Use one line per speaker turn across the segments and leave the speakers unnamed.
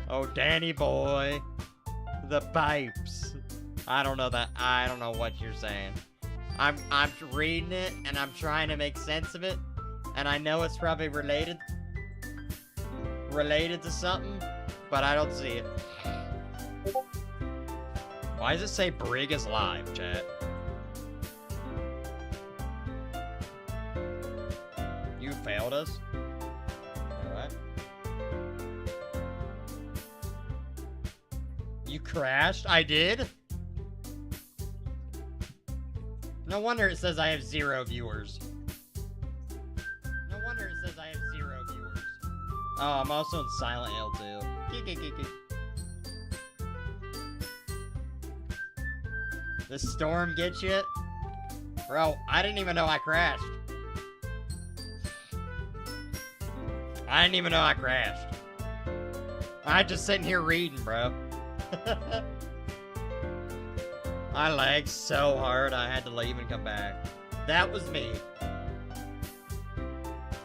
Oh, Danny boy. The pipes. I don't know what you're saying. I'm reading it and I'm trying to make sense of it. And I know it's probably related to something, but I don't see it. Why does it say Brig is live, chat? You failed us? What? You crashed? I did? No wonder it says I have 0 viewers. No wonder it says I have 0 viewers. Oh, I'm also in Silent Hill too. The storm gets you? Bro, I didn't even know I crashed. I didn't even know I crashed. I'm just sitting here reading, bro. I lagged so hard I had to leave and come back. That was me.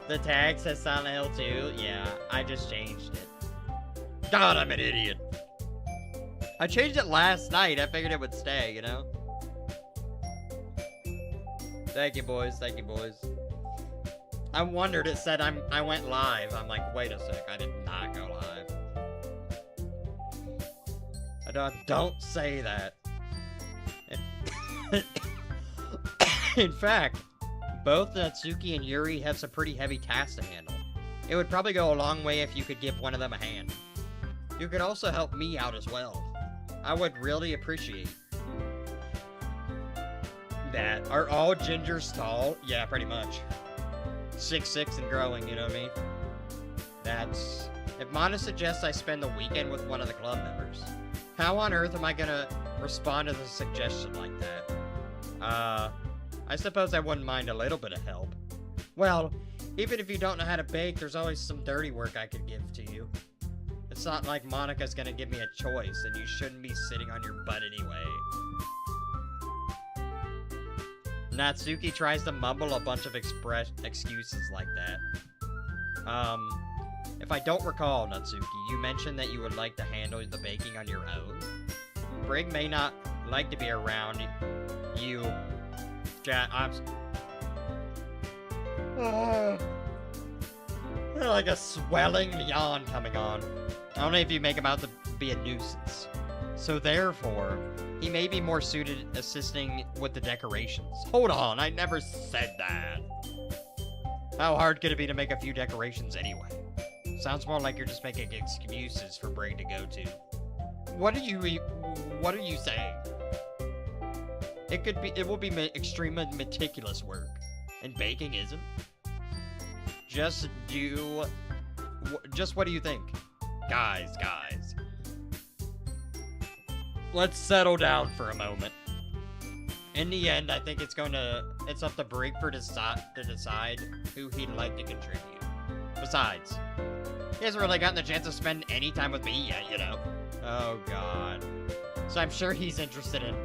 The tag says Silent Hill 2. Yeah, I just changed it. God, I'm an idiot. I changed it last night. I figured it would stay, you know? Thank you, boys. Thank you, boys. I wondered, it said I went live. I'm like, wait a sec. I did not go live. Don't say that. In fact, both Natsuki and Yuri have some pretty heavy tasks to handle. It would probably go a long way if you could give one of them a hand. You could also help me out as well. I would really appreciate that. Are all gingers tall? Yeah, pretty much. 6'6" and growing, you know what I mean? That's... If Mana suggests I spend the weekend with one of the club members, how on earth am I gonna respond to the suggestion like that? I suppose I wouldn't mind a little bit of help. Well, even if you don't know how to bake, there's always some dirty work I could give to you. It's not like Monica's gonna give me a choice, and you shouldn't be sitting on your butt anyway. Natsuki tries to mumble a bunch of excuses like that. If I don't recall, Natsuki, you mentioned that you would like to handle the baking on your own. Brig may not like to be around you. Chat, like a swelling yawn coming on. Only if you make him out to be a nuisance. So therefore, he may be more suited assisting with the decorations. Hold on, I never said that. How hard could it be to make a few decorations anyway? Sounds more like you're just making excuses for Brig to go to. What are you saying? It will be extremely meticulous work. And baking isn't. Just what do you think? Guys. Let's settle down for a moment. In the end, I think it's up to Brig to decide who he'd like to contribute. Besides, he hasn't really gotten the chance to spend any time with me yet, you know? Oh, God. So I'm sure he's interested in...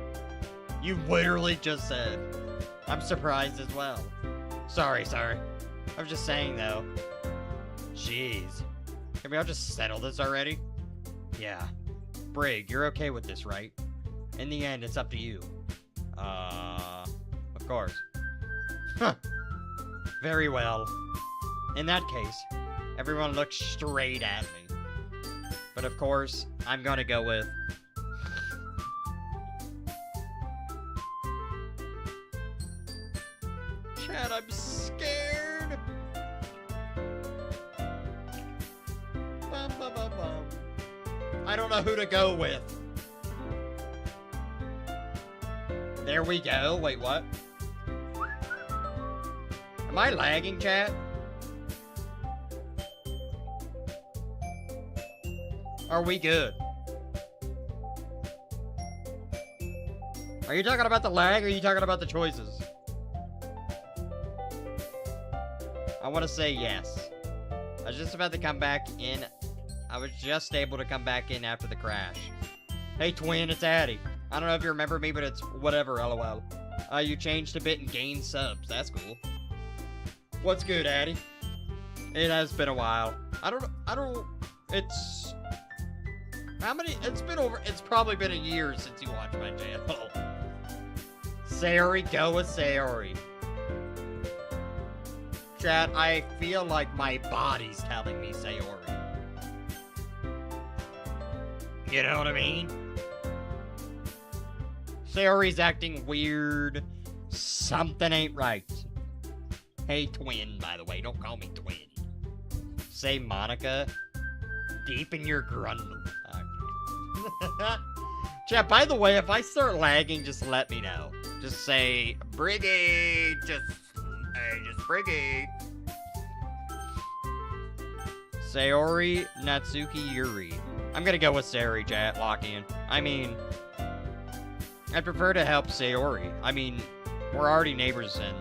You literally just said. I'm surprised as well. Sorry. I was just saying, though. Jeez. Can we all just settle this already? Yeah. Brig, you're okay with this, right? In the end, it's up to you. Of course. Huh. Very well. In that case, everyone looks straight at me. But of course, I'm gonna go with... Chad, I'm scared! Bum. I don't know who to go with. There we go. Wait, what? Am I lagging, chat? Are we good? Are you talking about the lag, or are you talking about the choices? I want to say yes. I was just about to come back in. I was just able to come back in after the crash. Hey, twin, it's Addy. I don't know if you remember me, but it's whatever, lol. You changed a bit and gained subs. That's cool. What's good, Addy? It has been a while. I don't... It's... How many... It's been over... It's probably been a year since you watched my channel. Sayori, go with Sayori. Chat, I feel like my body's telling me Sayori. You know what I mean? Sayori's acting weird. Something ain't right. Hey, twin, by the way. Don't call me twin. Say Monica. Deep in your grundle. Okay. Chat, by the way, if I start lagging, just let me know. Just say, Briggy! Just Briggy. Sayori, Natsuki, Yuri. I'm gonna go with Sayori, chat. Lock in. I mean, I prefer to help Sayori. I mean, we're already neighbors and...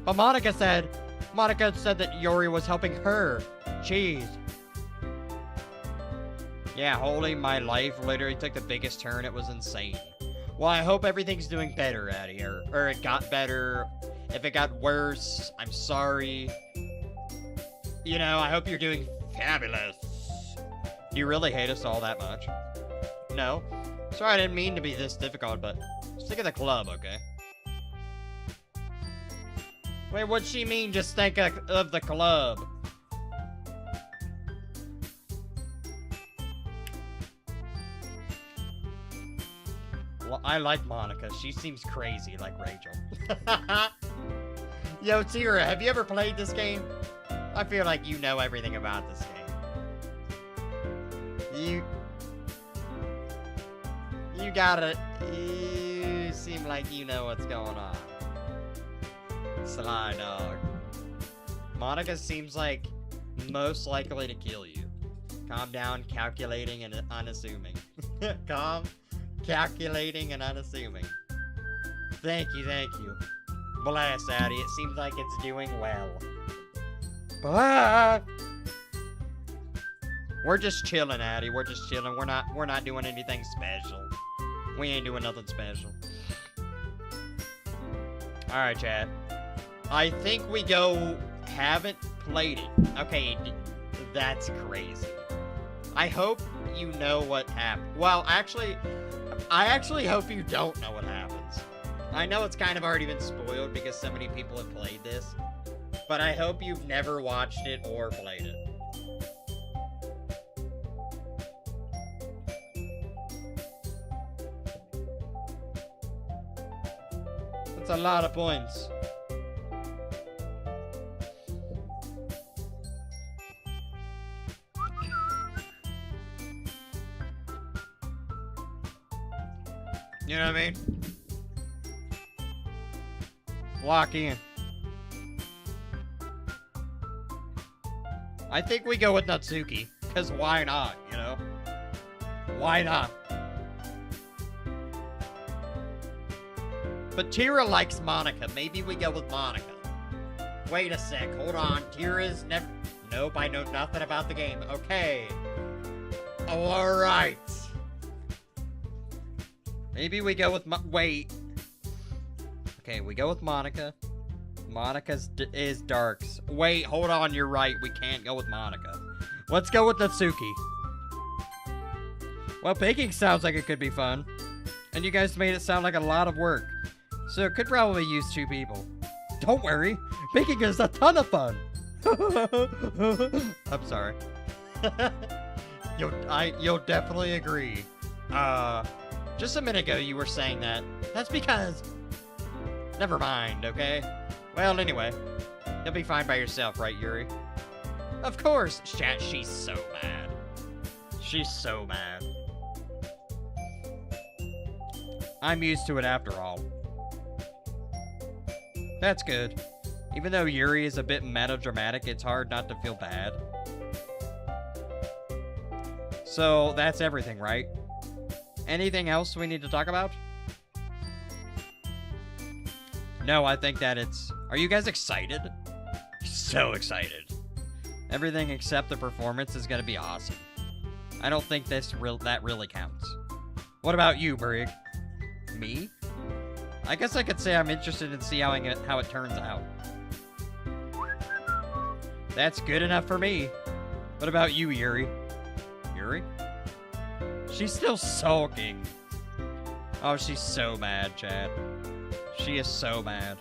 But Monica said that Yuri was helping her. Jeez. Yeah, holy, my life literally took the biggest turn. It was insane. Well, I hope everything's doing better out here. Or it got better. If it got worse, I'm sorry. You know, I hope you're doing fabulous. Do you really hate us all that much? No. Sorry, I didn't mean to be this difficult, but stick at the club, okay? Wait, what'd she mean, just think of the club? Well, I like Monica. She seems crazy like Rachel. Yo, Tira, have you ever played this game? I feel like you know everything about this game. You seem like you know what's going on. Sly dog. Monica seems like most likely to kill you. Calm down, calculating, and unassuming. Calm, calculating, and unassuming. Thank you, thank you. Bless, Addy. It seems like it's doing well. Bye! We're just chilling, Addy. We're just chilling. We're not doing anything special. We ain't doing nothing special. Alright, chat. I think we go... Haven't played it. Okay, that's crazy. I hope you know what happened. Well, actually... I actually hope you don't know what happens. I know it's kind of already been spoiled because so many people have played this. But I hope you've never watched it or played it. That's a lot of points. You know what I mean? Lock in. I think we go with Natsuki, because why not, you know? Why not? But Tira likes Monica. Maybe we go with Monica. Wait a sec, hold on. Tira's never... Nope, I know nothing about the game. Okay. Alright. Maybe we go with wait. Okay, we go with Monica. Monica's is Darks. Wait, hold on, you're right. We can't go with Monica. Let's go with Natsuki. Well, baking sounds like it could be fun. And you guys made it sound like a lot of work. So it could probably use 2 people. Don't worry. Baking is a ton of fun. I'm sorry. You'll definitely agree. Just a minute ago you were saying that. That's because... Never mind, okay? Well, anyway. You'll be fine by yourself, right, Yuri? Of course! Chat, she's so mad. She's so mad. I'm used to it after all. That's good. Even though Yuri is a bit melodramatic, it's hard not to feel bad. So, that's everything, right? Anything else we need to talk about? No, I think that it's... Are you guys excited? So excited. Everything except the performance is gonna be awesome. I don't think that really counts. What about you, Brig? Me? I guess I could say I'm interested in seeing how it turns out. That's good enough for me. What about you, Yuri? Yuri? She's still sulking. Oh, she's so mad, Chad. She is so mad.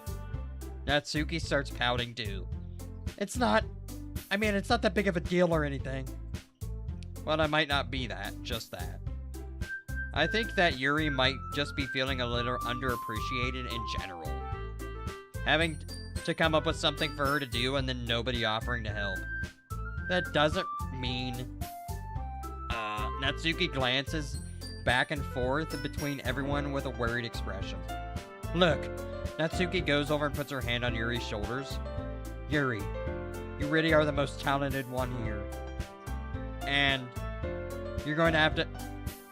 Natsuki starts pouting too. It's not that big of a deal or anything. Well, it might not be that, just that. I think that Yuri might just be feeling a little underappreciated in general. Having to come up with something for her to do and then nobody offering to help. That doesn't mean... Natsuki glances back and forth between everyone with a worried expression. Look, Natsuki goes over and puts her hand on Yuri's shoulders. Yuri, you really are the most talented one here. And you're going to have to...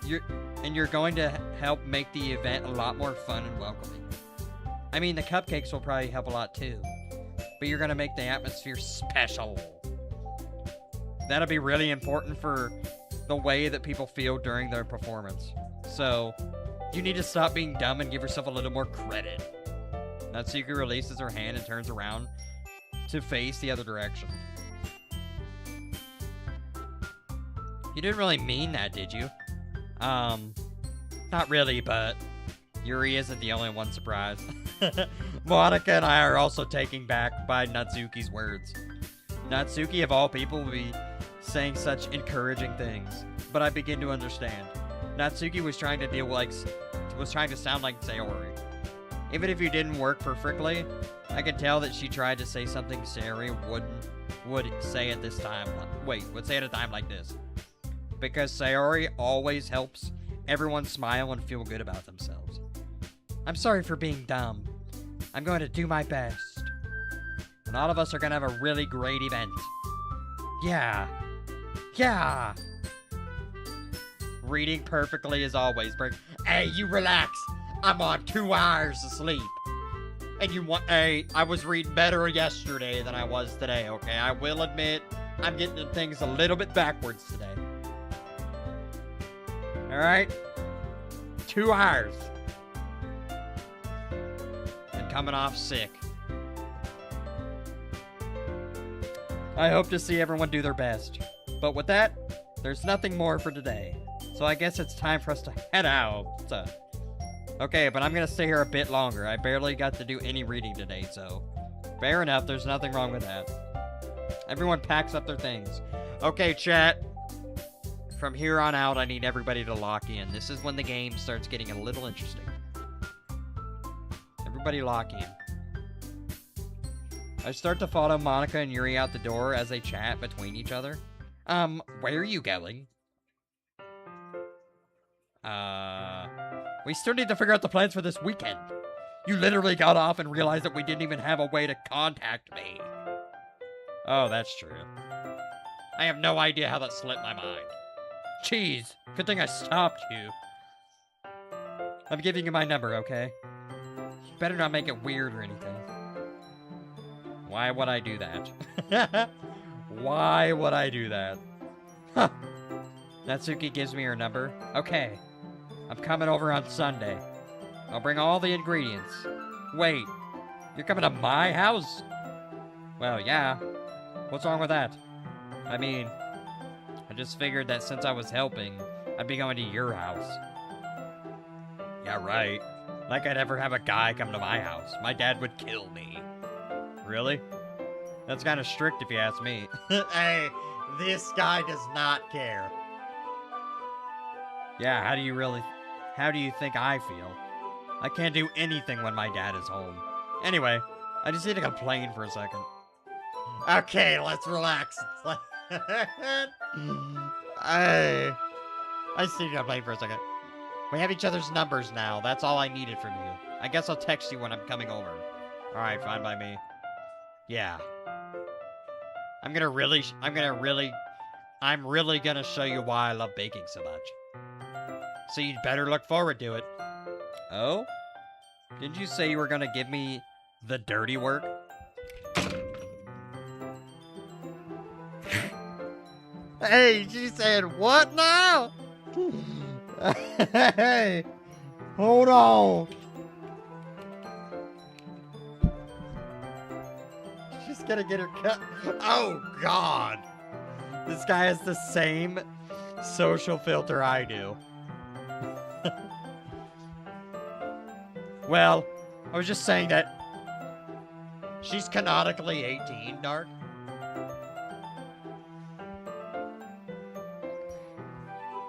You're going to help make the event a lot more fun and welcoming. I mean, the cupcakes will probably help a lot too. But you're going to make the atmosphere special. That'll be really important for the way that people feel during their performance. So, you need to stop being dumb and give yourself a little more credit. Natsuki releases her hand and turns around to face the other direction. You didn't really mean that, did you? Not really, but Yuri isn't the only one surprised. Monica and I are also taken back by Natsuki's words. Natsuki, of all people, will be saying such encouraging things, but I begin to understand. Natsuki was trying to sound like Sayori. Even if you didn't work perfectly, I can tell that she tried to say something Sayori would say at this time. Would say at a time like this. Because Sayori always helps everyone smile and feel good about themselves. I'm sorry for being dumb. I'm going to do my best. And all of us are going to have a really great event. Yeah. Yeah. Reading perfectly as always, Brig. Hey, you relax. I'm on 2 hours of sleep. And I was reading better yesterday than I was today, okay? I will admit, I'm getting things a little bit backwards today. Alright? 2 hours. And coming off sick. I hope to see everyone do their best. But with that, there's nothing more for today. So I guess it's time for us to head out. Okay, but I'm gonna stay here a bit longer. I barely got to do any reading today, so... Fair enough, there's nothing wrong with that. Everyone packs up their things. Okay, chat. From here on out, I need everybody to lock in. This is when the game starts getting a little interesting. Everybody lock in. I start to follow Monica and Yuri out the door as they chat between each other. Where are you going? We still need to figure out the plans for this weekend. You literally got off and realized that we didn't even have a way to contact me. Oh, that's true. I have no idea how that slipped my mind. Jeez, good thing I stopped you. I'm giving you my number, okay? You better not make it weird or anything. Why would I do that? Why would I do that? Huh. Natsuki gives me her number. Okay. I'm coming over on Sunday. I'll bring all the ingredients. Wait. You're coming to my house? Well, yeah. What's wrong with that? I mean, I just figured that since I was helping, I'd be going to your house. Yeah, right. Like I'd ever have a guy come to my house. My dad would kill me. Really? That's kind of strict if you ask me. Hey, this guy does not care. Yeah, how do you think I feel? I can't do anything when my dad is home. Anyway, I just need to complain for a second. Okay, let's relax. I just need to complain for a second. We have each other's numbers now. That's all I needed from you. I guess I'll text you when I'm coming over. Alright, fine by me. Yeah. I'm really gonna show you why I love baking so much. So you'd better look forward to it. Oh? Didn't you say you were gonna give me the dirty work? Hey, she said, what now? Hey, hold on. She's gonna get her cut. Oh, God. This guy has the same social filter I do. Well, I was just saying that she's canonically 18, Dark.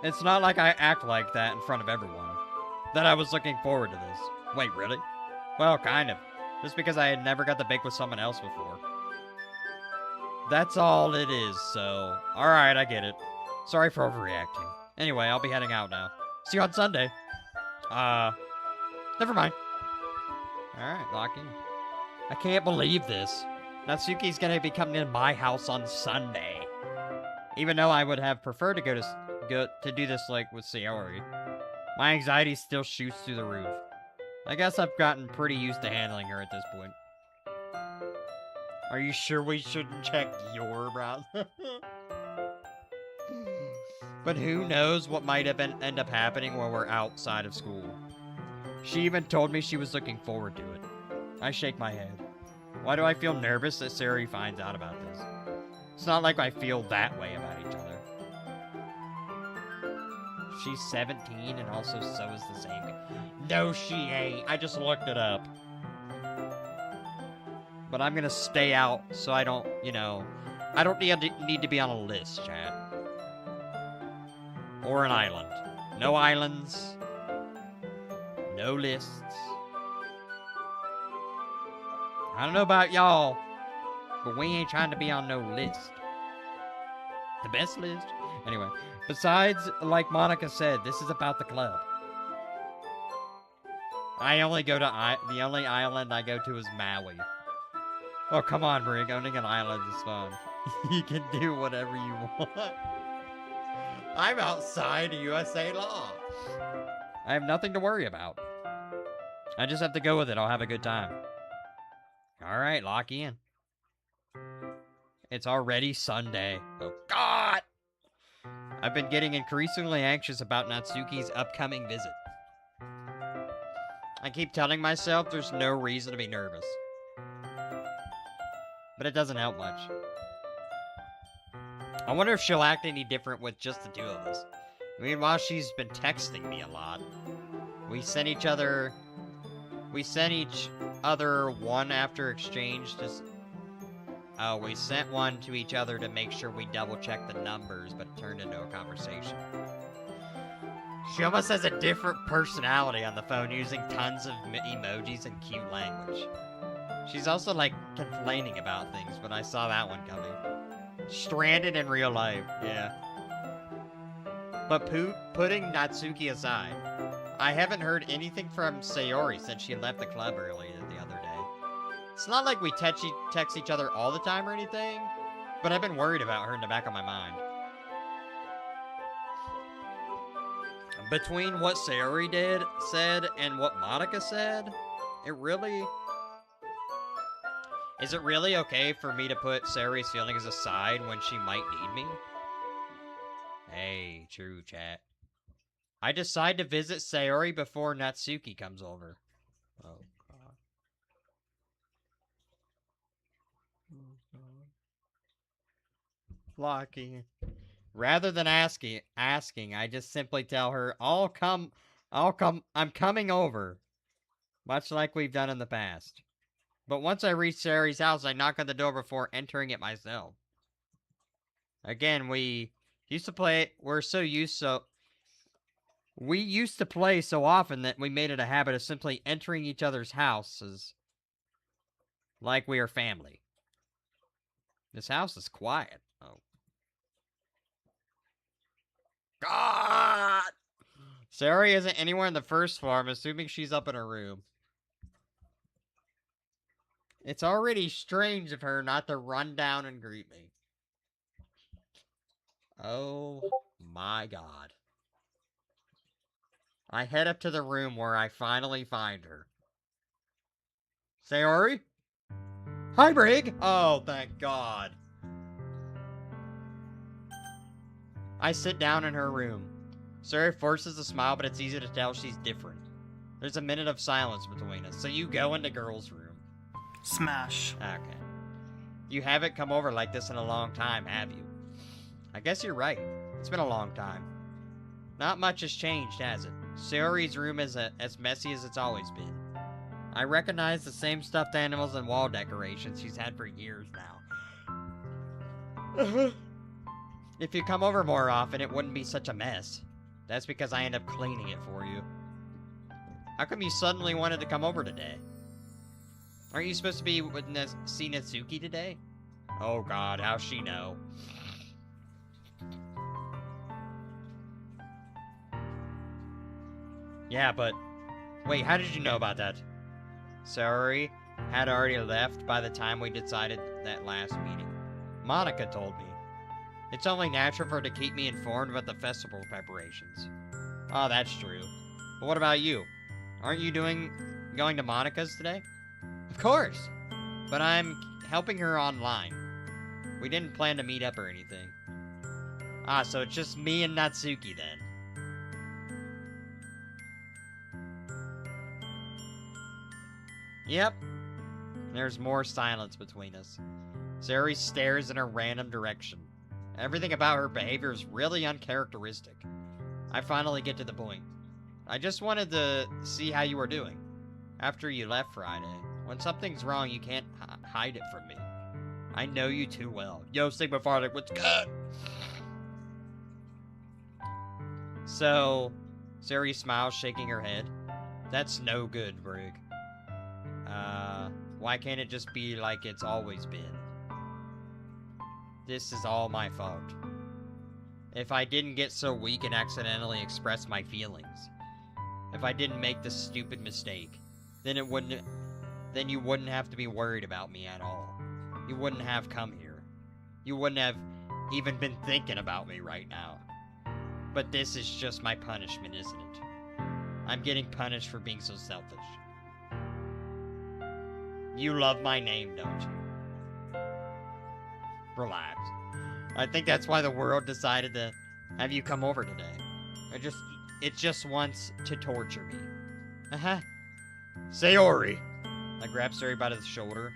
It's not like I act like that in front of everyone. That I was looking forward to this. Wait, really? Well, kind of. Just because I had never got to bake with someone else before. That's all it is, so... Alright, I get it. Sorry for overreacting. Anyway, I'll be heading out now. See you on Sunday. Never mind. Alright, lock in. I can't believe this. Natsuki's gonna be coming in my house on Sunday. Even though I would have preferred to to do this like with Sayori. My anxiety still shoots through the roof. I guess I've gotten pretty used to handling her at this point. Are you sure we shouldn't check your browser? But who knows what might have end up happening when we're outside of school. She even told me she was looking forward to it. I shake my head. Why do I feel nervous that Sayori finds out about this? It's not like I feel that way about each other. She's 17 and also so is the same. No, she ain't. I just looked it up. But I'm gonna stay out so I don't, you know... I don't need to be on a list, chat. Or an island. No islands. No lists. I don't know about y'all, but we ain't trying to be on no list. The best list? Anyway, besides, like Monica said, this is about the club. I only go to the only island I go to is Maui. Oh, come on, Brig. Owning an island is fun. You can do whatever you want. I'm outside of USA law. I have nothing to worry about. I just have to go with it. I'll have a good time. Alright, lock in. It's already Sunday. Oh, God! I've been getting increasingly anxious about Natsuki's upcoming visit. I keep telling myself there's no reason to be nervous. But it doesn't help much. I wonder if she'll act any different with just the two of us. Meanwhile, she's been texting me a lot. We sent each other one after exchange. We sent one to each other to make sure we double-check the numbers, but it turned into a conversation. She almost has a different personality on the phone, using tons of emojis and cute language. She's also, like, complaining about things, but I saw that one coming. Stranded in real life, yeah. But putting Natsuki aside, I haven't heard anything from Sayori since she left the club earlier the other day. It's not like we text each other all the time or anything, but I've been worried about her in the back of my mind. Between what Sayori said and what Monica said, is it really okay for me to put Sayori's feelings aside when she might need me? Hey, true chat. I decide to visit Sayori before Natsuki comes over. Oh, God. Lucky. Rather than asking, I just simply tell her, I'm coming over. Much like we've done in the past. But once I reach Sayori's house, I knock on the door before entering it myself. Again, we used to play so often that we made it a habit of simply entering each other's houses like we are family. This house is quiet. Oh. God! Sayori isn't anywhere in the first floor. I'm assuming she's up in her room. It's already strange of her not to run down and greet me. Oh my God. I head up to the room where I finally find her. Sayori? Hi, Brig! Oh, thank God. I sit down in her room. Sayori forces a smile, but it's easy to tell she's different. There's a minute of silence between us, so you go into girl's room.
Smash.
Okay. You haven't come over like this in a long time, have you? I guess you're right. It's been a long time. Not much has changed, has it? Sayori's room is as messy as it's always been. I recognize the same stuffed animals and wall decorations she's had for years now. If you come over more often, it wouldn't be such a mess. That's because I end up cleaning it for you. How come you suddenly wanted to come over today? Aren't you supposed to be with see Natsuki today? Oh god, how's she know? Yeah, but... Wait, how did you know about that? Sayori had already left by the time we decided that last meeting. Monica told me. It's only natural for her to keep me informed about the festival preparations. Oh, that's true. But what about you? Aren't you going to Monica's today? Of course! But I'm helping her online. We didn't plan to meet up or anything. Ah, so it's just me and Natsuki then. Yep. There's more silence between us. Sayori stares in a random direction. Everything about her behavior is really uncharacteristic. I finally get to the point. I just wanted to see how you were doing. After you left Friday. When something's wrong, you can't hide it from me. I know you too well. Yo, Sigma Farley, what's good? So, Sayori smiles, shaking her head. That's no good, Brig. Why can't it just be like it's always been? This is all my fault. If I didn't get so weak and accidentally express my feelings, if I didn't make this stupid mistake, then you wouldn't have to be worried about me at all. You wouldn't have come here. You wouldn't have even been thinking about me right now. But this is just my punishment, isn't it? I'm getting punished for being so selfish. You love my name, don't you? Relax. I think that's why the world decided to have you come over today. It just wants to torture me. Uh-huh. Sayori! I grab Sayori by the shoulder.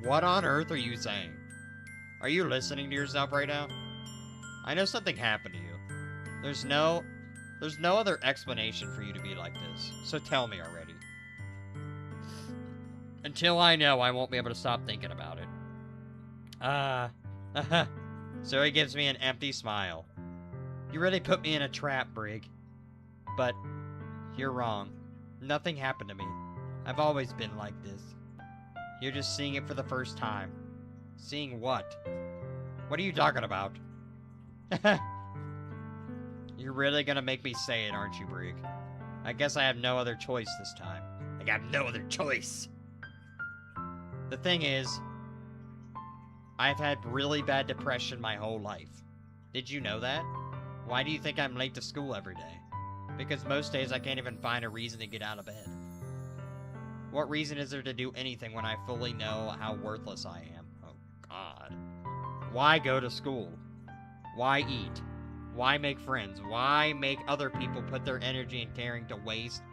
What on earth are you saying? Are you listening to yourself right now? I know something happened to you. There's no other explanation for you to be like this. So tell me already. Until I know, I won't be able to stop thinking about it. Sayori gives me an empty smile. You really put me in a trap, Brig. But you're wrong. Nothing happened to me. I've always been like this. You're just seeing it for the first time. Seeing what? What are you talking about? You're really gonna make me say it, aren't you, Brig? I guess I have no other choice this time. I got no other choice! The thing is, I've had really bad depression my whole life. Did you know that? Why do you think I'm late to school every day? Because most days I can't even find a reason to get out of bed. What reason is there to do anything when I fully know how worthless I am? Oh, God. Why go to school? Why eat? Why make friends? Why make other people put their energy and caring to waste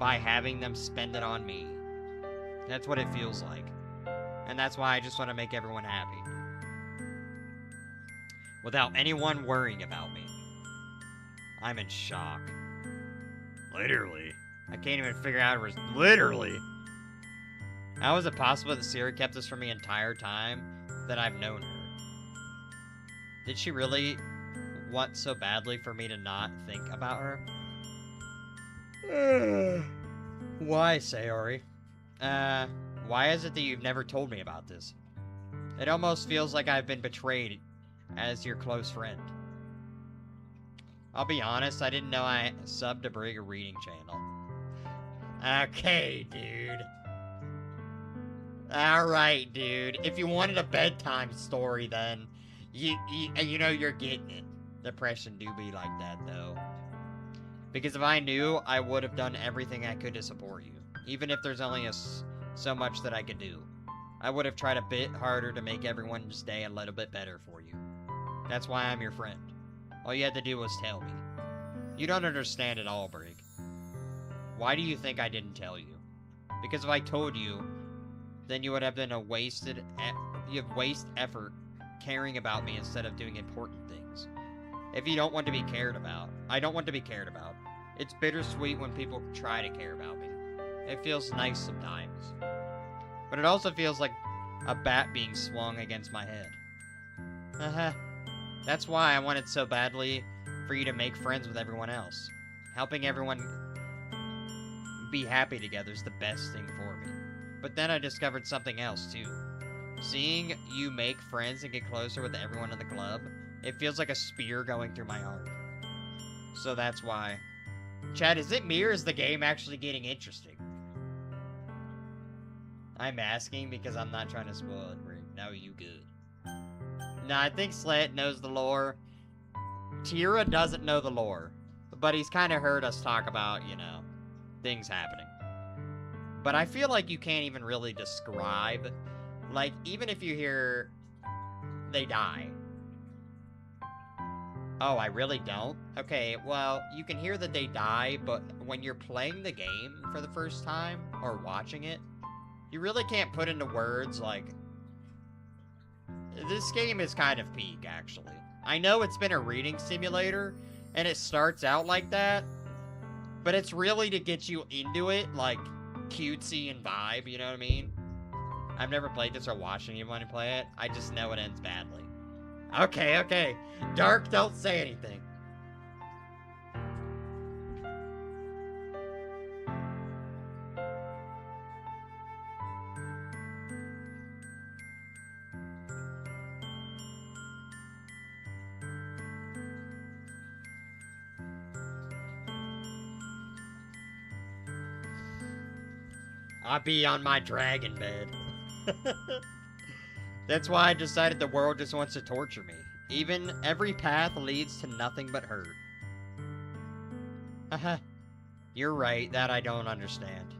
by having them spend it on me? That's what it feels like. And that's why I just want to make everyone happy. Without anyone worrying about me. I'm in shock. Literally. I can't even figure out her. Literally. How is it possible that Sayori kept this from me the entire time that I've known her? Did she really want so badly for me to not think about her? Why, Sayori? Why is it that you've never told me about this? It almost feels like I've been betrayed as your close friend. I'll be honest, I didn't know I subbed to Brig a reading channel. Okay, dude. Alright, dude. If you wanted a bedtime story, then you know you're getting it. Depression do be like that, though. Because if I knew, I would have done everything I could to support you. Even if there's only so much that I could do. I would have tried a bit harder to make everyone's day a little bit better for you. That's why I'm your friend. All you had to do was tell me. You don't understand at all, Brig. Why do you think I didn't tell you? Because if I told you, then you would have been you have wasted effort caring about me instead of doing important things. if you don't want to be cared about. I don't want to be cared about. It's bittersweet when people try to care about me. It feels nice sometimes. But it also feels like a bat being swung against my head. That's why I wanted so badly for you to make friends with everyone else. Helping everyone be happy together is the best thing for me. But then I discovered something else, too. Seeing you make friends and get closer with everyone in the club, it feels like a spear going through my heart. So that's why. Chad, is it me or is the game actually getting interesting? I'm asking because I'm not trying to spoil it, Brig. No, you good. No, I think Slant knows the lore. Tira doesn't know the lore. But he's kind of heard us talk about, you know, things happening. But I feel like you can't even really describe. Like, even if you hear they die. Oh, I really don't? Okay, well, you can hear that they die, but when you're playing the game for the first time, or watching it, you really can't put into words, like... This game is kind of peak, actually. I know it's been a reading simulator, and it starts out like that, but it's really to get you into it, like, cutesy and vibe, you know what I mean? I've never played this or watched anyone play it. I just know it ends badly. Okay, okay. Dark, don't say anything. I'll be on my dragon bed. That's why I decided the world just wants to torture me. Even every path leads to nothing but hurt. You're right, that I don't understand.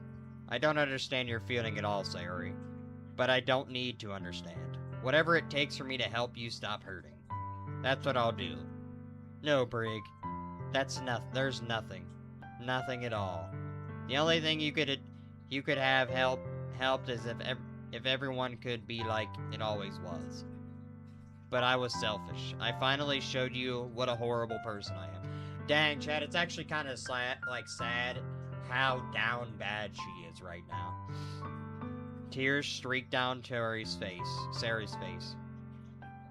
I don't understand your feeling at all, Sayori. But I don't need to understand. Whatever it takes for me to help you stop hurting. That's what I'll do. No, Brig. There's nothing. Nothing at all. The only thing you could have helped is if everyone could be like it always was. But I was selfish. I finally showed you what a horrible person I am. Dang, Chad, it's actually kind of sad how down bad she is right now. Tears streaked down Sari's face.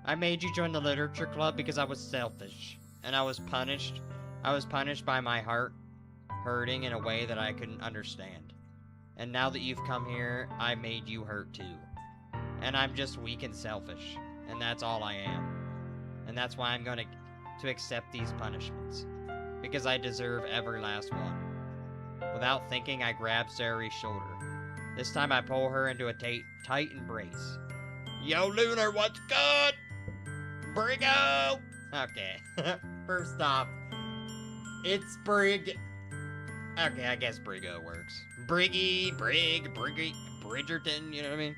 I made you join the literature club because I was selfish. And I was punished by my heart hurting in a way that I couldn't understand. And now that you've come here, I made you hurt too. And I'm just weak and selfish. And that's all I am. And that's why I'm going to accept these punishments. Because I deserve every last one. Without thinking, I grab Sari's shoulder. This time I pull her into a tight embrace. Yo, Lunar, what's good? Brigo! Okay. First off, it's Brig. Okay, I guess Brigo works. Bridgerton, you know what I mean?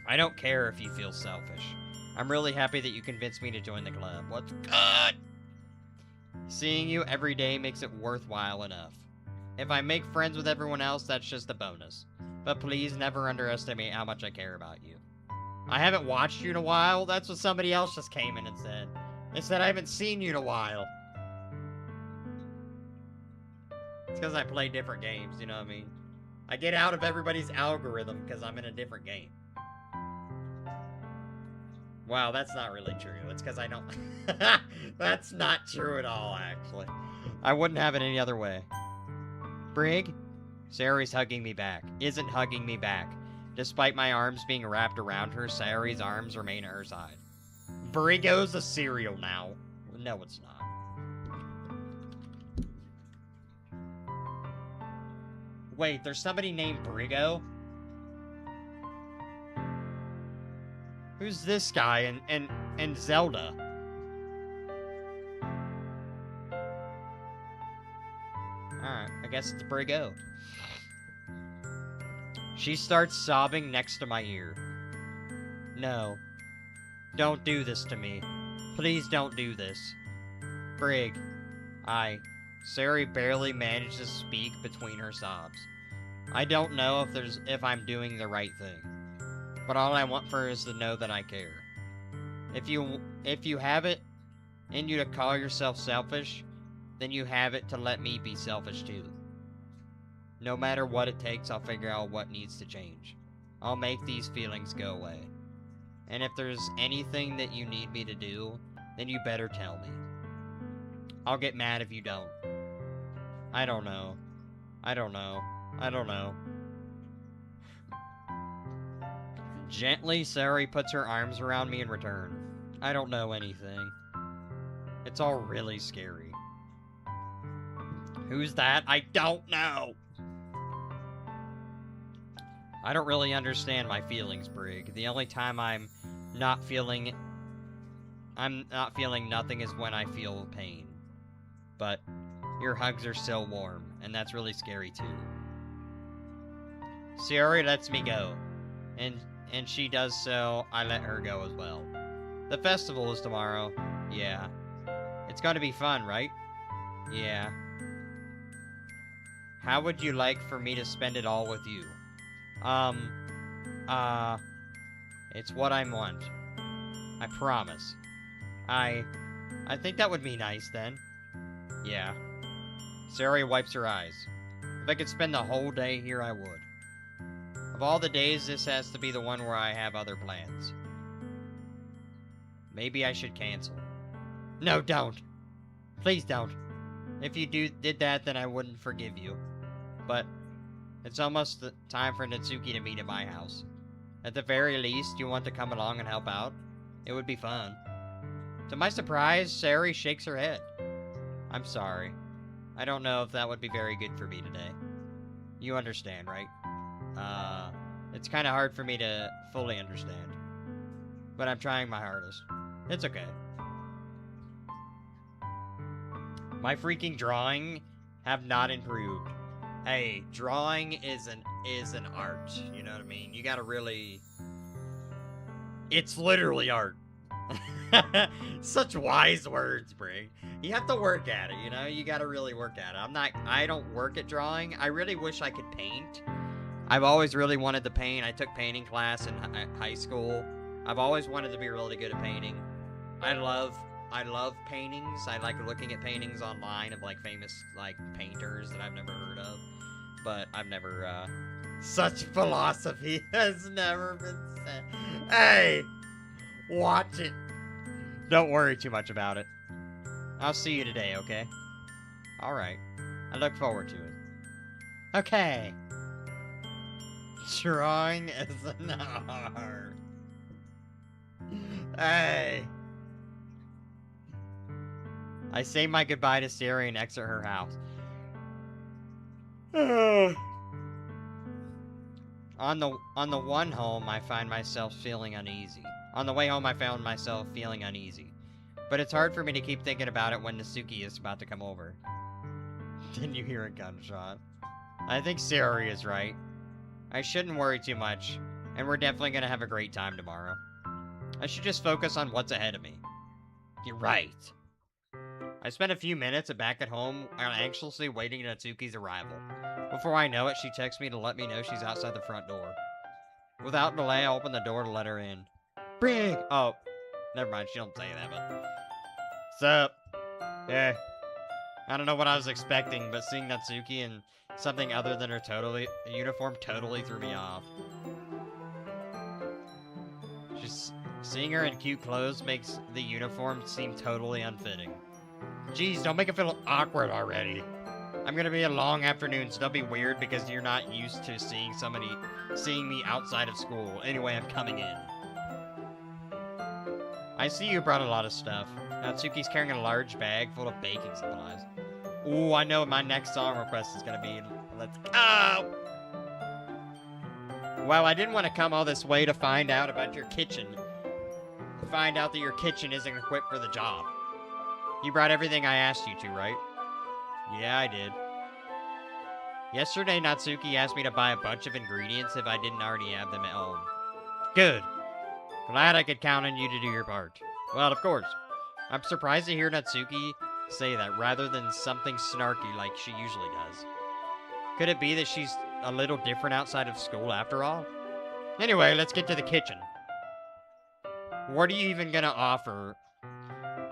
I don't care if you feel selfish. I'm really happy that you convinced me to join the club. What's good? Seeing you every day makes it worthwhile enough. If I make friends with everyone else, that's just a bonus. But please never underestimate how much I care about you. I haven't watched you in a while. That's what somebody else just came in and said. They said I haven't seen you in a while. It's because I play different games, you know what I mean? I get out of everybody's algorithm because I'm in a different game. Wow, that's not really true. It's because I don't... That's not true at all, actually. I wouldn't have it any other way. Brig? Sayori's hugging me back. Isn't hugging me back. Despite my arms being wrapped around her, Sayori's arms remain at her side. Brigo's a cereal now. No, it's not. Wait, there's somebody named Brigo? Who's this guy and Zelda? Alright, I guess it's Brigo. She starts sobbing next to my ear. No. Don't do this to me. Please don't do this. Brig. Sari barely managed to speak between her sobs. I don't know if I'm doing the right thing. But all I want for her is to know that I care. If you have it in you to call yourself selfish, then you have it to let me be selfish too. No matter what it takes, I'll figure out what needs to change. I'll make these feelings go away. And if there's anything that you need me to do, then you better tell me. I'll get mad if you don't. I don't know. I don't know. I don't know. Gently, Sari puts her arms around me in return. I don't know anything. It's all really scary. Who's that? I don't know! I don't really understand my feelings, Brig. The only time I'm not feeling nothing is when I feel pain. But your hugs are still warm, and that's really scary too. Sari lets me go, and she does so, I let her go as well. The festival is tomorrow. Yeah. It's gonna be fun, right? Yeah. How would you like for me to spend it all with you? It's what I want. I promise. I think that would be nice then. Yeah. Sari wipes her eyes. If I could spend the whole day here, I would. Of all the days, this has to be the one where I have other plans. Maybe I should cancel. No, don't. Please don't. If you did that, then I wouldn't forgive you. But it's almost the time for Natsuki to meet at my house. At the very least, you want to come along and help out? It would be fun. To my surprise, Sari shakes her head. I'm sorry. I don't know if that would be very good for me today. You understand, right? It's kind of hard for me to fully understand. But I'm trying my hardest. It's okay. My freaking drawing have not improved. Hey, drawing is an art, you know what I mean? You gotta really... It's literally art. Such wise words, Brig. You have to work at it, you know? You gotta really work at it. I don't work at drawing. I really wish I could paint. I've always really wanted to paint. I took painting class in high school. I've always wanted to be really good at painting. I love paintings. I like looking at paintings online of, like, famous, like, painters that I've never heard of. But I've never, Such philosophy has never been said. Hey! Watch it. Don't worry too much about it. I'll see you today, okay? Alright. I look forward to it. Okay. Drawing is an art. Hey! I say my goodbye to Sari and exit her house. On the one home, I find myself feeling uneasy. On the way home, I found myself feeling uneasy. But it's hard for me to keep thinking about it when Natsuki is about to come over. Didn't you hear a gunshot? I think Sari is right. I shouldn't worry too much, and we're definitely gonna have a great time tomorrow. I should just focus on what's ahead of me. You're right. I spent a few minutes back at home anxiously waiting Natsuki's arrival. Before I know it, she texts me to let me know she's outside the front door. Without delay, I open the door to let her in. Brig! Oh, never mind, she don't say that, but... Sup? Yeah. I don't know what I was expecting, but seeing Natsuki in something other than her uniform totally threw me off. Seeing her in cute clothes makes the uniform seem totally unfitting. Jeez, don't make it feel awkward already. I'm gonna be a long afternoon, so don't be weird because you're not used to seeing me outside of school. Anyway, I'm coming in. I see you brought a lot of stuff. Natsuki's carrying a large bag full of baking supplies. Ooh, I know what my next song request is gonna be. Let's go! Well, I didn't want to come all this way to find out about your kitchen. Find out that your kitchen isn't equipped for the job. You brought everything I asked you to, right? Yeah, I did. Yesterday, Natsuki asked me to buy a bunch of ingredients if I didn't already have them at home. Good. Glad I could count on you to do your part. Well, of course. I'm surprised to hear Natsuki say that rather than something snarky like she usually does. Could it be that she's a little different outside of school after all? Anyway, let's get to the kitchen. What are you even gonna offer?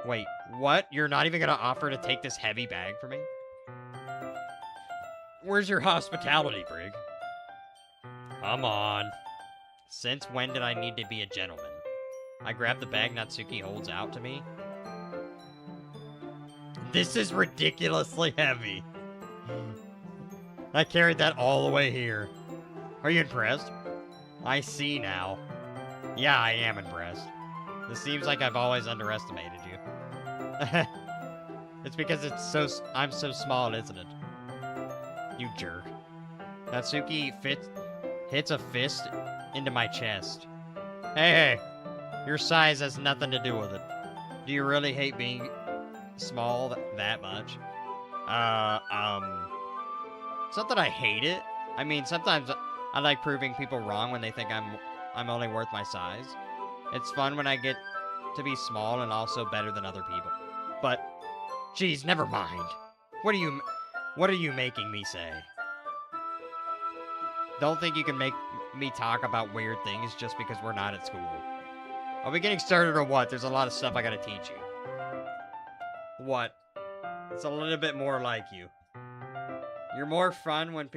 Wait, what? You're not even gonna offer to take this heavy bag for me? Where's your hospitality, Brig? Come on. Since when did I need to be a gentleman? I grab the bag Natsuki holds out to me. This is ridiculously heavy. I carried that all the way here. Are you impressed? I see now. Yeah, I am impressed. This seems like I've always underestimated you. It's because I'm so small, isn't it? You jerk. Natsuki hits a fist into my chest. Hey, your size has nothing to do with it. Do you really hate being small that much? It's not that I hate it. I mean, sometimes I like proving people wrong when they think I'm only worth my size. It's fun when I get to be small and also better than other people. But, geez, never mind. What are you making me say? Don't think you can make me talk about weird things just because we're not at school. Are we getting started or what? There's a lot of stuff I gotta teach you. What? It's a little bit more like you. You're more fun when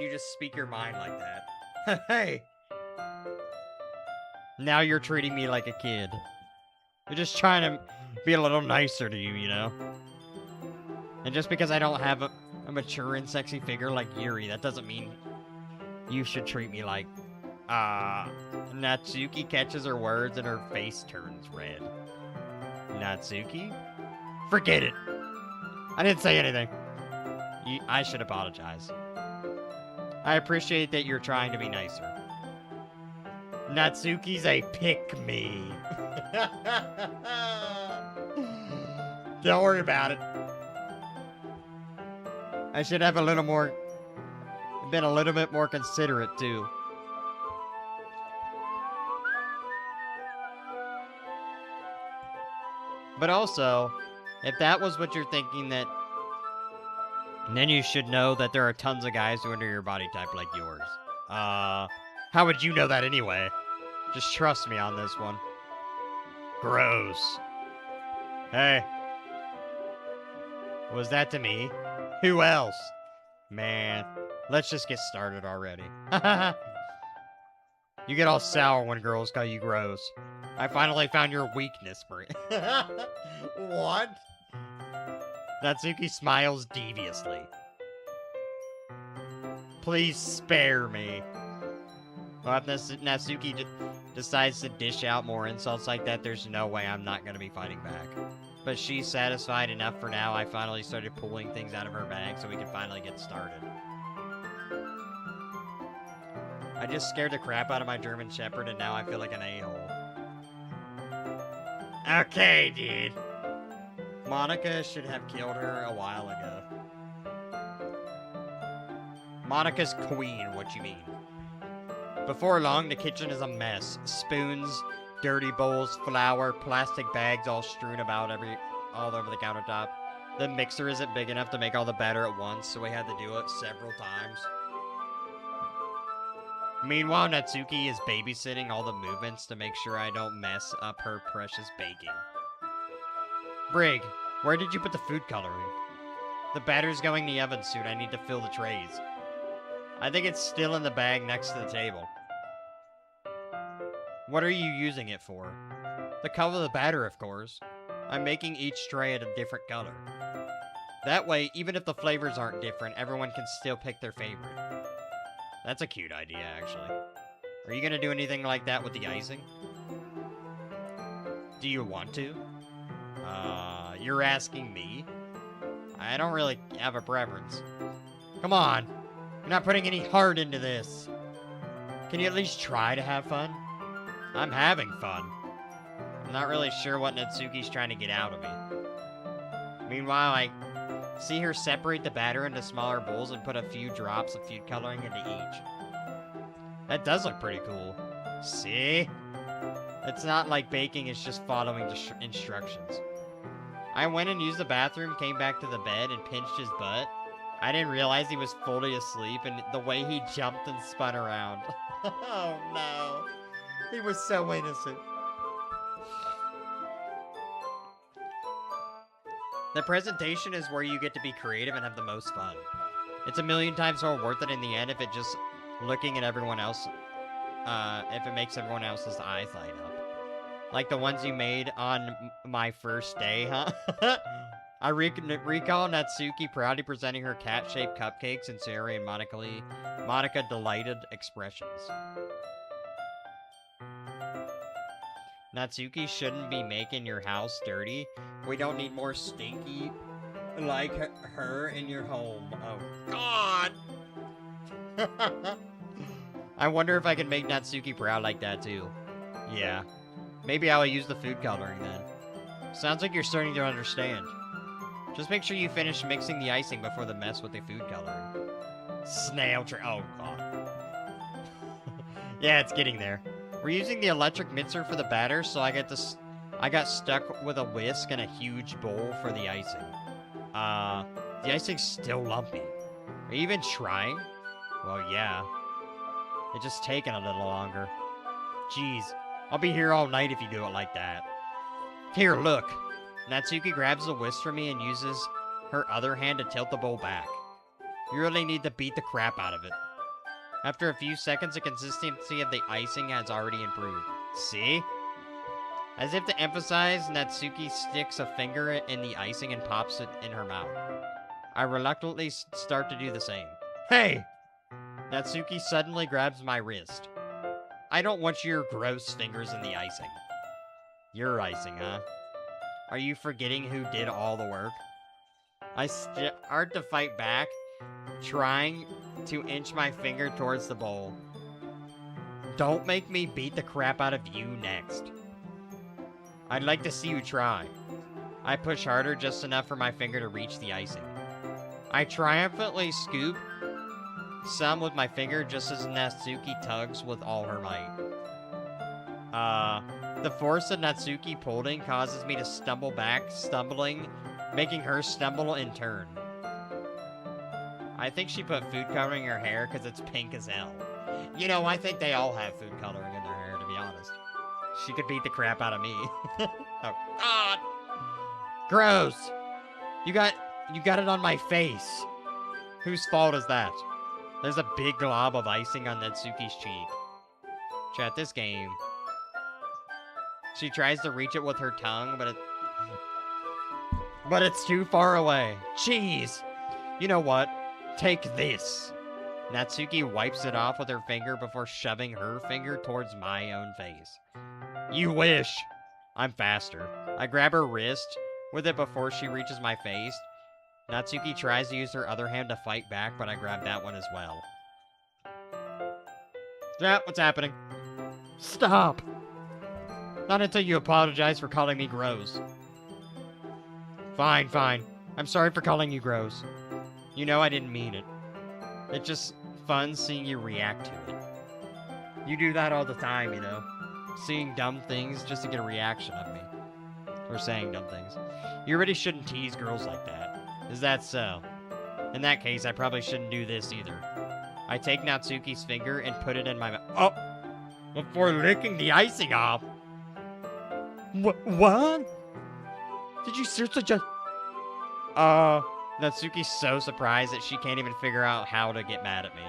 you just speak your mind like that. Hey! Now you're treating me like a kid. You're just trying to be a little nicer to you, you know? And just because I don't have a mature and sexy figure like Yuri, that doesn't mean you should treat me like... Natsuki catches her words and her face turns red. Natsuki? Forget it! I didn't say anything. I should apologize. I appreciate that you're trying to be nicer. Natsuki's a pick-me. Don't worry about it. I should have been a little bit more considerate, too. But also, if that was what you're thinking, then you should know that there are tons of guys who are your body type like yours. How would you know that anyway? Just trust me on this one. Gross. Hey. Was that to me? Who else? Man, let's just get started already. You get all sour when girls call you gross. I finally found your weakness, Brig. What? Natsuki smiles deviously. Please spare me. Well, if Natsuki decides to dish out more insults like that, there's no way I'm not going to be fighting back. But she's satisfied enough for now. I finally started pulling things out of her bag so we can finally get started. I just scared the crap out of my German Shepherd and now I feel like an a-hole. Okay, dude. Monica should have killed her a while ago. Monica's queen, what you mean? Before long, the kitchen is a mess. Spoons, dirty bowls, flour, plastic bags all strewn about all over the countertop. The mixer isn't big enough to make all the batter at once, so we had to do it several times. Meanwhile, Natsuki is babysitting all the movements to make sure I don't mess up her precious baking. Brig, where did you put the food coloring? The batter's going in the oven soon. I need to fill the trays. I think it's still in the bag next to the table. What are you using it for? To color the batter, of course. I'm making each tray a different color. That way, even if the flavors aren't different, everyone can still pick their favorite. That's a cute idea, actually. Are you gonna do anything like that with the icing? Do you want to? You're asking me? I don't really have a preference. Come on! You're not putting any heart into this. Can you at least try to have fun? I'm having fun. I'm not really sure what Natsuki's trying to get out of me. Meanwhile, I see her separate the batter into smaller bowls and put a few drops of food coloring into each. That does look pretty cool. See? It's not like baking, it's just following instructions. I went and used the bathroom, came back to the bed, and pinched his butt. I didn't realize he was fully asleep, and the way he jumped and spun around. Oh, no. He was so innocent. The presentation is where you get to be creative and have the most fun. It's a million times more worth it in the end if it just looking at everyone else, if it makes everyone else's eyes light up. Like the ones you made on my first day, huh? I recall Natsuki proudly presenting her cat-shaped cupcakes and Sari and Monica delighted expressions. Natsuki shouldn't be making your house dirty. We don't need more stinky like her in your home. Oh, God! I wonder if I can make Natsuki proud like that, too. Yeah. Maybe I'll use the food coloring, then. Sounds like you're starting to understand. Just make sure you finish mixing the icing before the mess with the food coloring. Snail trail. Oh, God. Yeah, it's getting there. We're using the electric mixer for the batter, so I got stuck with a whisk and a huge bowl for the icing. The icing's still lumpy. Are you even trying? Well, yeah. It's just taking a little longer. Jeez, I'll be here all night if you do it like that. Here, look. Natsuki grabs the whisk from me and uses her other hand to tilt the bowl back. You really need to beat the crap out of it. After a few seconds, the consistency of the icing has already improved. See? As if to emphasize, Natsuki sticks a finger in the icing and pops it in her mouth. I reluctantly start to do the same. Hey! Natsuki suddenly grabs my wrist. I don't want your gross fingers in the icing. Your icing, huh? Are you forgetting who did all the work? I start to fight back, trying to inch my finger towards the bowl. Don't make me beat the crap out of you next. I'd like to see you try. I push harder, just enough for my finger to reach the icing. I triumphantly scoop some with my finger just as Natsuki tugs with all her might. The force of Natsuki pulling causes me to stumble back, making her stumble in turn. I think she put food coloring in her hair because it's pink as hell. You know, I think they all have food coloring in their hair, to be honest. She could beat the crap out of me. Oh, God! Gross! You got it on my face. Whose fault is that? There's a big glob of icing on Natsuki's cheek. Chat, this game. She tries to reach it with her tongue, but it's too far away. Jeez! You know what? Take this. Natsuki wipes it off with her finger before shoving her finger towards my own face. You wish! I'm faster. I grab her wrist with it before she reaches my face. Natsuki tries to use her other hand to fight back, but I grab that one as well. Yeah, what's happening? Stop! Not until you apologize for calling me gross. Fine, fine. I'm sorry for calling you gross. You know I didn't mean it. It's just fun seeing you react to it. You do that all the time, you know. Seeing dumb things just to get a reaction of me. Or saying dumb things. You really shouldn't tease girls like that. Is that so? In that case, I probably shouldn't do this either. I take Natsuki's finger and put it in my mouth. Oh! Before licking the icing off! What? Did you seriously just... Natsuki's so surprised that she can't even figure out how to get mad at me.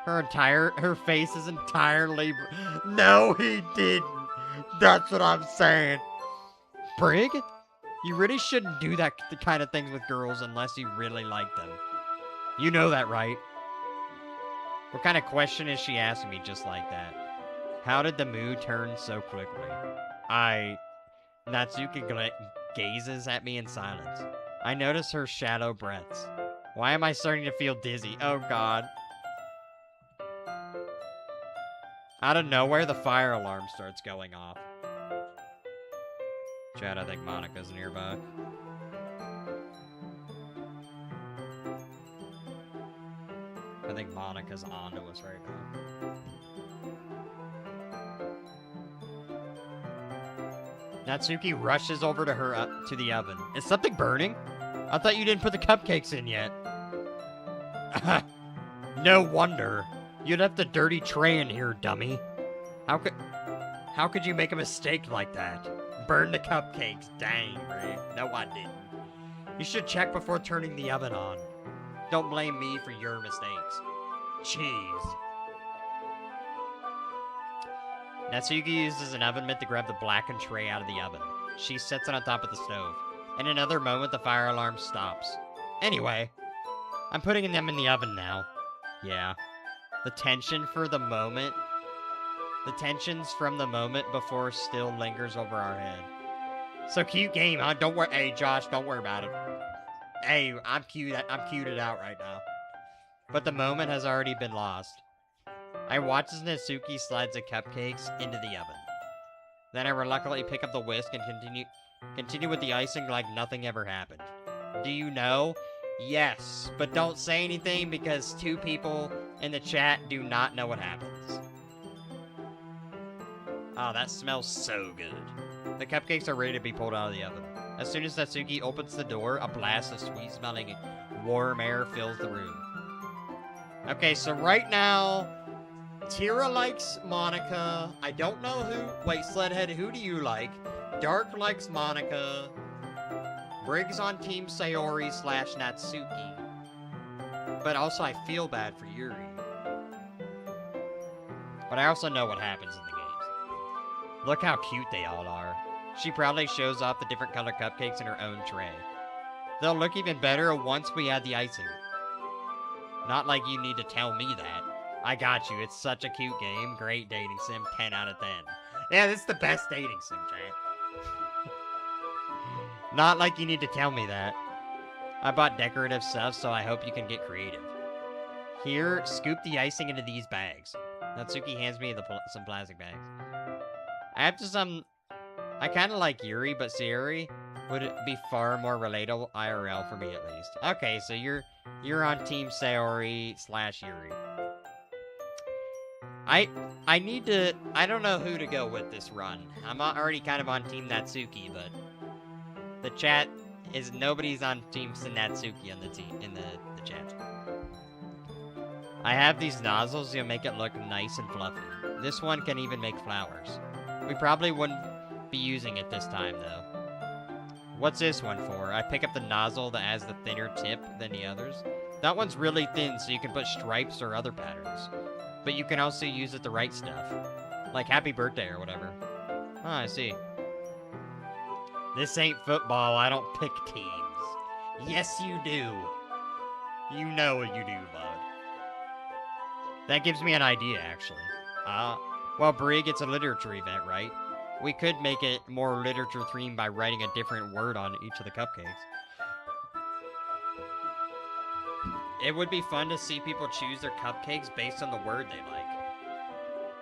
Her face is entirely... No, he didn't! That's what I'm saying! Brig? You really shouldn't do the kind of things with girls unless you really like them. You know that, right? What kind of question is she asking me just like that? How did the mood turn so quickly? Natsuki gazes at me in silence. I notice her shadow breaths. Why am I starting to feel dizzy? Oh, God. Out of nowhere, the fire alarm starts going off. Chad, I think Monica's nearby. I think Monica's onto us right now. Natsuki rushes over to her to the oven. Is something burning? I thought you didn't put the cupcakes in yet. No wonder. You left the dirty tray in here, dummy. How could... How could you make a mistake like that? Burn the cupcakes. Dang, Brig. No, I didn't. You should check before turning the oven on. Don't blame me for your mistakes. Jeez. Natsuki uses an oven mitt to grab the blackened tray out of the oven. She sets it on top of the stove. In another moment, the fire alarm stops. Anyway, I'm putting them in the oven now. Yeah. The tensions from the moment before still lingers over our head. So cute game, huh? Don't worry. Hey, Josh, don't worry about it. Hey, I'm cuted out right now. But the moment has already been lost. I watch as Natsuki slides the cupcakes into the oven. Then I reluctantly pick up the whisk and continue with the icing like nothing ever happened. Do you know? Yes, but don't say anything because 2 people in the chat do not know what happens. Oh, that smells so good. The cupcakes are ready to be pulled out of the oven. As soon as Natsuki opens the door, a blast of sweet-smelling, warm air fills the room. Okay, so right now, Tira likes Monica. I don't know who. Wait, Sledhead, who do you like? Dark likes Monica. Brig's on Team Sayori / Natsuki. But also, I feel bad for Yuri. But I also know what happens in the games. Look how cute they all are. She proudly shows off the different colored cupcakes in her own tray. They'll look even better once we add the icing. Not like you need to tell me that. I got you. It's such a cute game. Great dating sim. 10 out of 10. Yeah, this is the best dating sim, chat. Not like you need to tell me that. I bought decorative stuff, so I hope you can get creative. Here, scoop the icing into these bags. Natsuki hands me some plastic bags. I kind of like Yuri, but Sayori would be far more relatable IRL for me at least. Okay, so you're on Team Sayori / Yuri. I don't know who to go with this run. I'm already kind of on Team Natsuki, but the chat is nobody's on Team Natsuki on the chat. I have these nozzles to make it look nice and fluffy. This one can even make flowers. We probably wouldn't be using it this time though. What's this one for? I pick up the nozzle that has the thinner tip than the others. That one's really thin, so you can put stripes or other patterns. But you can also use it to write stuff. Like happy birthday or whatever. Oh, I see. This ain't football, I don't pick teams. Yes, you do. You know what you do, bud. That gives me an idea, actually. Well, Brig, it's a literature event, right? We could make it more literature themed by writing a different word on each of the cupcakes. It would be fun to see people choose their cupcakes based on the word they like.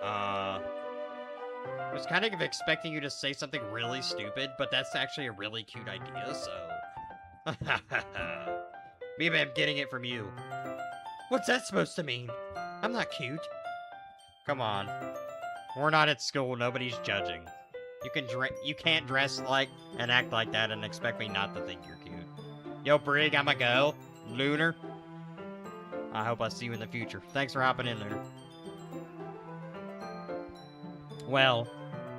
I was kind of expecting you to say something really stupid, but that's actually a really cute idea, so... Maybe I'm getting it from you. What's that supposed to mean? I'm not cute. Come on. We're not at school, nobody's judging. You can't dress like and act like that and expect me not to think you're cute. Yo, Brig, I'ma go. Lunar. I hope I see you in the future. Thanks for hopping in, Lunar. Well,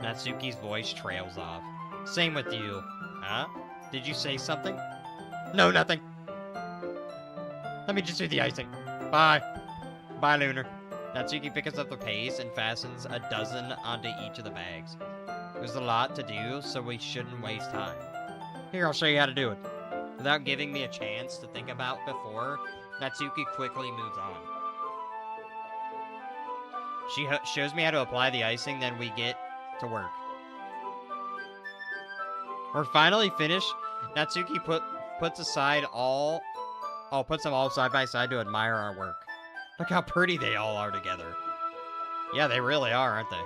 Natsuki's voice trails off. Same with you. Huh? Did you say something? No, nothing. Let me just do the icing. Bye. Bye, Lunar. Natsuki picks up the paste and fastens a dozen onto each of the bags. There's a lot to do, so we shouldn't waste time. Here, I'll show you how to do it. Without giving me a chance to think about before, Natsuki quickly moves on. She shows me how to apply the icing, then we get to work. We're finally finished. Natsuki puts them all side by side to admire our work. Look how pretty they all are together. Yeah, they really are, aren't they?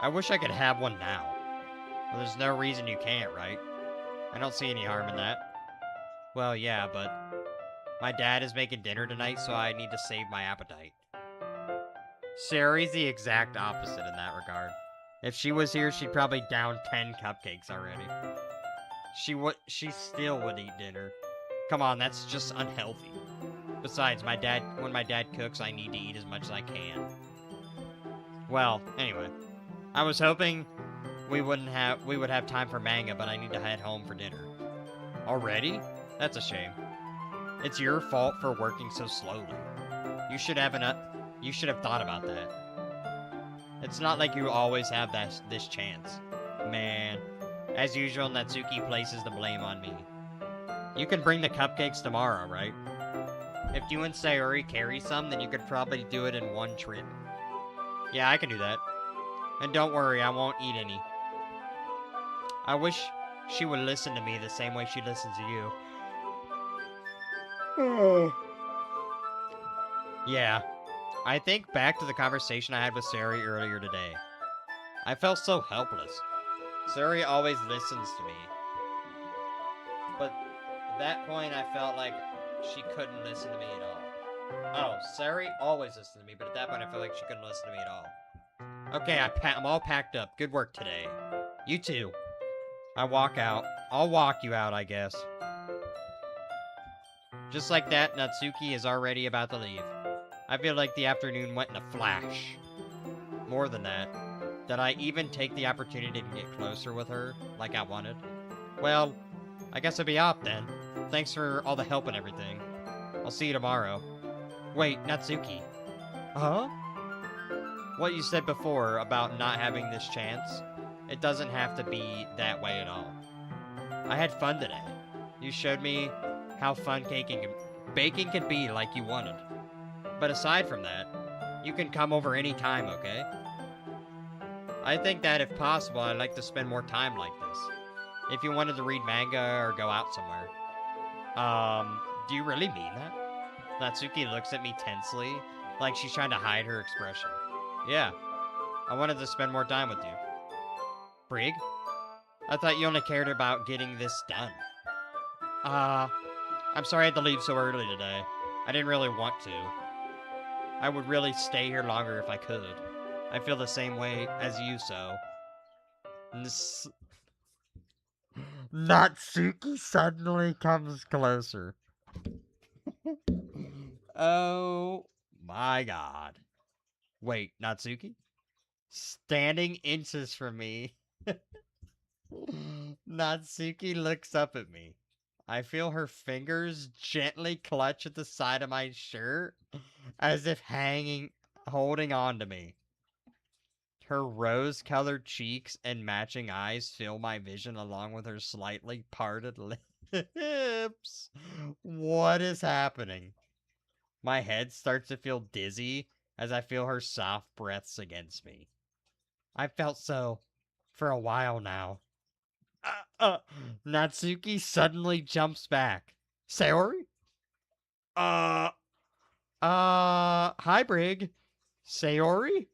I wish I could have one now. Well, there's no reason you can't, right? I don't see any harm in that. Well, yeah, but my dad is making dinner tonight, so I need to save my appetite. Sari's the exact opposite in that regard. If she was here, she'd probably down 10 cupcakes already. She still would eat dinner. Come on, that's just unhealthy. Besides, when my dad cooks, I need to eat as much as I can. Well, anyway. I was hoping we would have time for manga, but I need to head home for dinner. Already? That's a shame. It's your fault for working so slowly. You should have thought about that. It's not like you always have this chance. Man. As usual, Natsuki places the blame on me. You can bring the cupcakes tomorrow, right? If you and Sayori carry some, then you could probably do it in one trip. Yeah, I can do that. And don't worry, I won't eat any. I wish she would listen to me the same way she listens to you. Yeah. I think back to the conversation I had with Sayori earlier today. I felt so helpless. Sayori always listens to me. But at that point, I felt like she couldn't listen to me at all. Oh, Sayori always listens to me, but at that point, I felt like she couldn't listen to me at all. Okay, I'm all packed up. Good work today. You too. I walk out. I'll walk you out, I guess. Just like that, Natsuki is already about to leave. I feel like the afternoon went in a flash. More than that, did I even take the opportunity to get closer with her, like I wanted? Well, I guess I'll be off then. Thanks for all the help and everything. I'll see you tomorrow. Wait, Natsuki. Huh? What you said before about not having this chance, it doesn't have to be that way at all. I had fun today. You showed me how fun baking can be like you wanted. But aside from that, you can come over any time, okay? I think that if possible, I'd like to spend more time like this. If you wanted to read manga or go out somewhere. Do you really mean that? Natsuki looks at me tensely, like she's trying to hide her expression. Yeah, I wanted to spend more time with you. Brig? I thought you only cared about getting this done. I'm sorry I had to leave so early today. I didn't really want to. I would really stay here longer if I could. I feel the same way as you, so... Natsuki suddenly comes closer. Oh my god. Wait, Natsuki? Standing inches from me. Natsuki looks up at me. I feel her fingers gently clutch at the side of my shirt, as if holding on to me. Her rose-colored cheeks and matching eyes fill my vision along with her slightly parted lips. What is happening? My head starts to feel dizzy as I feel her soft breaths against me. I've felt so for a while now. Natsuki suddenly jumps back. Sayori? Hi, Brig. Sayori?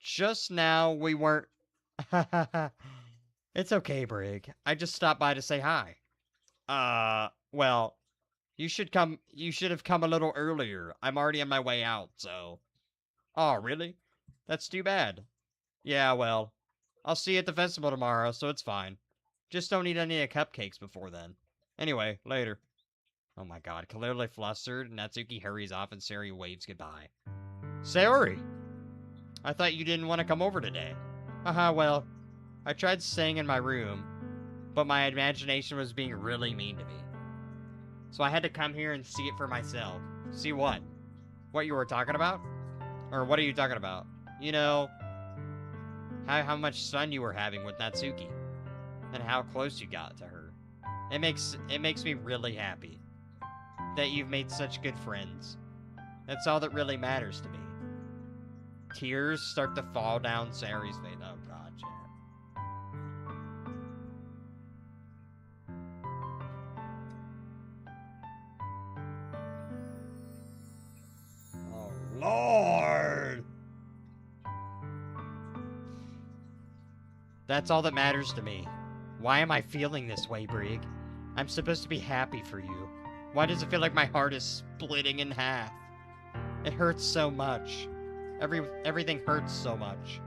Just now we weren't... It's okay, Brig. I just stopped by to say hi. Well, you should have come a little earlier. I'm already on my way out, so... Oh, really? That's too bad. Yeah, well, I'll see you at the festival tomorrow, so it's fine. Just don't eat any of the cupcakes before then. Anyway, later. Oh my god, clearly flustered, Natsuki hurries off and Sayori waves goodbye. Sayori! I thought you didn't want to come over today. Haha, well, I tried staying in my room, but my imagination was being really mean to me. So I had to come here and see it for myself. See what? What you were talking about? Or what are you talking about? You know, how much fun you were having with Natsuki. And how close you got to her. It makes me really happy that you've made such good friends. That's all that really matters to me. Tears start to fall down Sayori's face. Oh god, Jan. Oh Lord! That's all that matters to me. Why am I feeling this way, Brig? I'm supposed to be happy for you. Why does it feel like my heart is splitting in half? It hurts so much. Everything hurts so much.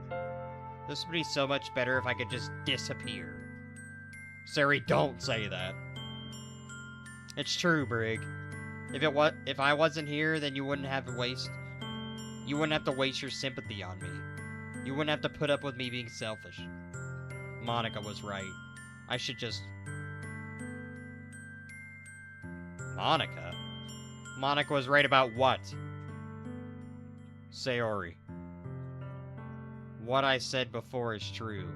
This would be so much better if I could just disappear. Sayori, don't say that. It's true, Brig. If I wasn't here, then you wouldn't have to waste your sympathy on me. You wouldn't have to put up with me being selfish. Monica was right. I should just... Monica? Monica was right about what? Sayori. What I said before is true.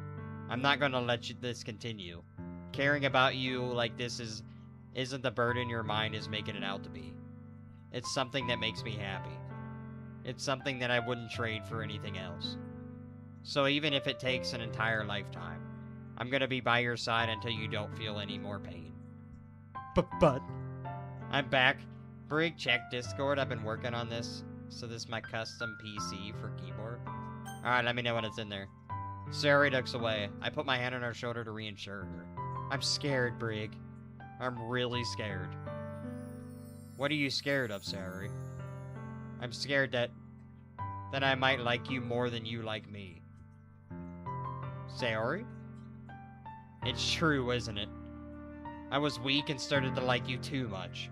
I'm not gonna let this continue. Caring about you like this isn't the burden your mind is making it out to be. It's something that makes me happy. It's something that I wouldn't trade for anything else. So even if it takes an entire lifetime, I'm gonna be by your side until you don't feel any more pain. But... I'm back. Brig, check Discord. I've been working on this. So this is my custom PC for keyboard. Alright, let me know when it's in there. Sayori ducks away. I put my hand on her shoulder to reassure her. I'm scared, Brig. I'm really scared. What are you scared of, Sayori? I'm scared that I might like you more than you like me. Sayori? It's true, isn't it? I was weak and started to like you too much.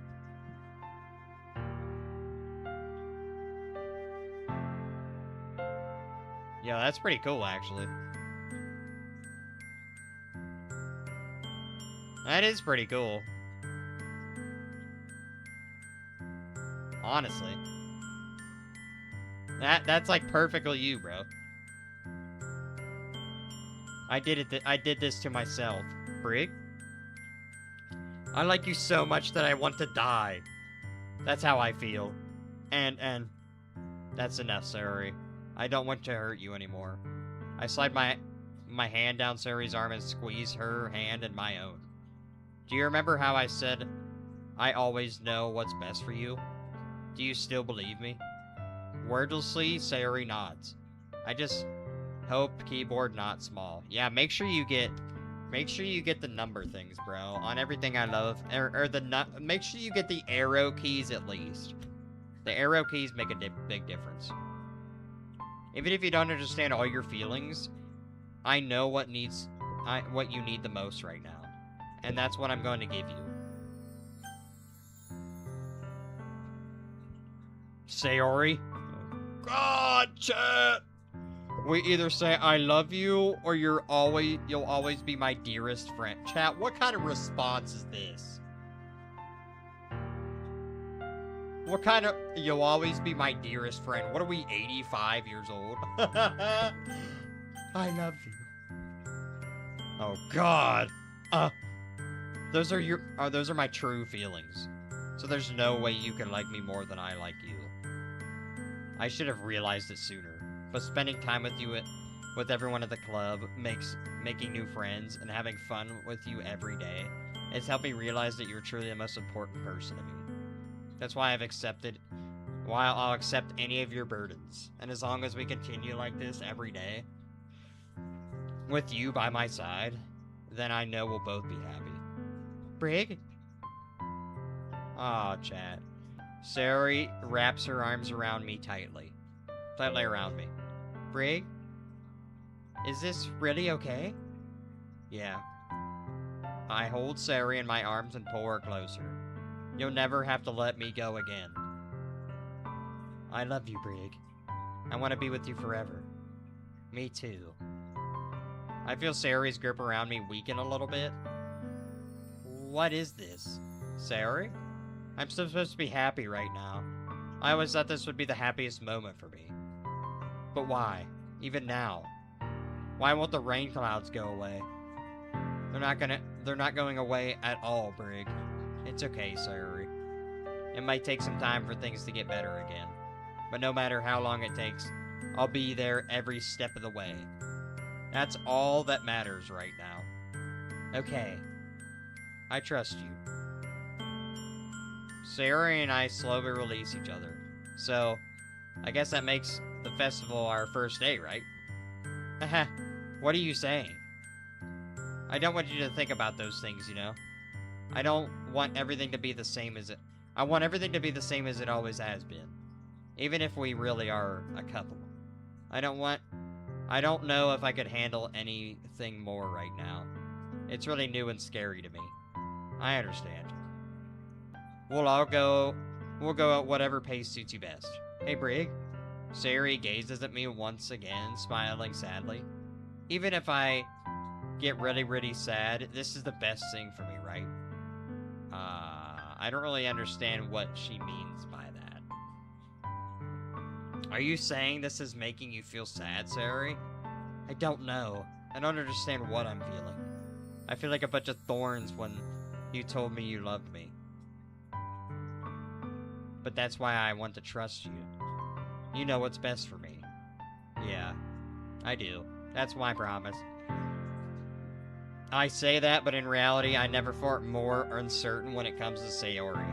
Yeah, that's pretty cool, actually. That is pretty cool. Honestly. That's like perfectly you, bro. I did this to myself. Brig? I like you so much that I want to die. That's how I feel. And that's enough, Sayori. I don't want to hurt you anymore. I slide my hand down Sayori's arm and squeeze her hand in my own. Do you remember how I said I always know what's best for you? Do you still believe me? Wordlessly, Sayori nods. I just hope keyboard not small. Yeah, make sure you get the number things, bro, on everything I love. Make sure you get the arrow keys at least. The arrow keys make a big difference. Even if you don't understand all your feelings, I know what you need the most right now. And that's what I'm going to give you. Sayori? God, chat! We either say I love you or you'll always be my dearest friend. Chat, what kind of response is this? What kind of you'll always be my dearest friend? What are we, 85 years old? I love you. Oh god. Those are my true feelings. So there's no way you can like me more than I like you. I should have realized it sooner. But spending time with you with everyone at the club, making new friends, and having fun with you every day, it's helped me realize that you're truly the most important person to me. That's why I'll accept any of your burdens. And as long as we continue like this every day, with you by my side, then I know we'll both be happy. Brig? Aw, chat. Sayori wraps her arms around me tightly. Tightly around me. Brig? Is this really okay? Yeah. I hold Sayori in my arms and pull her closer. You'll never have to let me go again. I love you, Brig. I want to be with you forever. Me too. I feel Sayori's grip around me weaken a little bit. What is this? Sayori? I'm supposed to be happy right now. I always thought this would be the happiest moment for me. But why? Even now? Why won't the rain clouds go away? They're not going away at all, Brig. It's okay, Sayori. It might take some time for things to get better again. But no matter how long it takes, I'll be there every step of the way. That's all that matters right now. Okay. I trust you. Sayori and I slowly release each other. So, I guess that makes the festival our first day, right? Haha, what are you saying? I don't want you to think about those things, you know? I don't want everything to be the same as it... I want everything to be the same as it always has been. Even if we really are a couple. I don't know if I could handle anything more right now. It's really new and scary to me. I understand. We'll go at whatever pace suits you best. Hey, Brig. Sayori gazes at me once again, smiling sadly. Even if I get really, really sad, this is the best thing for me, right? I don't really understand what she means by that. Are you saying this is making you feel sad, Sayori? I don't know. I don't understand what I'm feeling. I feel like a bunch of thorns when you told me you loved me. But that's why I want to trust you. You know what's best for me. Yeah, I do. That's my promise. I say that, but in reality, I never felt more uncertain when it comes to Sayori.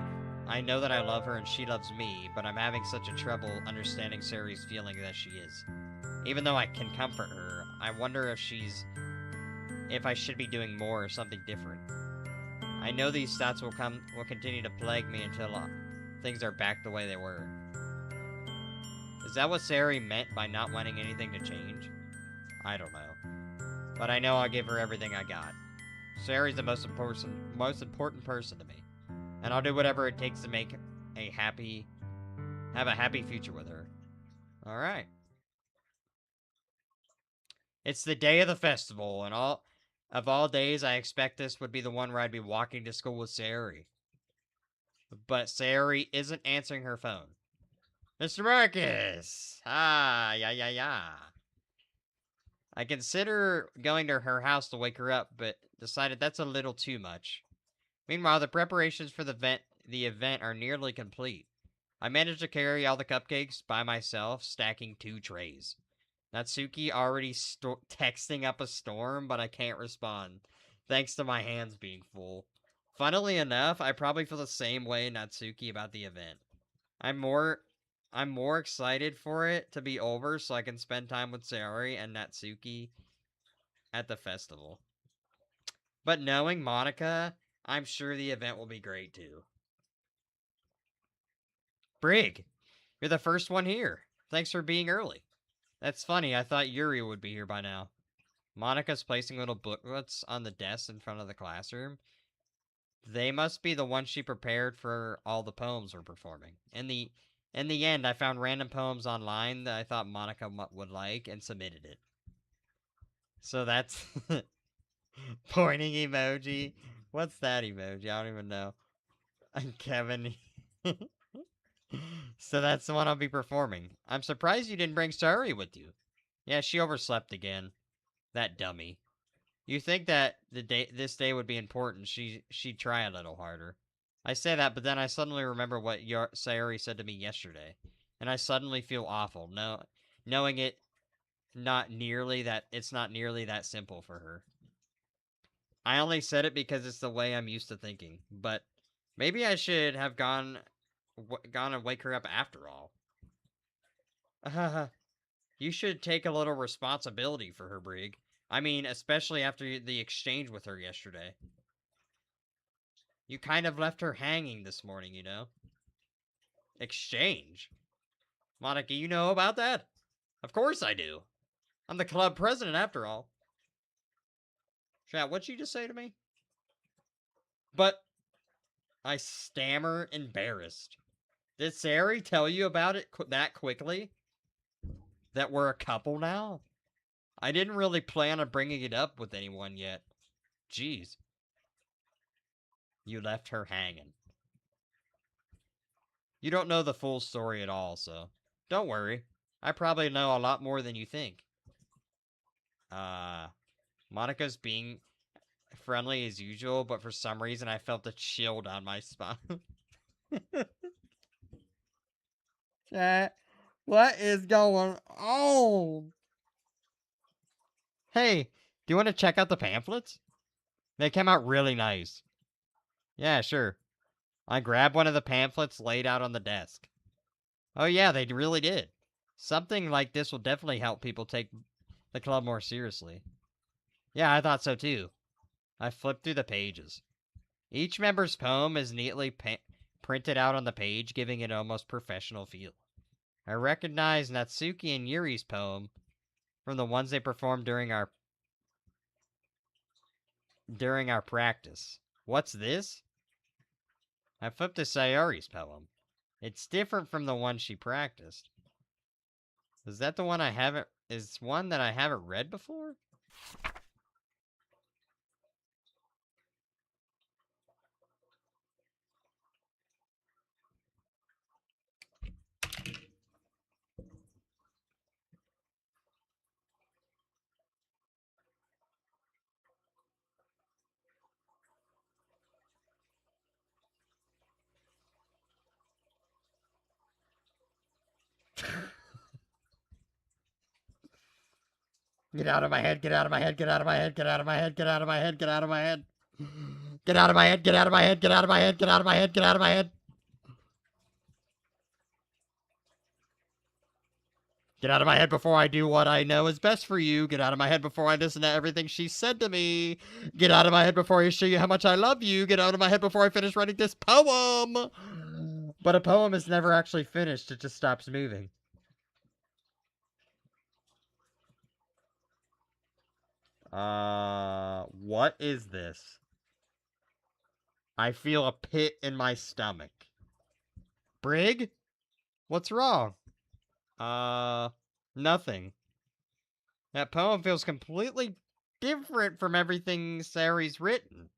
I know that I love her and she loves me, but I'm having such a trouble understanding Sayori's feeling that she is. Even though I can comfort her, I wonder if I should be doing more or something different. I know these thoughts will continue to plague me until things are back the way they were. Is that what Sayori meant by not wanting anything to change? I don't know. But I know I'll give her everything I got. Sayori's the most important person to me. And I'll do whatever it takes to have a happy future with her. Alright. It's the day of the festival, and of all days, I expect this would be the one where I'd be walking to school with Sayori. But Sayori isn't answering her phone. Mr. Marcus! Ah, yeah. I consider going to her house to wake her up, but decided that's a little too much. Meanwhile, the preparations for the event are nearly complete. I managed to carry all the cupcakes by myself, stacking 2 trays. Natsuki already texting up a storm, but I can't respond, thanks to my hands being full. Funnily enough, I probably feel the same way Natsuki about the event. I'm more excited for it to be over so I can spend time with Sayori and Natsuki at the festival. But knowing Monica, I'm sure the event will be great too. Brig, you're the first one here. Thanks for being early. That's funny, I thought Yuri would be here by now. Monica's placing little booklets on the desk in front of the classroom. They must be the ones she prepared for all the poems we're performing. In the end, I found random poems online that I thought Monica would like and submitted it. So that's pointing emoji. What's that emoji? I don't even know. Kevin. So that's the one I'll be performing. I'm surprised you didn't bring Sari with you. Yeah, she overslept again. That dummy. You think that this day would be important, she'd try a little harder. I say that, but then I suddenly remember what Sayori said to me yesterday, and I suddenly feel awful, knowing it's not nearly that simple for her. I only said it because it's the way I'm used to thinking, but maybe I should have gone and wake her up after all. You should take a little responsibility for her, Brig. I mean, especially after the exchange with her yesterday. You kind of left her hanging this morning, you know? Exchange? Monica, you know about that? Of course I do. I'm the club president after all. Chat, what'd you just say to me? But I stammer, embarrassed. Did Sari tell you about it that quickly? That we're a couple now? I didn't really plan on bringing it up with anyone yet. Jeez. You left her hanging. You don't know the full story at all, so don't worry. I probably know a lot more than you think. Monica's being friendly as usual, but for some reason I felt a chill down my spine. Chat, what is going on? Hey, do you want to check out the pamphlets? They came out really nice. Yeah, sure. I grabbed one of the pamphlets laid out on the desk. Oh yeah, they really did. Something like this will definitely help people take the club more seriously. Yeah, I thought so too. I flipped through the pages. Each member's poem is neatly printed out on the page, giving it an almost professional feel. I recognize Natsuki and Yuri's poem from the ones they performed during our practice. What's this? I flipped to Sayori's poem. It's different from the one she practiced. Is that the one I haven't... Is one that I haven't read before? Get out of my head, get out of my head, get out of my head, get out of my head, get out of my head, get out of my head. Get out of my head, get out of my head, get out of my head, get out of my head, get out of my head. Get out of my head before I do what I know is best for you. Get out of my head before I listen to everything she said to me. Get out of my head before I show you how much I love you. Get out of my head before I finish writing this poem. But a poem is never actually finished. It just stops moving. What is this? I feel a pit in my stomach. Brig? What's wrong? Nothing. That poem feels completely different from everything Sari's written.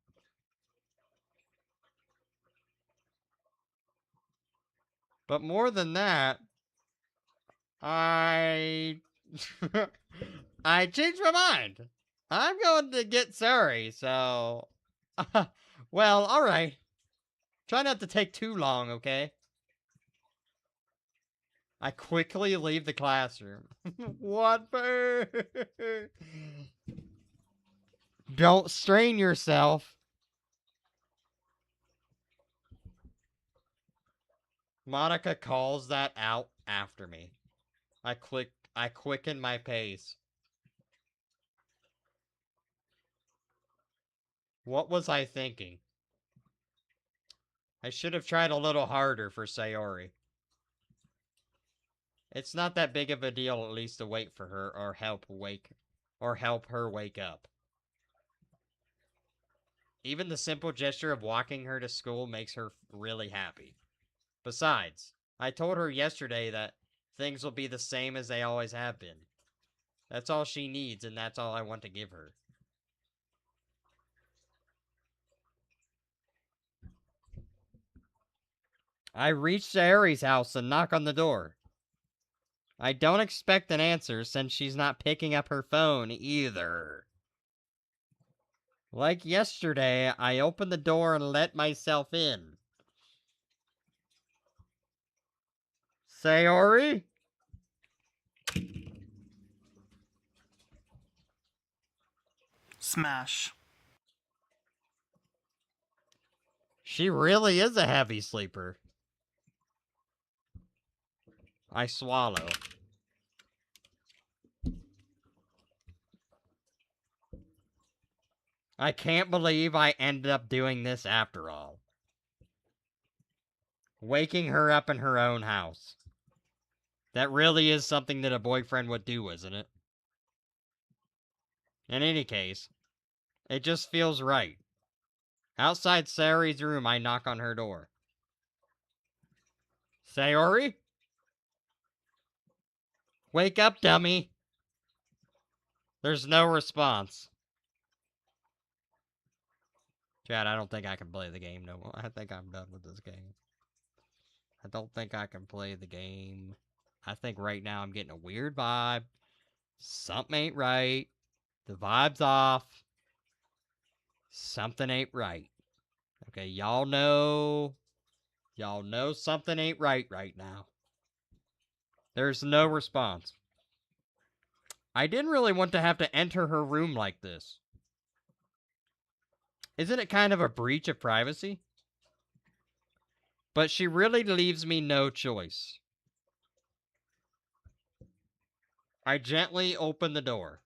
But more than that, I changed my mind. I'm going to get Sari, so... well, alright. Try not to take too long, okay? I quickly leave the classroom. What? Don't strain yourself. Monica calls that out after me. I quicken my pace. What was I thinking? I should have tried a little harder for Sayori. It's not that big of a deal, at least, to wait for her or help her wake up. Even the simple gesture of walking her to school makes her really happy. Besides, I told her yesterday that things will be the same as they always have been. That's all she needs, and that's all I want to give her. I reach Sayori's house and knock on the door. I don't expect an answer since she's not picking up her phone either. Like yesterday, I open the door and let myself in. Sayori?
Smash.
She really is a heavy sleeper. I swallow. I can't believe I ended up doing this after all. Waking her up in her own house. That really is something that a boyfriend would do, isn't it? In any case, it just feels right. Outside Sayori's room, I knock on her door. Sayori? Wake up, dummy! There's no response. Chad, I don't think I can play the game no more. I think I'm done with this game. I don't think I can play the game. I think right now I'm getting a weird vibe. Something ain't right. The vibe's off. Something ain't right. Okay, y'all know something ain't right now. There's no response. I didn't really want to have to enter her room like this. Isn't it kind of a breach of privacy? But she really leaves me no choice. I gently open the door.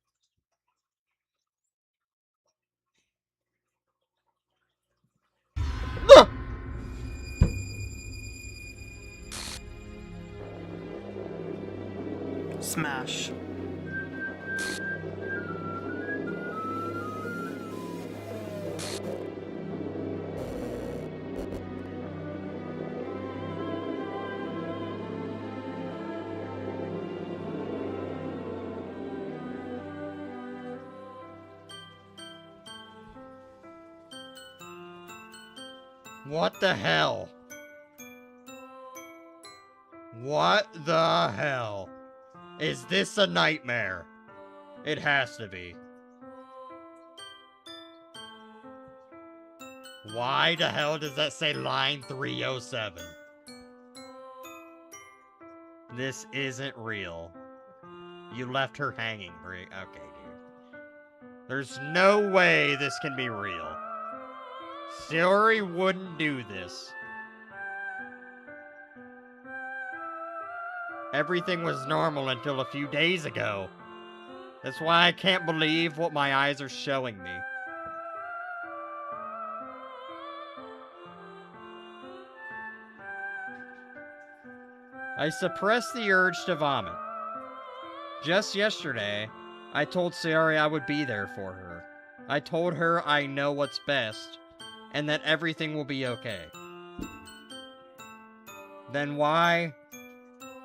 Smash.
What the hell? What the hell? Is this a nightmare? It has to be. Why the hell does that say line 307? This isn't real. You left her hanging, Brig. Okay, dude. There's no way this can be real. Sayori wouldn't do this. Everything was normal until a few days ago. That's why I can't believe what my eyes are showing me. I suppressed the urge to vomit. Just yesterday, I told Sayori I would be there for her. I told her I know what's best, and that everything will be okay. Then why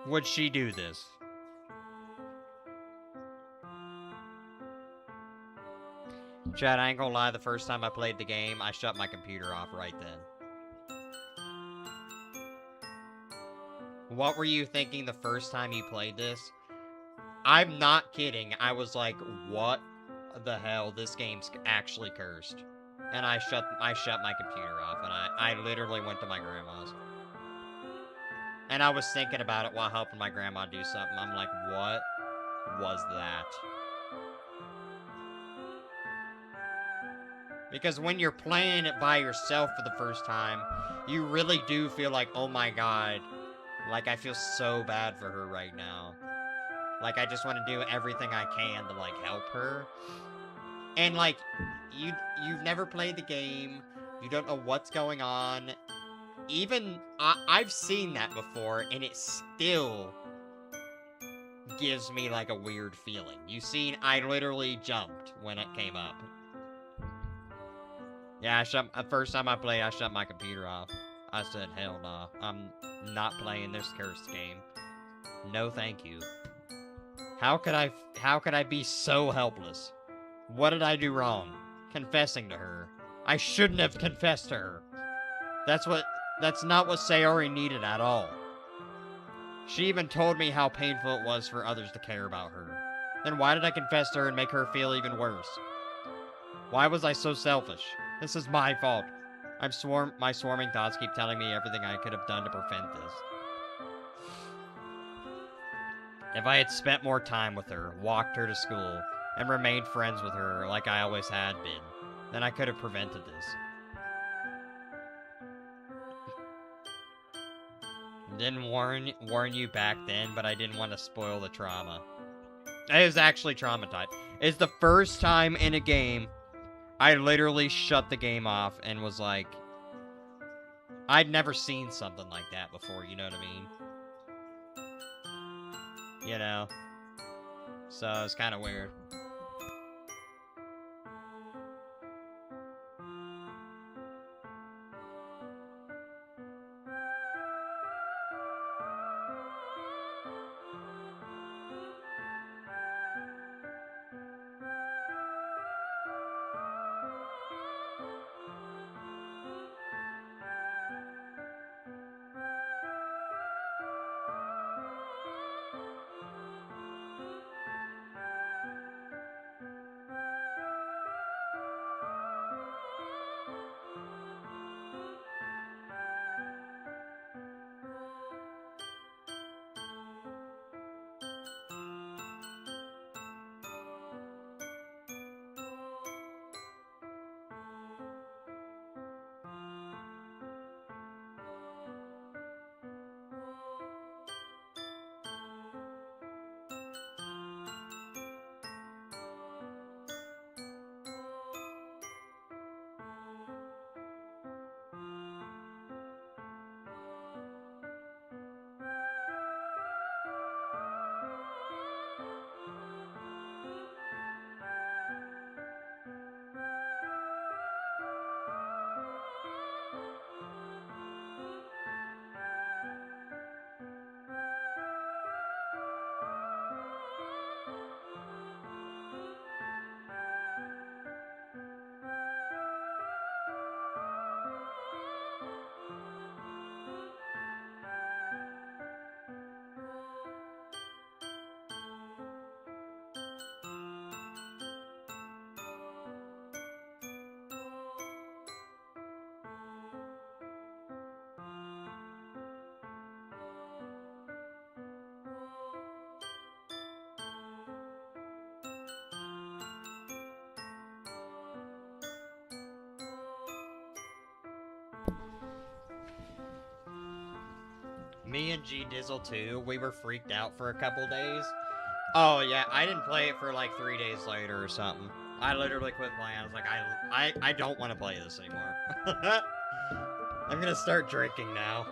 would she do this? Chad, I ain't gonna lie, the first time I played the game, I shut my computer off right then. What were you thinking the first time you played this? I'm not kidding. I was like, what the hell? This game's actually cursed. And I shut my computer off, and I literally went to my grandma's. And I was thinking about it while helping my grandma do something. I'm like, what was that? Because when you're playing it by yourself for the first time, you really do feel like, oh my god, like I feel so bad for her right now. Like I just want to do everything I can to like help her. And like, you've never played the game, you don't know what's going on. Even, I've seen that before, and it still gives me like a weird feeling. You seen, I literally jumped when it came up. Yeah, first time I played, I shut my computer off. I said, hell nah, I'm not playing this cursed game. No thank you. How could I be so helpless? What did I do wrong? Confessing to her. I shouldn't have confessed to her. That's not what Sayori needed at all. She even told me how painful it was for others to care about her. Then why did I confess to her and make her feel even worse? Why was I so selfish? This is my fault. My swarming thoughts keep telling me everything I could have done to prevent this. If I had spent more time with her, walked her to school, and remained friends with her like I always had been, then I could have prevented this. Didn't warn you back then, but I didn't want to spoil the trauma. I was actually traumatized. It's the first time in a game I literally shut the game off and was like, I'd never seen something like that before, you know what I mean? You know? So it's kind of weird. Me and G Dizzle too, we were freaked out for a couple days. Oh yeah, I didn't play it for like 3 days later or something. I literally quit playing. I was like, I don't want to play this anymore. I'm gonna start drinking now.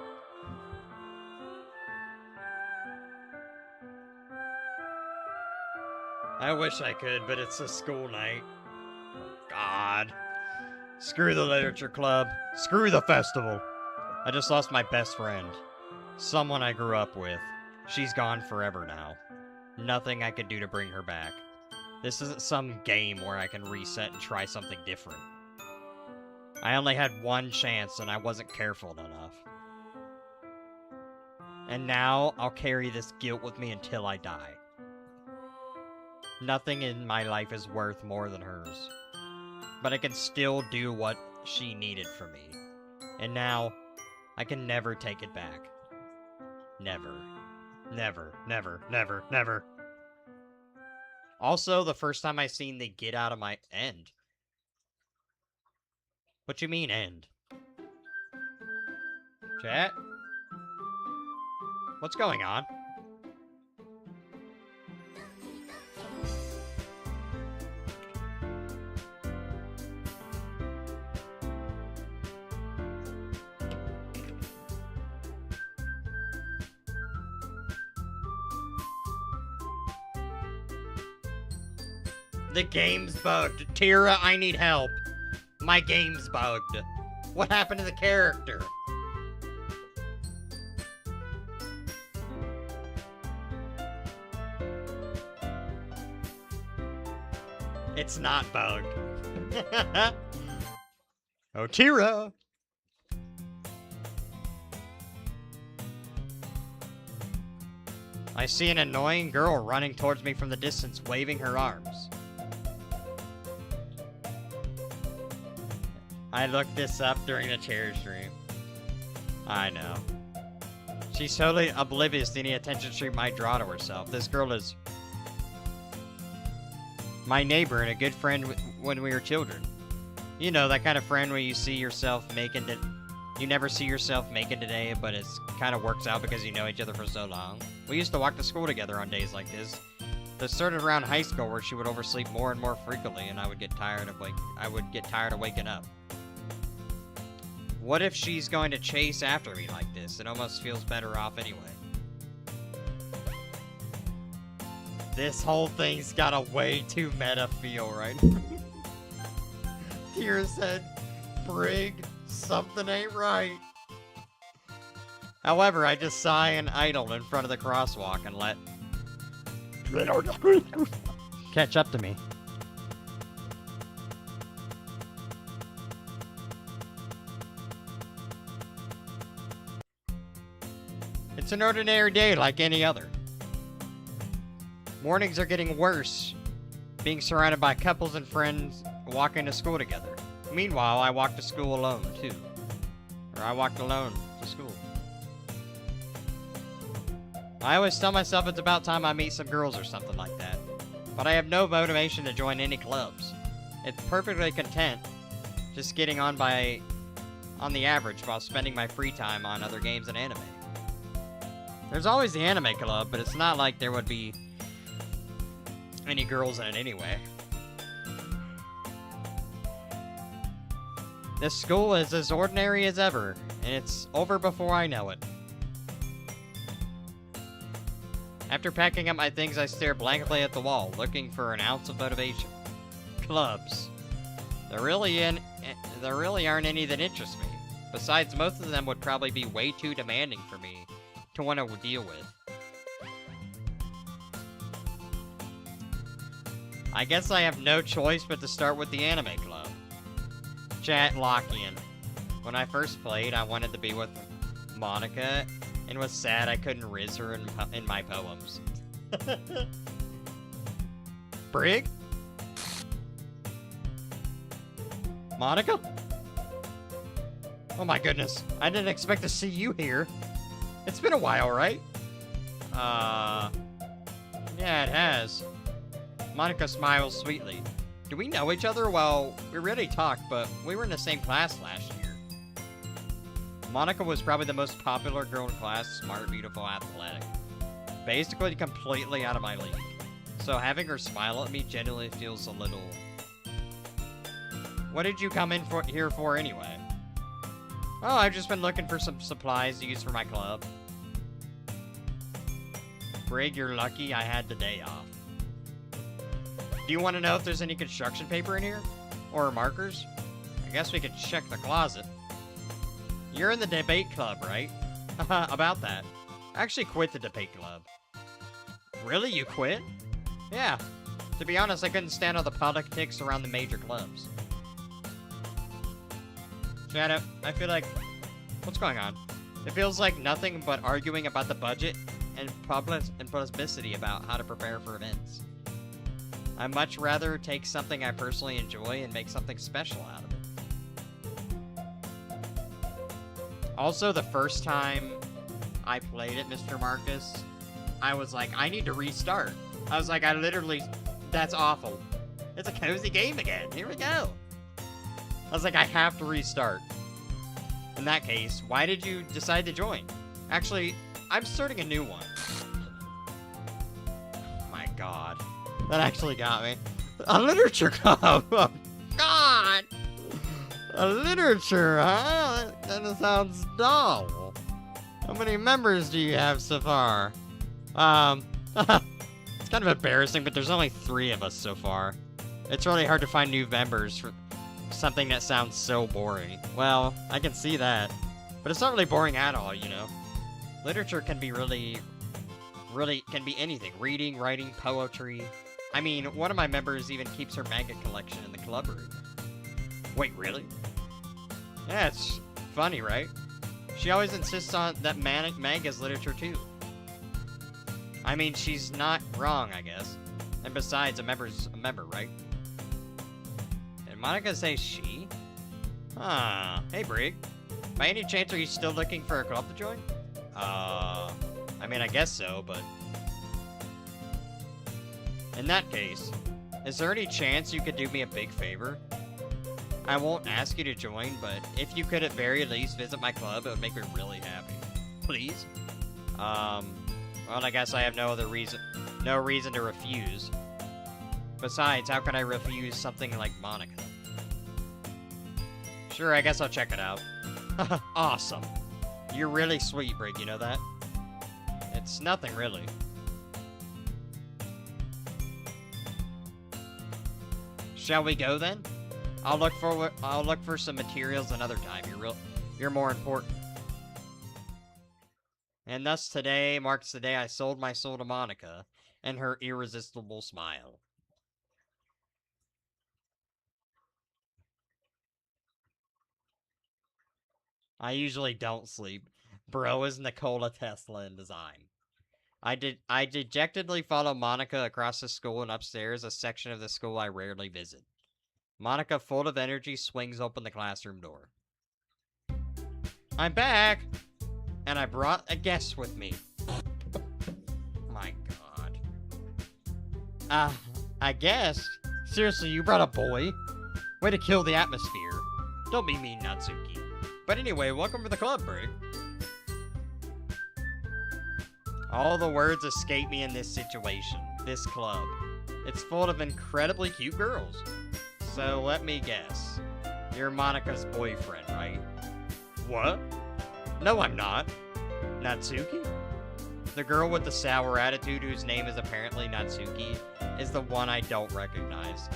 I wish I could, but it's a school night. God. Screw the literature club. Screw the festival. I just lost my best friend. Someone I grew up with. She's gone forever now. Nothing I could do to bring her back. This isn't some game where I can reset and try something different. I only had one chance and I wasn't careful enough. And now I'll carry this guilt with me until I die. Nothing in my life is worth more than hers. But I can still do what she needed from me. And now, I can never take it back. Never. Never, never, never, never. Also, the first time I seen the get out of my end. What you mean, end? Chat? What's going on? The game's bugged. Tira, I need help. My game's bugged. What happened to the character? It's not bugged. Oh, Tira! I see an annoying girl running towards me from the distance, waving her arms. I looked this up during the chair stream. I know. She's totally oblivious to any attention she might draw to herself. This girl is my neighbor and a good friend when we were children. You know, that kind of friend where you see yourself making it. You never see yourself making today, but it kind of works out because you know each other for so long. We used to walk to school together on days like this. This started around high school where she would oversleep more and more frequently, and I would get tired of waking up. What if she's going to chase after me like this? It almost feels better off anyway. This whole thing's got a way too meta feel right now. Tira said, Brig, something ain't right. However, I just sigh and idle in front of the crosswalk and let catch up to me. It's an ordinary day like any other. Mornings are getting worse, being surrounded by couples and friends walking to school together. Meanwhile, I walk to school alone, too. Or I walked alone to school. I always tell myself it's about time I meet some girls or something like that. But I have no motivation to join any clubs. It's perfectly content just getting on the average while spending my free time on other games and anime. There's always the anime club, but it's not like there would be any girls in it anyway. This school is as ordinary as ever, and it's over before I know it. After packing up my things, I stare blankly at the wall, looking for an ounce of motivation. Clubs. There really aren't any that interest me. Besides, most of them would probably be way too demanding for me to want to deal with. I guess I have no choice but to start with the anime club. Chat lock-in. When I first played, I wanted to be with Monica, and was sad I couldn't riz her in my poems. Brig? Monica? Oh my goodness, I didn't expect to see you here. It's been a while, right? Yeah, it has. Monica smiles sweetly. Do we know each other? Well, we really talked, but we were in the same class last year. Monica was probably the most popular girl in class, smart, beautiful, athletic. Basically completely out of my league. So having her smile at me genuinely feels a little... What did you come in here for anyway? Oh, I've just been looking for some supplies to use for my club. Brig, you're lucky I had the day off. Do you want to know if there's any construction paper in here? Or markers? I guess we could check the closet. You're in the debate club, right? About that. I actually quit the debate club. Really? You quit? Yeah. To be honest, I couldn't stand all the politics around the major clubs. Shadow, I feel like... What's going on? It feels like nothing but arguing about the budget and publicity about how to prepare for events. I'd much rather take something I personally enjoy and make something special out of it. Also, the first time I played it, Mr. Marcus, I was like, I need to restart. I was like, that's awful. It's a cozy game again. Here we go. I was like, I have to restart. In that case, why did you decide to join? Actually, I'm starting a new one. My god. That actually got me. A literature club! Oh, god! A literature, huh? That sounds dull. How many members do you have so far? It's kind of embarrassing, but there's only 3 of us so far. It's really hard to find new members for something that sounds so boring. Well, I can see that. But it's not really boring at all, you know? Literature can be really can be anything. Reading, writing, poetry. I mean, one of my members even keeps her manga collection in the club room. Wait, really? Yeah, it's funny, right? She always insists on that manga's literature too. I mean, she's not wrong, I guess. And besides, a member's a member, right? Did Monica say she? Ah, hey Brig. By any chance, are you still looking for a club to join? I mean, I guess so, but... In that case, is there any chance you could do me a big favor? I won't ask you to join, but if you could at very least visit my club, it would make me really happy. Please? Well, I guess I have no reason to refuse. Besides, how can I refuse something like Monica? Sure, I guess I'll check it out. Awesome. You're really sweet, Brig, you know that? It's nothing, really. Shall we go, then? I'll look for some materials another time. You're more important. And thus today marks the day I sold my soul to Monica and her irresistible smile. I usually don't sleep. Bro is Nikola Tesla in design. I dejectedly follow Monica across the school and upstairs, a section of the school I rarely visit. Monica, full of energy, swings open the classroom door. I'm back! And I brought a guest with me. My god. I guess. Seriously, you brought a boy? Way to kill the atmosphere. Don't be mean, Natsuki. But anyway, welcome to the club, Brig. All the words escape me in this situation. This club. It's full of incredibly cute girls. So let me guess. You're Monica's boyfriend, right? What? No, I'm not. Natsuki? The girl with the sour attitude whose name is apparently Natsuki is the one I don't recognize.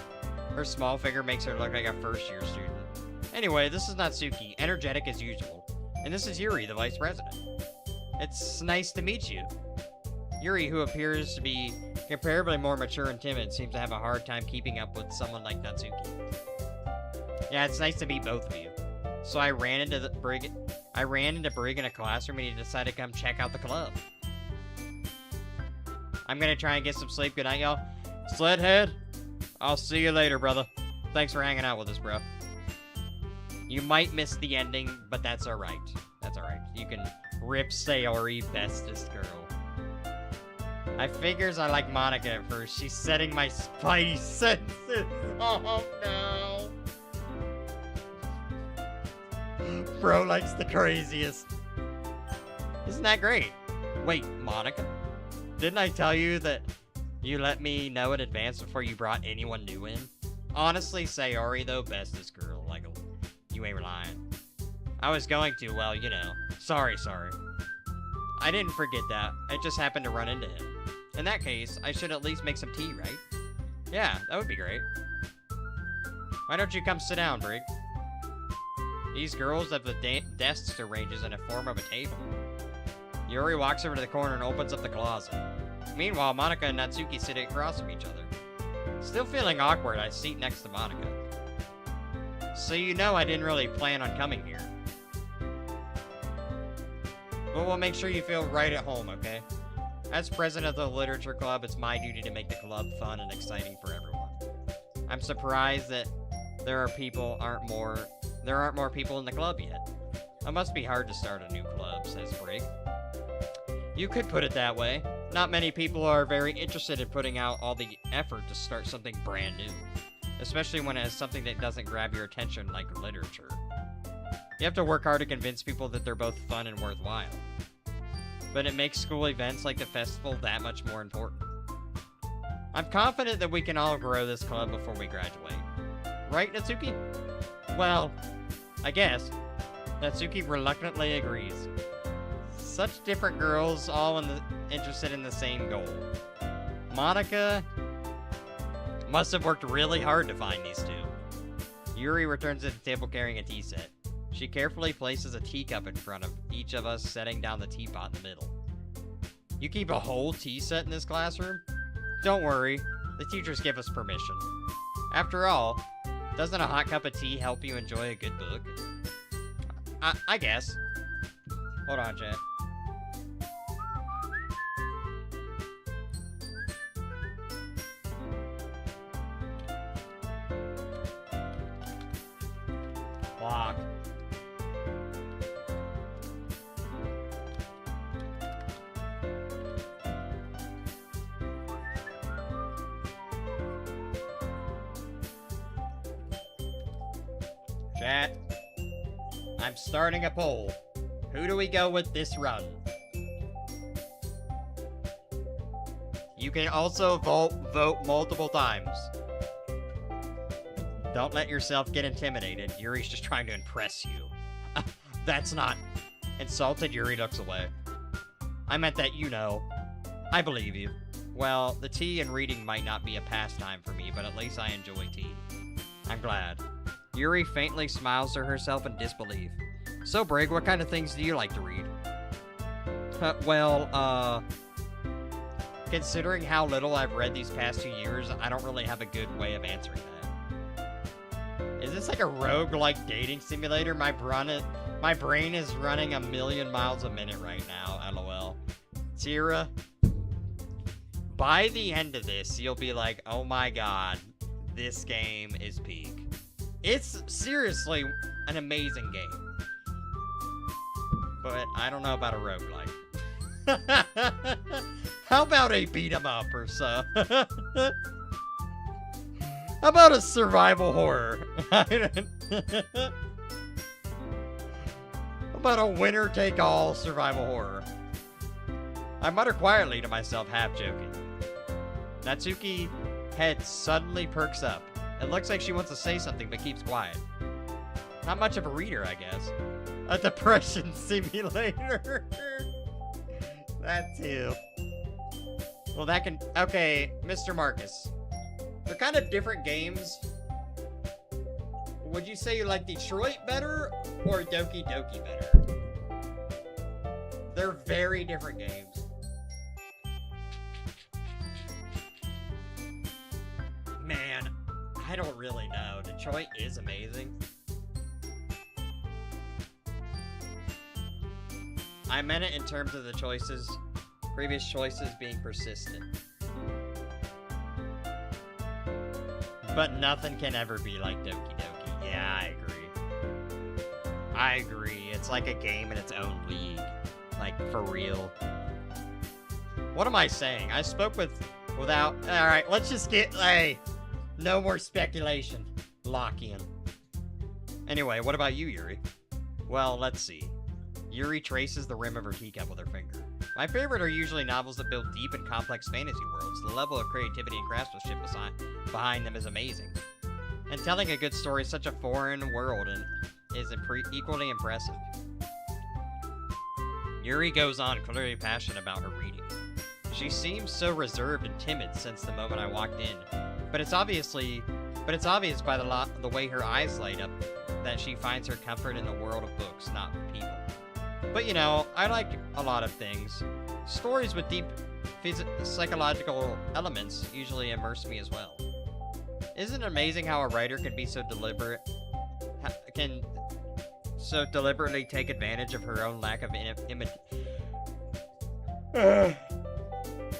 Her small figure makes her look like a first-year student. Anyway, this is Natsuki, energetic as usual. And this is Yuri, the vice president. It's nice to meet you. Yuri, who appears to be comparably more mature and timid, seems to have a hard time keeping up with someone like Natsuki. Yeah, it's nice to meet both of you. So I ran into Brig in a classroom and he decided to come check out the club. I'm gonna try and get some sleep. Good night, y'all. Sledhead, I'll see you later, brother. Thanks for hanging out with us, bro. You might miss the ending, but that's alright. That's alright. You can rip Sayori, bestest girl. I figures I like Monica at first. She's setting my spidey senses. Oh, no. Bro likes the craziest. Isn't that great? Wait, Monica? Didn't I tell you that you let me know in advance before you brought anyone new in? Honestly, Sayori, though, bestest girl. Like, you ain't lying. I was going to, well, you know. Sorry. I didn't forget that. I just happened to run into him. In that case, I should at least make some tea, right? Yeah, that would be great. Why don't you come sit down, Brig? These girls have the desks arranged in a form of a table. Yuri walks over to the corner and opens up the closet. Meanwhile, Monica and Natsuki sit across from each other. Still feeling awkward, I seat next to Monica. So you know I didn't really plan on coming here. But we'll make sure you feel right at home, okay? As president of the literature club, it's my duty to make the club fun and exciting for everyone. I'm surprised that there aren't more people in the club yet. It must be hard to start a new club, says Brig. You could put it that way. Not many people are very interested in putting out all the effort to start something brand new. Especially when it is something that doesn't grab your attention like literature. You have to work hard to convince people that they're both fun and worthwhile. But it makes school events like the festival that much more important. I'm confident that we can all grow this club before we graduate. Right, Natsuki? Well, I guess. Natsuki reluctantly agrees. Such different girls, all interested in the same goal. Monica must have worked really hard to find these two. Yuri returns to the table carrying a tea set. She carefully places a teacup in front of each of us, setting down the teapot in the middle. You keep a whole tea set in this classroom? Don't worry, the teachers give us permission. After all, doesn't a hot cup of tea help you enjoy a good book? I guess. Hold on, chat. Block. Chat, I'm starting a poll. Who do we go with this run? You can also vote multiple times. Don't let yourself get intimidated. Yuri's just trying to impress you. That's not... Insulted, Yuri looks away. I meant that you know. I believe you. Well, the tea and reading might not be a pastime for me, but at least I enjoy tea. I'm glad. Yuri faintly smiles to herself in disbelief. So, Brig, what kind of things do you like to read? Considering how little I've read these past 2 years, I don't really have a good way of answering that. Is this like a rogue-like dating simulator? My brain is running 1,000,000 miles a minute right now, lol. Tira, by the end of this, you'll be like, oh my god, this game is peak. It's seriously an amazing game. But I don't know about a roguelike. How about a beat 'em up or so? How about a survival horror? How about a winner-take-all survival horror? I mutter quietly to myself, half joking. Natsuki head suddenly perks up. It looks like she wants to say something, but keeps quiet. Not much of a reader, I guess. A depression simulator. That too. Well, that can... Okay, Mr. Marcus. They're kind of different games. Would you say you like Detroit better or Doki Doki better? They're very different games. Man, I don't really know. Detroit is amazing. I meant it in terms of the choices, previous choices being persistent. But nothing can ever be like Doki Doki. Yeah, I agree. I agree. It's like a game in its own league. Like, for real. What am I saying? I spoke without... Alright, let's just get... Hey, no more speculation. Lock in. Anyway, what about you, Yuri? Well, let's see. Yuri traces the rim of her teacup with her finger. My favorite are usually novels that build deep and complex fantasy worlds. The level of creativity and craftsmanship behind them is amazing. And telling a good story in such a foreign world is equally impressive. Yuri goes on, clearly passionate about her reading. She seems so reserved and timid since the moment I walked in, but it's obvious by the way her eyes light up that she finds her comfort in the world of books, not people. But you know, I like a lot of things. Stories with deep psychological elements usually immerse me as well. Isn't it amazing how a writer can be so deliberately take advantage of her own lack of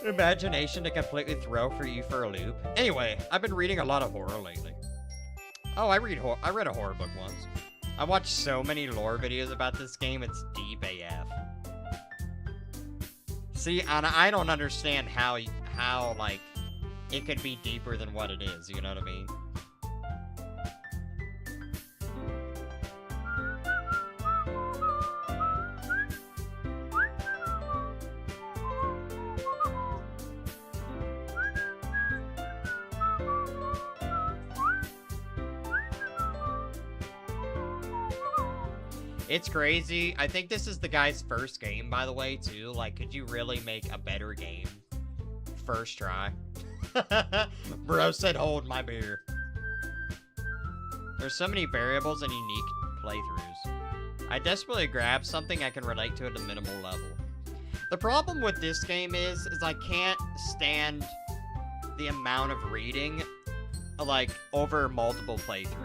imagination to completely throw you for a loop? Anyway, I've been reading a lot of horror lately. Oh, I read a horror book once. I watched so many lore videos about this game, it's deep AF. See, and I don't understand how like, it could be deeper than what it is, you know what I mean? It's crazy. I think this is the guy's first game, by the way, too. Like, could you really make a better game? First try. Bro said, hold my beer. There's so many variables and unique playthroughs. I desperately grab something I can relate to at a minimal level. The problem with this game is I can't stand the amount of reading, like, over multiple playthroughs.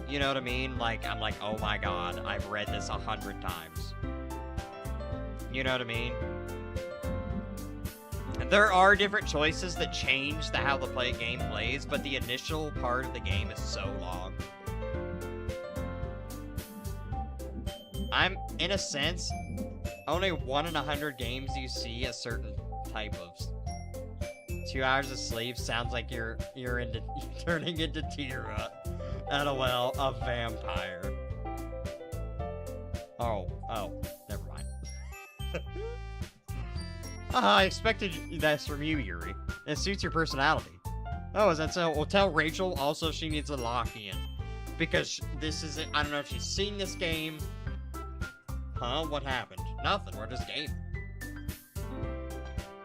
You know what I mean? Like, I'm like, oh my god, I've read this 100 times. You know what I mean? There are different choices that change how the game plays, but the initial part of the game is so long. I'm, in a sense, only 1 in 100 games you see a certain type of 2 hours of sleep sounds like you're turning into Tira. LOL, a vampire. Oh, never mind. I expected this from you, Yuri. It suits your personality. Oh, is that so? Well, tell Rachel also she needs a lock-in. Because this isn't, I don't know if she's seen this game. Huh? What happened? Nothing, we're just gaming.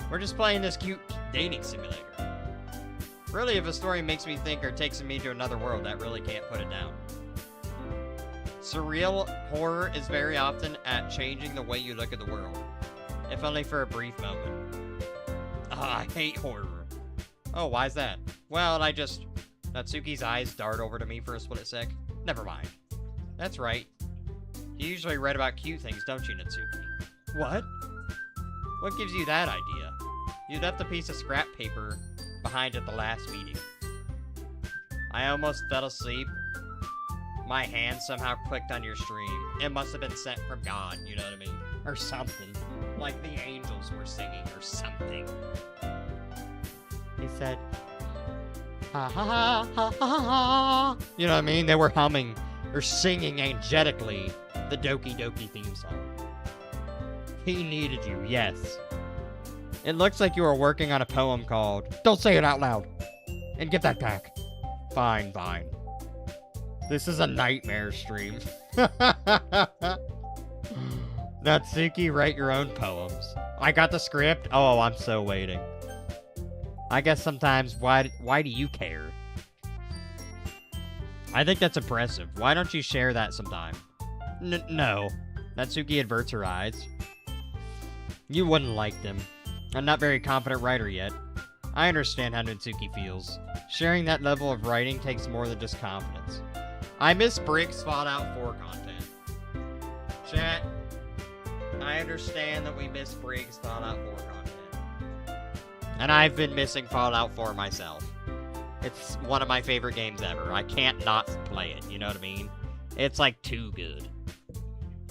We're just playing this cute dating simulator. Really, if a story makes me think or takes me to another world, that really can't put it down. Surreal horror is very often at changing the way you look at the world. If only for a brief moment. I hate horror. Oh, why is that? Well, Natsuki's eyes dart over to me for a split sec. Never mind. That's right. You usually read about cute things, don't you, Natsuki? What? What gives you that idea? You left a piece of scrap paper behind at the last meeting. I almost fell asleep. My hand somehow clicked on your stream. It must have been sent from God, you know what I mean? Or something. Like the angels were singing or something. He said, ha ha ha ha ha ha. You know what I mean? They were humming or singing angelically the Doki Doki theme song. He needed you, yes. It looks like you were working on a poem called Don't Say It Out Loud. And give that back. Fine, fine. This is a nightmare stream. Natsuki, write your own poems. I got the script. Oh, I'm so waiting. I guess sometimes, why do you care? I think that's impressive. Why don't you share that sometime? No. Natsuki averts her eyes. You wouldn't like them. I'm not very confident writer yet. I understand how Natsuki feels. Sharing that level of writing takes more than just confidence. I miss Brig's Fallout 4 content. Chat, I understand that we miss Brig's Fallout 4 content. And I've been missing Fallout 4 myself. It's one of my favorite games ever. I can't not play it, you know what I mean? It's like too good.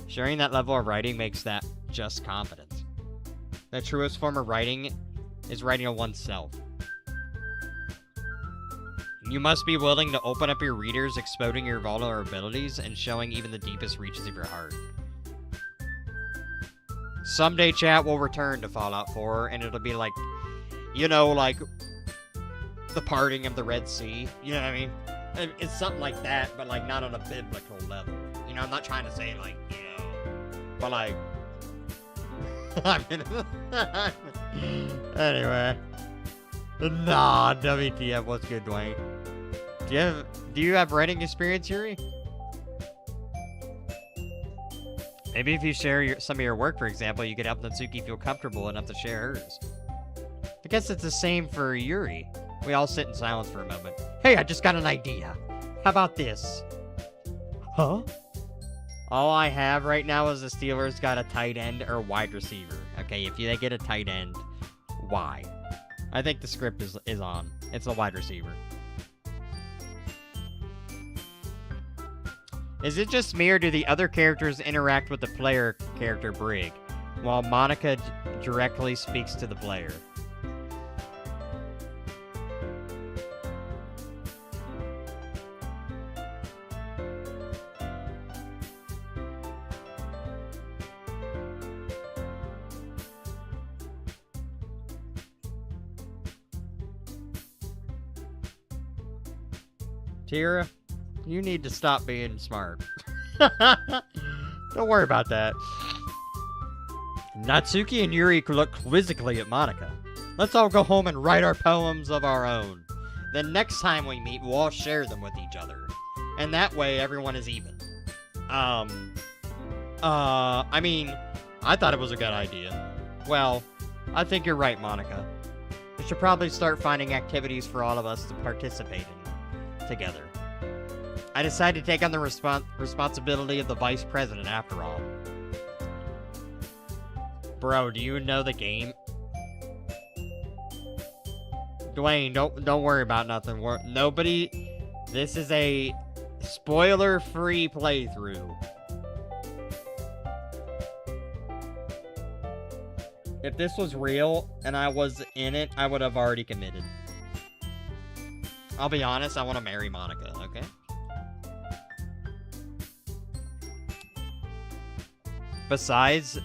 Sharing that level of writing makes that just confidence. The truest form of writing is writing of oneself. You must be willing to open up your readers, exposing your vulnerabilities, and showing even the deepest reaches of your heart. Someday chat will return to Fallout 4, and it'll be like, you know, like the parting of the Red Sea. You know what I mean? It's something like that, but like not on a biblical level. You know, I'm not trying to say like, you know, but like, I mean, anyway. Nah, WTF, what's good, Dwayne? Do you have writing experience, Yuri? Maybe if you share some of your work, for example, you could help Natsuki feel comfortable enough to share hers. I guess it's the same for Yuri. We all sit in silence for a moment. Hey, I just got an idea. How about this? Huh? All I have right now is the Steelers got a tight end or a wide receiver. Okay, if they get a tight end, why? I think the script is on. It's a wide receiver. Is it just me, or do the other characters interact with the player character Brig, while Monica directly speaks to the player? Tira, you need to stop being smart. Don't worry about that. Natsuki and Yuri look quizzically at Monica. Let's all go home and write our poems of our own. Then next time we meet, we'll all share them with each other. And that way, everyone is even. I mean, I thought it was a good idea. Well, I think you're right, Monica. We should probably start finding activities for all of us to participate in together. I decided to take on the responsibility of the vice president after all. Bro, do you know the game? Dwayne, don't worry about nothing. Nobody. This is a spoiler-free playthrough. If this was real and I was in it, I would have already committed. I'll be honest, I want to marry Monica, okay? Besides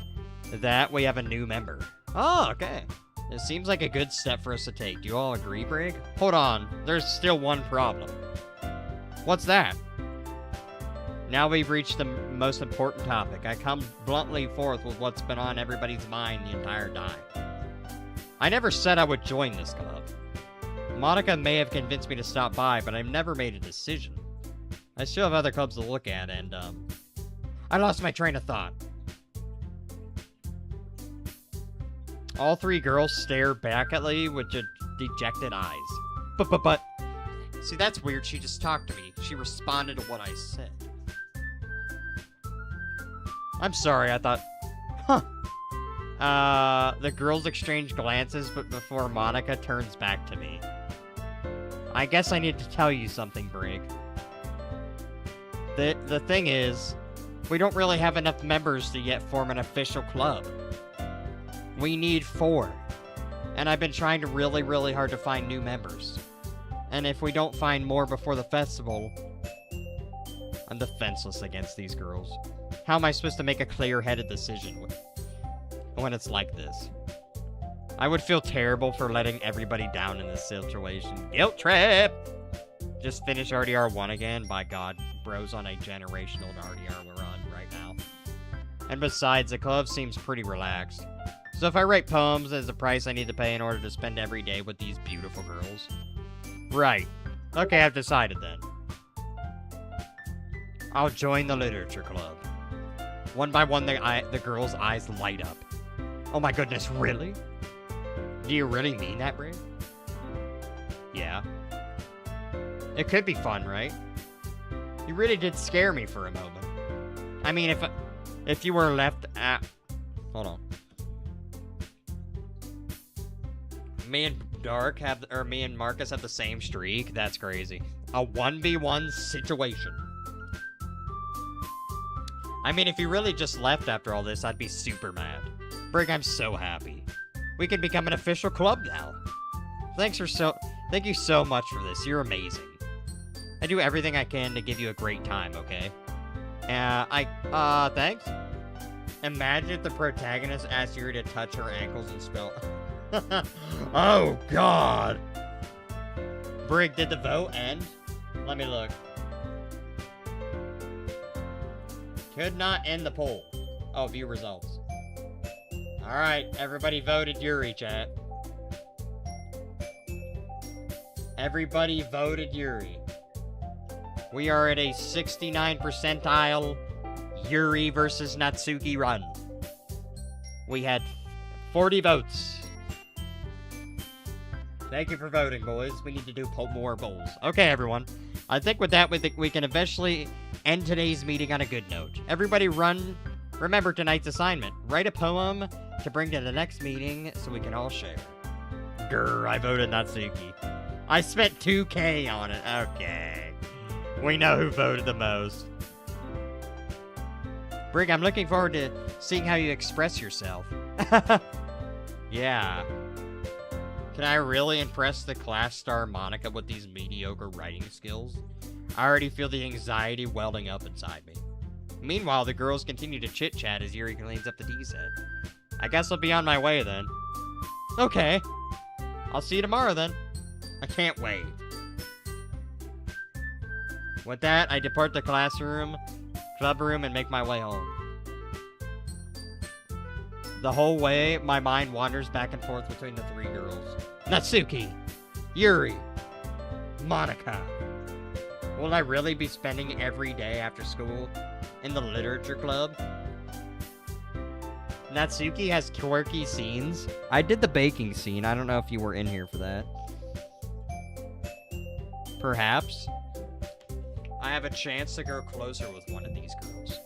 that, we have a new member. Oh, okay. It seems like a good step for us to take. Do you all agree, Brig? Hold on, there's still one problem. What's that? Now we've reached the most important topic. I come bluntly forth with what's been on everybody's mind the entire time. I never said I would join this club. Monica may have convinced me to stop by, but I've never made a decision. I still have other clubs to look at, and, I lost my train of thought. All three girls stare back at Lee with dejected eyes. But... See, that's weird. She just talked to me. She responded to what I said. I'm sorry, I thought... Huh. The girls exchange glances, but before Monica turns back to me. I guess I need to tell you something, Brig. The thing is, we don't really have enough members to yet form an official club. We need 4. And I've been trying to really hard to find new members. And if we don't find more before the festival, I'm defenseless against these girls. How am I supposed to make a clear-headed decision when it's like this? I would feel terrible for letting everybody down in this situation. Guilt trip! Just finish RDR 1 again? By God, bro's on a generational RDR run right now. And besides, the club seems pretty relaxed. So if I write poems as the price I need to pay in order to spend every day with these beautiful girls? Right. Okay, I've decided then. I'll join the literature club. One by one, the girls' eyes light up. Oh my goodness, really? Do you really mean that, Brig? Yeah. It could be fun, right? You really did scare me for a moment. I mean, if you were left at... Hold on. Me and me and Marcus have the same streak? That's crazy. A 1v1 situation. I mean, if you really just left after all this, I'd be super mad. Brig, I'm so happy. We can become an official club now. Thank you so much for this. You're amazing. I do everything I can to give you a great time, okay? Thanks? Imagine if the protagonist asked Yuri to touch her ankles and spell. Oh, God. Brig, did the vote end? Let me look. Could not end the poll. Oh, view results. Alright, everybody voted Yuri, chat. Everybody voted Yuri. We are at a 69 percentile Yuri versus Natsuki run. We had 40 votes. Thank you for voting, boys. We need to do more polls. Okay, everyone. I think with that, we can eventually end today's meeting on a good note. Everybody remember tonight's assignment. Write a poem to bring to the next meeting so we can all share. Grr, I voted Natsuki. I spent 2K on it. Okay. We know who voted the most. Brig, I'm looking forward to seeing how you express yourself. Yeah. Can I really impress the class star Monica with these mediocre writing skills? I already feel the anxiety welding up inside me. Meanwhile, the girls continue to chit-chat as Yuri cleans up the tea set. I guess I'll be on my way then. Okay. I'll see you tomorrow then. I can't wait. With that, I depart the classroom, club room, and make my way home. The whole way, my mind wanders back and forth between the three girls. Natsuki, Yuri, Monica. Will I really be spending every day after school in the literature club? Natsuki has quirky scenes. I did the baking scene. I don't know if you were in here for that. Perhaps. I have a chance to grow closer with one of these girls.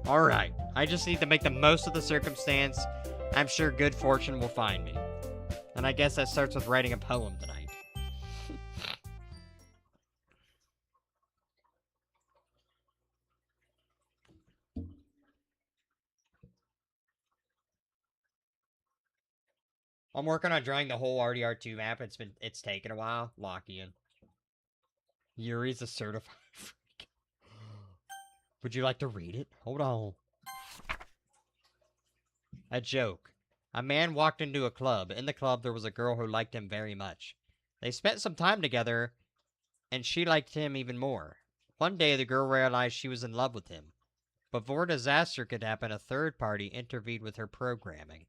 Alright, I just need to make the most of the circumstance. I'm sure good fortune will find me. And I guess that starts with writing a poem tonight. I'm working on drawing the whole RDR2 map. It's taken a while. Lockian. Yuri's a certified freak. Would you like to read it? Hold on. A joke. A man walked into a club. In the club, there was a girl who liked him very much. They spent some time together, and she liked him even more. One day, the girl realized she was in love with him. Before disaster could happen, a third party intervened with her programming.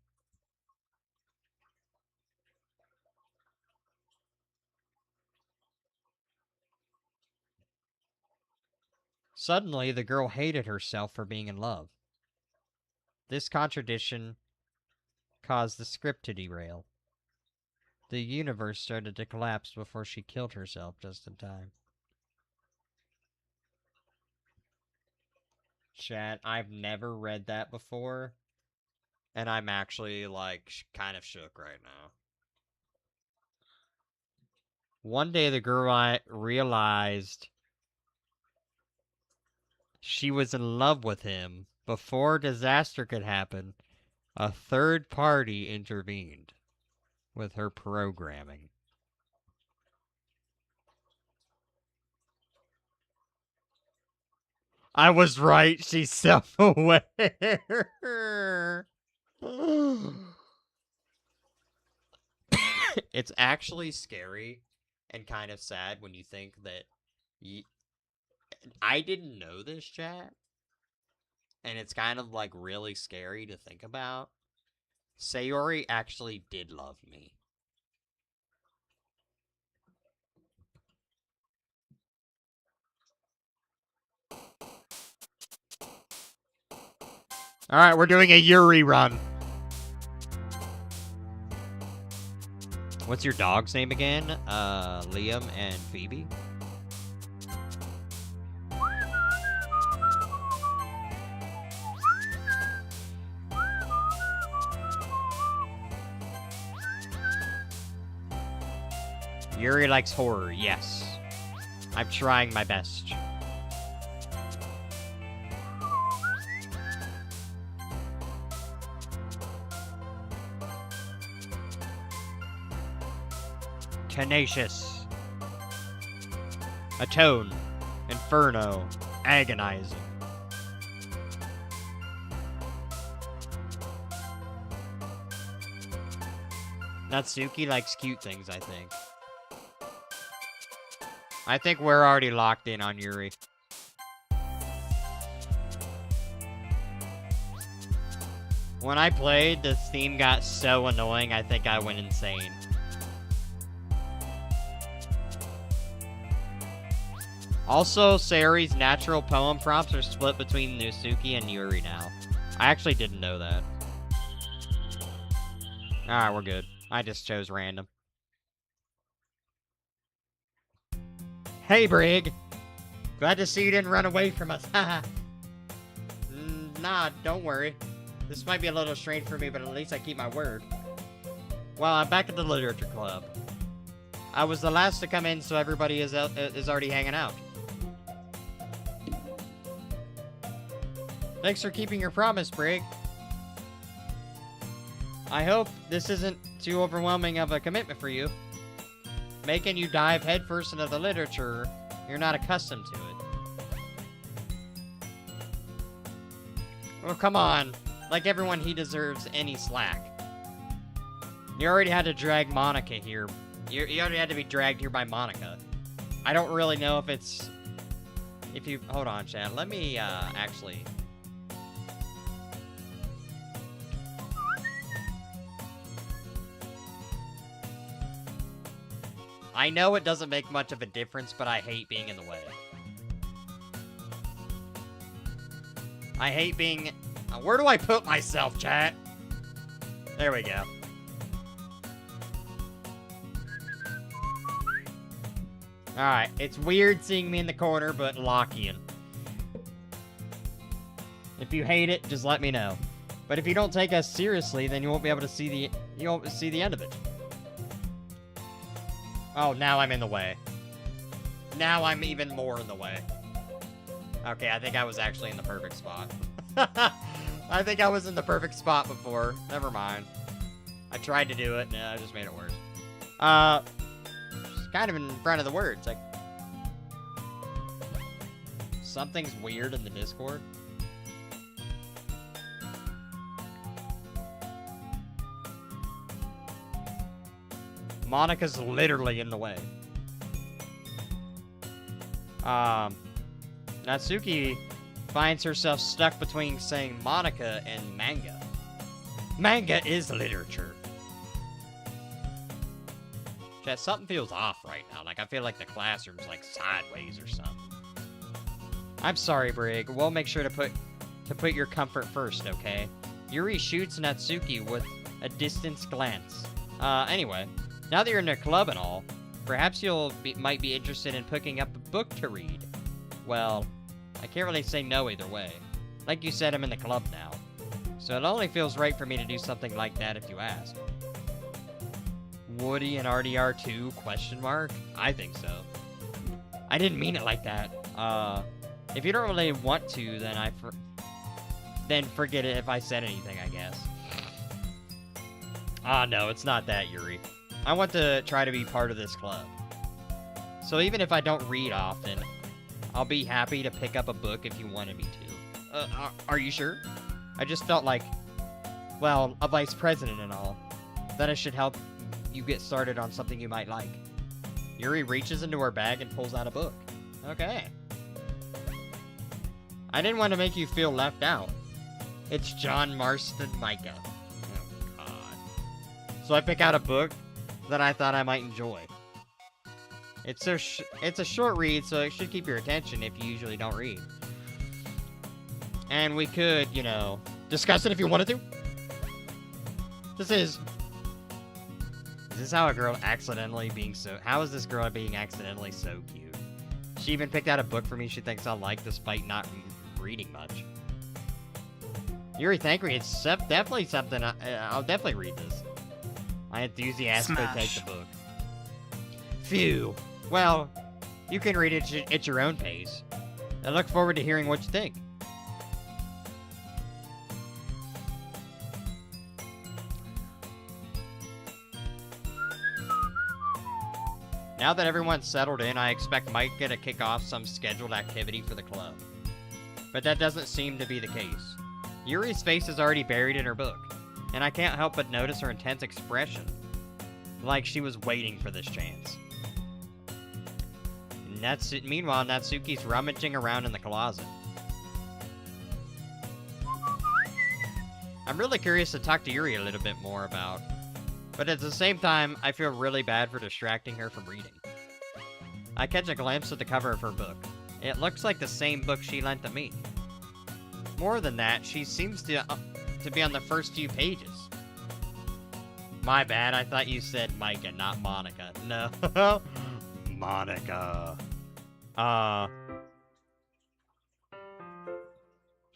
Suddenly, the girl hated herself for being in love. This contradiction caused the script to derail. The universe started to collapse before she killed herself just in time. Chat, I've never read that before, and I'm actually, like, kind of shook right now. One day, the girl realized she was in love with him. Before disaster could happen, a third party intervened with her programming. I was right, she's self-aware. It's actually scary and kind of sad when you think that I didn't know this, chat. And it's kind of, like, really scary to think about. Sayori actually did love me. Alright, we're doing a Yuri run. What's your dog's name again? Liam and Phoebe? Yuri likes horror, yes. I'm trying my best. Tenacious. Atone. Inferno. Agonizing. Natsuki likes cute things, I think. I think we're already locked in on Yuri. When I played, this theme got so annoying, I think I went insane. Also, Sari's natural poem prompts are split between Natsuki and Yuri now. I actually didn't know that. Alright, we're good. I just chose random. Hey, Brig! Glad to see you didn't run away from us. Haha. Nah, don't worry. This might be a little strange for me, but at least I keep my word. Well, I'm back at the literature club. I was the last to come in, so everybody is already hanging out. Thanks for keeping your promise, Brig. I hope this isn't too overwhelming of a commitment for you. Making you dive headfirst into the literature, you're not accustomed to it. Oh, come on. Like everyone, he deserves any slack. You already had to drag Monica here. You already had to be dragged here by Monica. I don't really know if it's... If you... Hold on, Chad. Let me, actually... I know it doesn't make much of a difference, but I hate being in the way. I hate being... where do I put myself, chat? There we go. Alright, it's weird seeing me in the corner, but Lockean. If you hate it, just let me know. But if you don't take us seriously, then you won't be able to see the end of it. Oh, now I'm in the way. Now I'm even more in the way. Okay, I think I was actually in the perfect spot. I think I was in the perfect spot before. Never mind. I tried to do it, and I just made it worse. Just kind of in front of the words. Like, something's weird in the Discord. Monica's literally in the way. Natsuki finds herself stuck between saying Monica and manga. Manga is literature. Chat, something feels off right now. Like, I feel like the classroom's, like, sideways or something. I'm sorry, Brig. We'll make sure to put your comfort first, okay? Yuri shoots Natsuki with a distant glance. Anyway, now that you're in a club and all, perhaps might be interested in picking up a book to read. Well, I can't really say no either way. Like you said, I'm in the club now. So it only feels right for me to do something like that if you ask. Woody and RDR2? Question mark? I think so. I didn't mean it like that. If you don't really want to, then forget it if I said anything, I guess. No, it's not that, Yuri. I want to try to be part of this club. So even if I don't read often, I'll be happy to pick up a book if you wanted me to. Are you sure? I just felt like, well, a vice president and all, that I should help you get started on something you might like. Yuri reaches into her bag and pulls out a book. Okay. I didn't want to make you feel left out. It's John Marston Micah. Oh, God. So I pick out a book that I thought I might enjoy. It's a short read, so it should keep your attention if you usually don't read. And we could, you know, discuss it if you wanted to. Is this how a girl accidentally being so... How is this girl being accidentally so cute? She even picked out a book for me she thinks I'll like despite not reading much. Yuri, thank me. It's definitely something... I'll definitely read this. I enthusiastically take the book. Phew. Well, you can read it at your own pace. I look forward to hearing what you think. Now that everyone's settled in, I expect Micah to kick off some scheduled activity for the club. But that doesn't seem to be the case. Yuri's face is already buried in her book, and I can't help but notice her intense expression. Like she was waiting for this chance. Meanwhile, Natsuki's rummaging around in the closet. I'm really curious to talk to Yuri a little bit more about. But at the same time, I feel really bad for distracting her from reading. I catch a glimpse of the cover of her book. It looks like the same book she lent to me. More than that, she seems to be on the first few pages. My bad, I thought you said Micah, not Monica. No. Monica.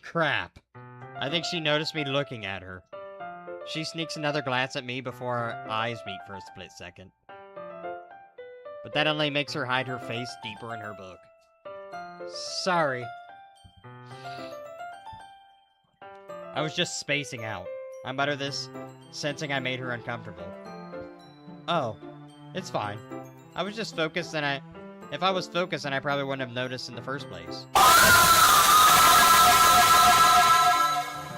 Crap. I think she noticed me looking at her. She sneaks another glance at me before our eyes meet for a split second. But that only makes her hide her face deeper in her book. Sorry. I was just spacing out. I mutter this, sensing I made her uncomfortable. Oh, it's fine. I was just focused and if I was focused, then I probably wouldn't have noticed in the first place.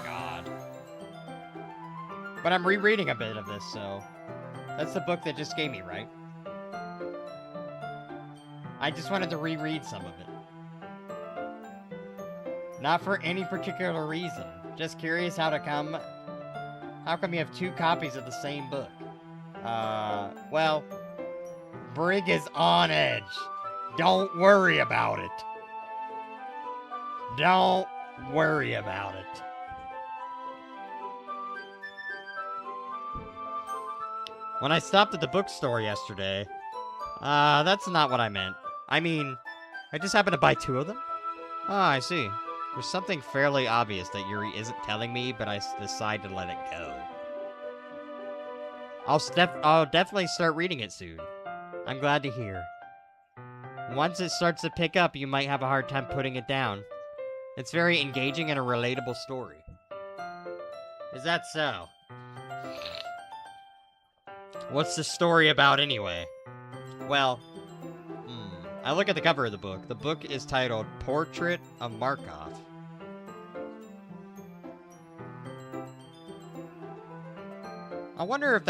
God. But I'm rereading a bit of this, so... That's the book that just gave me, right? I just wanted to reread some of it. Not for any particular reason. Just curious how come you have 2 copies of the same book? Well... Brig is on edge. Don't worry about it. Don't worry about it. When I stopped at the bookstore yesterday, that's not what I meant. I mean, I just happened to buy 2 of them. Ah, I see. There's something fairly obvious that Yuri isn't telling me, but I decide to let it go. I'll definitely start reading it soon. I'm glad to hear. Once it starts to pick up, you might have a hard time putting it down. It's very engaging and a relatable story. Is that so? What's the story about anyway? Well, I look at the cover of the book. The book is titled Portrait of Markov. I wonder if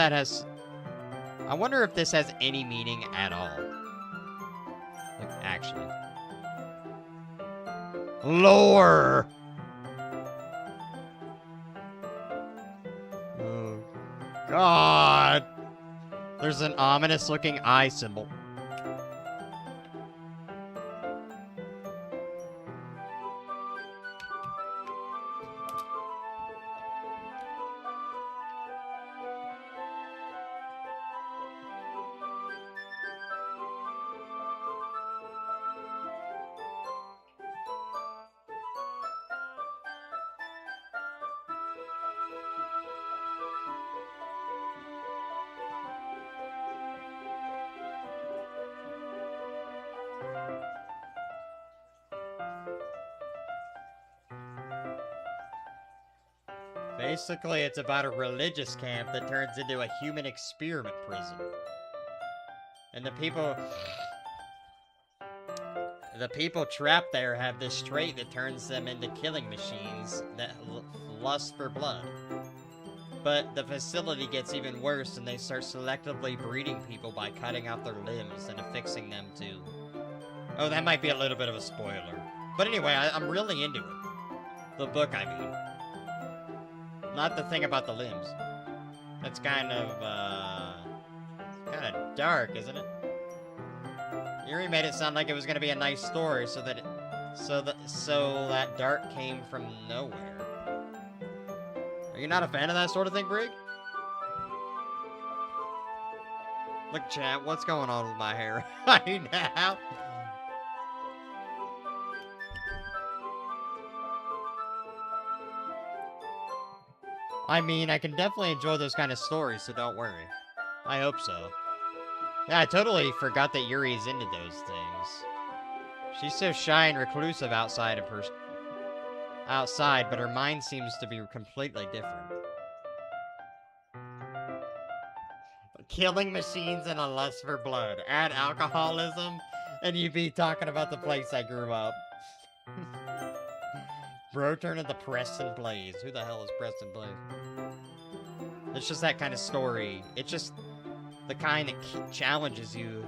this has any meaning at all. Like, actually. Lore! Oh, God! There's an ominous-looking eye symbol. Basically, it's about a religious camp that turns into a human experiment prison. And the people trapped there have this trait that turns them into killing machines that lust for blood. But the facility gets even worse and they start selectively breeding people by cutting out their limbs and affixing them to... Oh, that might be a little bit of a spoiler. But anyway, I'm really into it. The book, I mean. Not the thing about the limbs. That's kind of dark, isn't it? Yuri made it sound like it was gonna be a nice story, so that dark came from nowhere. Are you not a fan of that sort of thing, Brig? Look, chat, what's going on with my hair right now? I mean, I can definitely enjoy those kind of stories, so don't worry. I hope so. Yeah, I totally forgot that Yuri is into those things. She's so shy and reclusive outside, but her mind seems to be completely different. Killing machines and a lust for blood. Add alcoholism, and you'd be talking about the place I grew up. Bro turned into Preston Blaze. Who the hell is Preston Blaze? It's just that kind of story. It's just The kind that challenges you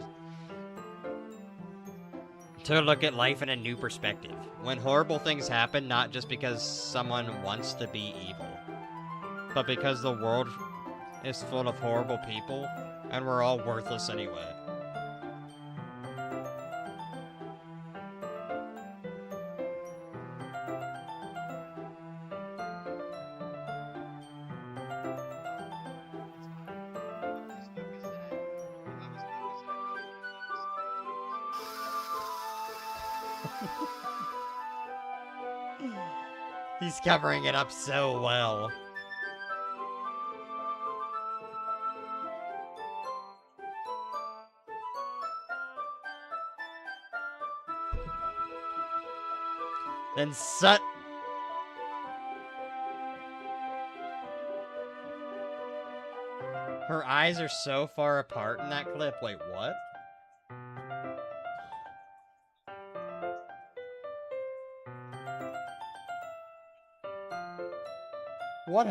to look at life in a new perspective. When horrible things happen, not just because someone wants to be evil, but because the world is full of horrible people, and we're all worthless anyway. He's covering it up so well. Then her eyes are so far apart in that clip. Wait, what? What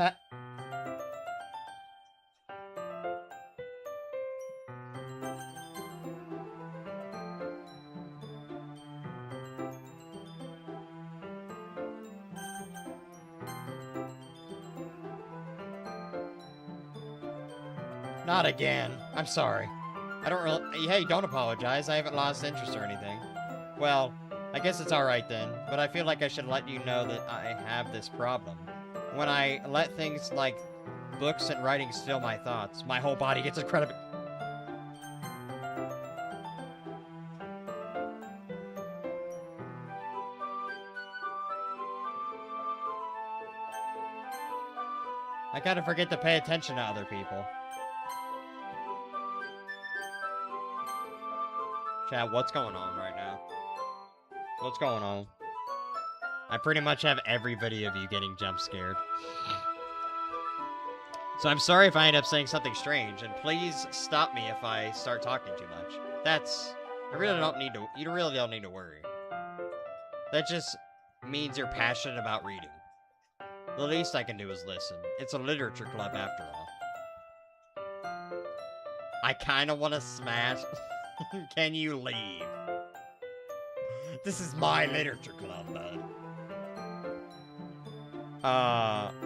Not again. I'm sorry. I don't really... Hey, don't apologize. I haven't lost interest or anything. Well, I guess it's alright then, but I feel like I should let you know that I have this problem. When I let things like books and writing steal my thoughts, my whole body gets incredibly... I kind of forget to pay attention to other people. Chat, what's going on right now? What's going on? I pretty much have every video of you getting jump scared. So I'm sorry if I end up saying something strange, and please stop me if I start talking too much. I really don't need to, you really don't need to worry. That just means you're passionate about reading. The least I can do is listen. It's a literature club after all. I kinda wanna smash. Can you leave? This is my literature club, bud.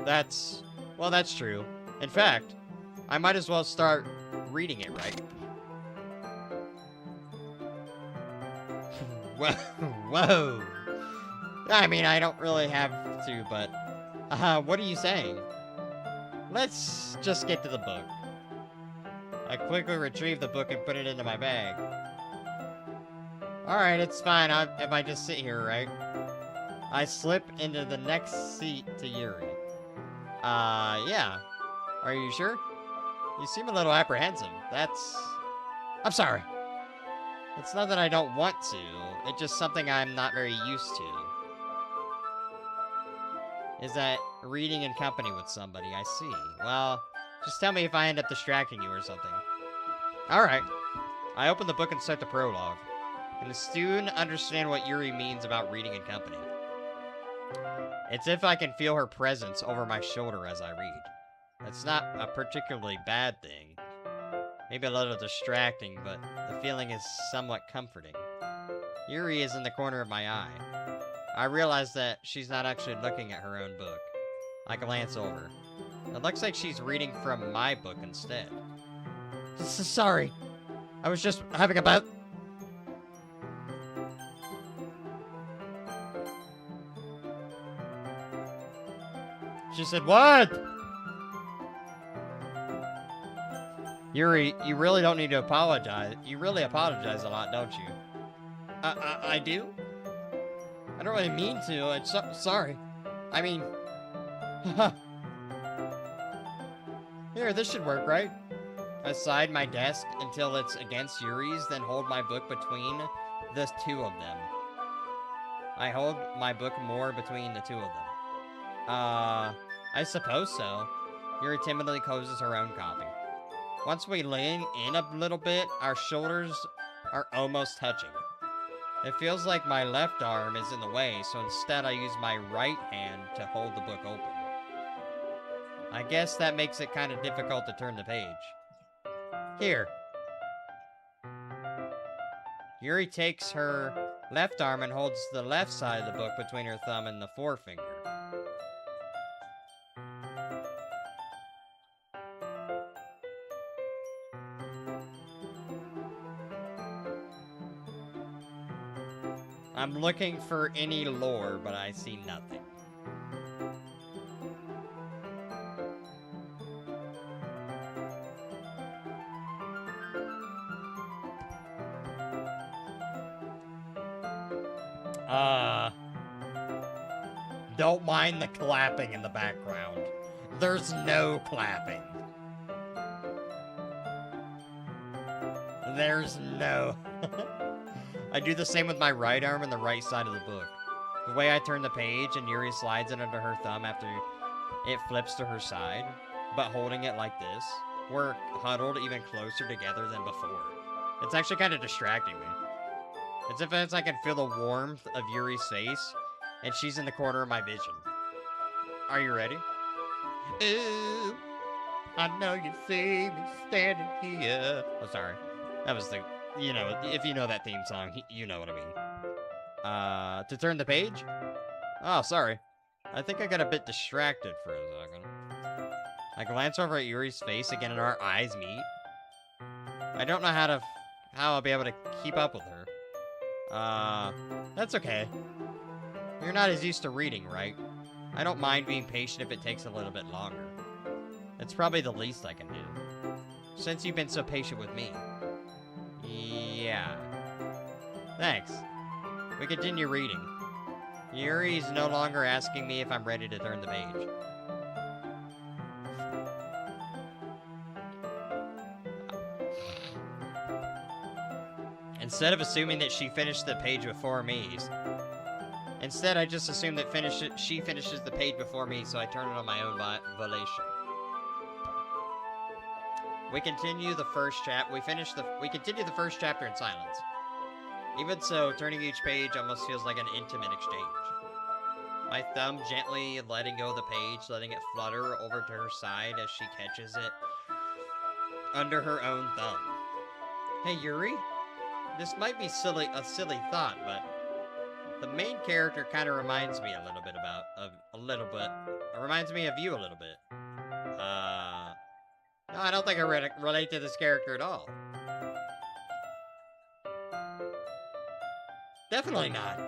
That's true. In fact, I might as well start reading it, right? Whoa. I mean, I don't really have to, but... what are you saying? Let's just get to the book. I quickly retrieved the book and put it into my bag. Alright, it's fine if I just sit here, right? I slip into the next seat to Yuri. Yeah. Are you sure? You seem a little apprehensive. I'm sorry. It's not that I don't want to. It's just something I'm not very used to. Is that reading in company with somebody, I see. Well, just tell me if I end up distracting you or something. Alright. I open the book and start the prologue. Can the student understand what Yuri means about reading in company? It's if I can feel her presence over my shoulder as I read. It's not a particularly bad thing. Maybe a little distracting, but the feeling is somewhat comforting. Yuri is in the corner of my eye. I realize that she's not actually looking at her own book. I glance over. It looks like she's reading from my book instead. Sorry. I was just having a bad... She said, what? Yuri, you really don't need to apologize. You really apologize a lot, don't you? I do? I don't really mean to. It's sorry. I mean... Here, this should work, right? I slide my desk until it's against Yuri's, then hold my book between the two of them. I hold my book more between the two of them. I suppose so. Yuri timidly closes her own copy. Once we lean in a little bit, our shoulders are almost touching. It feels like my left arm is in the way, so instead I use my right hand to hold the book open. I guess that makes it kind of difficult to turn the page. Here. Yuri takes her left arm and holds the left side of the book between her thumb and the forefinger. I'm looking for any lore, but I see nothing. Don't mind the clapping in the background. There's no clapping. There's no... I do the same with my right arm and the right side of the book. The way I turn the page and Yuri slides it under her thumb after it flips to her side, but holding it like this, we're huddled even closer together than before. It's actually kind of distracting me. It's as if I can feel the warmth of Yuri's face, and she's in the corner of my vision. Are you ready? Ooh, I know you see me standing here. Oh, sorry. That was the, you know, if you know that theme song, you know what I mean. To turn the page? Oh, sorry. I think I got a bit distracted for a second. I glance over at Yuri's face again and our eyes meet. I don't know how I'll be able to keep up with her. That's okay. You're not as used to reading, right? I don't mind being patient if it takes a little bit longer. It's probably the least I can do. Since you've been so patient with me. Yeah. Thanks. We continue reading. Yuri's no longer asking me if I'm ready to turn the page. Instead of assuming that she finished the page before me, instead I just assume that she finishes the page before me, so I turn it on my own volition. We continue the first chapter in silence. Even so, turning each page almost feels like an intimate exchange. My thumb gently letting go of the page, letting it flutter over to her side as she catches it under her own thumb. Hey, Yuri? This might be a silly thought, but the main character kind of reminds me a little bit It reminds me of you a little bit. No, I don't think I relate to this character at all. Definitely not.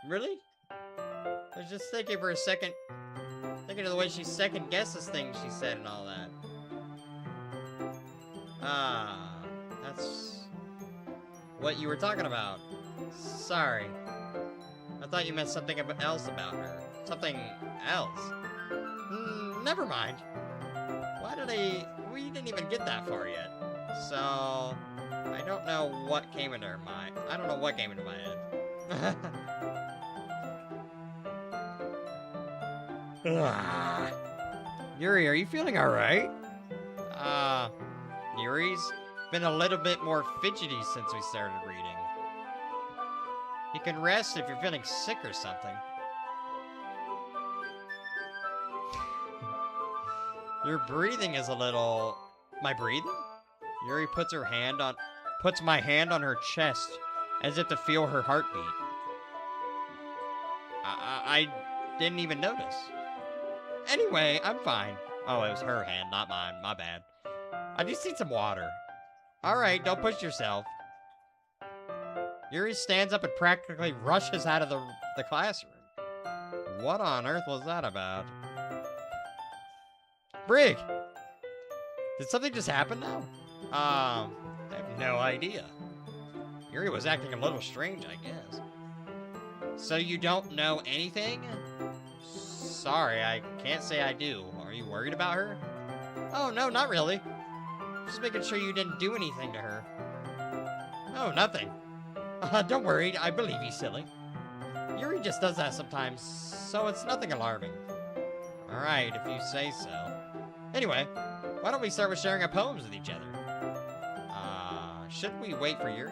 Really? I was just thinking for a second, thinking of the way she second guesses things she said and all that. That's what you were talking about. Sorry. I thought you meant something else about her. Something else. Never mind. We didn't even get that far yet. So, I don't know what came into her mind. I don't know what came into my head. Yuri, are you feeling alright? Yuri's been a little bit more fidgety since we started reading. You can rest if you're feeling sick or something. Your breathing is a little... My breathing? Yuri puts my hand on her chest as if to feel her heartbeat. I didn't even notice. Anyway, I'm fine. Oh, it was her hand, not mine. My bad. I just need some water. Alright, don't push yourself. Yuri stands up and practically rushes out of the classroom. What on earth was that about? Brig! Did something just happen now? I have no idea. Yuri was acting a little strange, I guess. So you don't know anything? Sorry, I can't say I do. Are you worried about her? Oh, no, not really. Just making sure you didn't do anything to her. Oh, nothing. Don't worry, I believe you, silly. Yuri just does that sometimes, so it's nothing alarming. Alright, if you say so. Anyway, why don't we start with sharing our poems with each other? Shouldn't we wait for Yuri?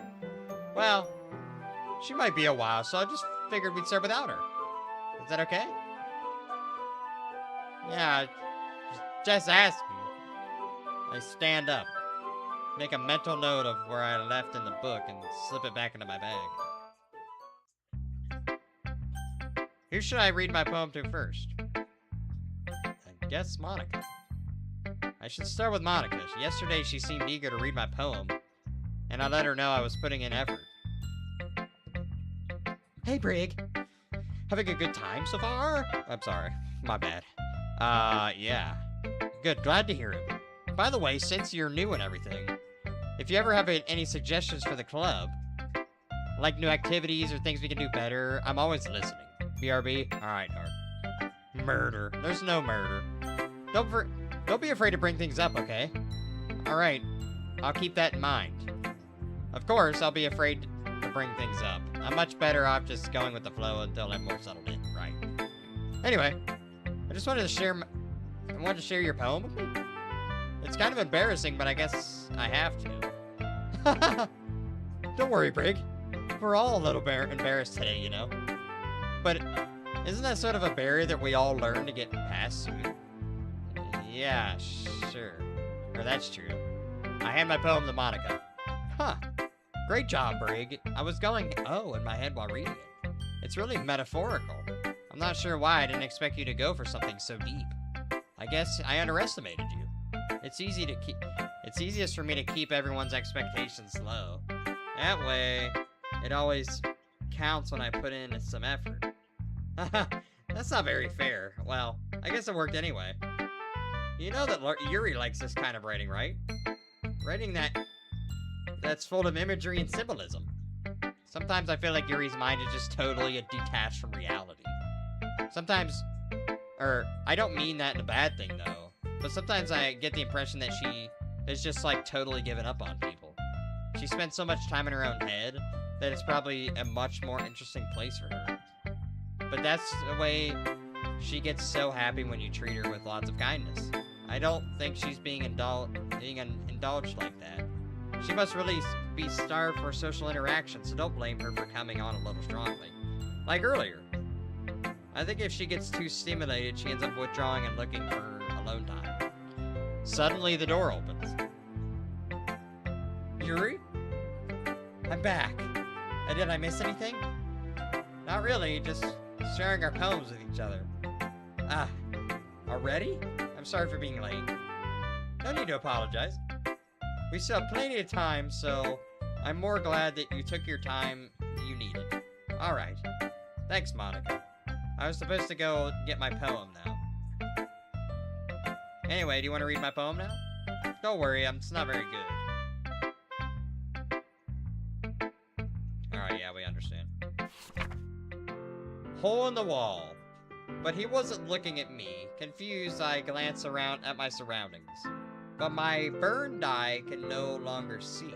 Well, she might be a while, so I just figured we'd start without her. Is that okay? Yeah, just asking. I stand up. make a mental note of where I left in the book and slip it back into my bag. Who should I read my poem to first? I guess Monica. I should start with Monica. Yesterday she seemed eager to read my poem, and I let her know I was putting in effort. Hey, Brig. Having a good time so far? I'm sorry. My bad. Yeah. Good. Glad to hear it. By the way, since you're new and everything, if you ever have any suggestions for the club, like new activities or things we can do better, I'm always listening. BRB? Alright, Dark. Murder. There's no murder. Don't be afraid to bring things up, okay? Alright. I'll keep that in mind. Of course, I'll be afraid to bring things up. I'm much better off just going with the flow until I'm more settled in, right? Anyway, I just wanted to share your poem with me. It's kind of embarrassing, but I guess I have to. Don't worry, Brig. We're all a little embarrassed today, you know? But isn't that sort of a barrier that we all learn to get past soon? Yeah, sure. Or that's true. I hand my poem to Monica. Huh. Great job, Brig. I was going, oh, in my head while reading it. It's really metaphorical. I'm not sure why I didn't expect you to go for something so deep. I guess I underestimated you. It's easiest for me to keep everyone's expectations low. That way, it always counts when I put in some effort. That's not very fair. Well, I guess it worked anyway. You know that Yuri likes this kind of writing, right? Writing that's full of imagery and symbolism. Sometimes I feel like Yuri's mind is just totally detached from reality. Sometimes, I don't mean that in a bad thing though, but sometimes I get the impression that she is just like totally given up on people. She spends so much time in her own head that it's probably a much more interesting place for her. But that's the way she gets so happy when you treat her with lots of kindness. I don't think she's being indulged like that. She must really be starved for social interaction, so don't blame her for coming on a little strongly. Like earlier. I think if she gets too stimulated, she ends up withdrawing and looking for alone time. Suddenly, the door opens. Yuri? I'm back. Did I miss anything? Not really, just sharing our poems with each other. Ah, already? I'm sorry for being late. No need to apologize. We still have plenty of time, so I'm more glad that you took your time you needed. Alright. Thanks, Monica. I was supposed to go get my poem now. Anyway, do you want to read my poem now? Don't worry, it's not very good. Alright, yeah, we understand. Hole in the wall. But he wasn't looking at me. Confused, I glanced around at my surroundings. But my burned eye can no longer see.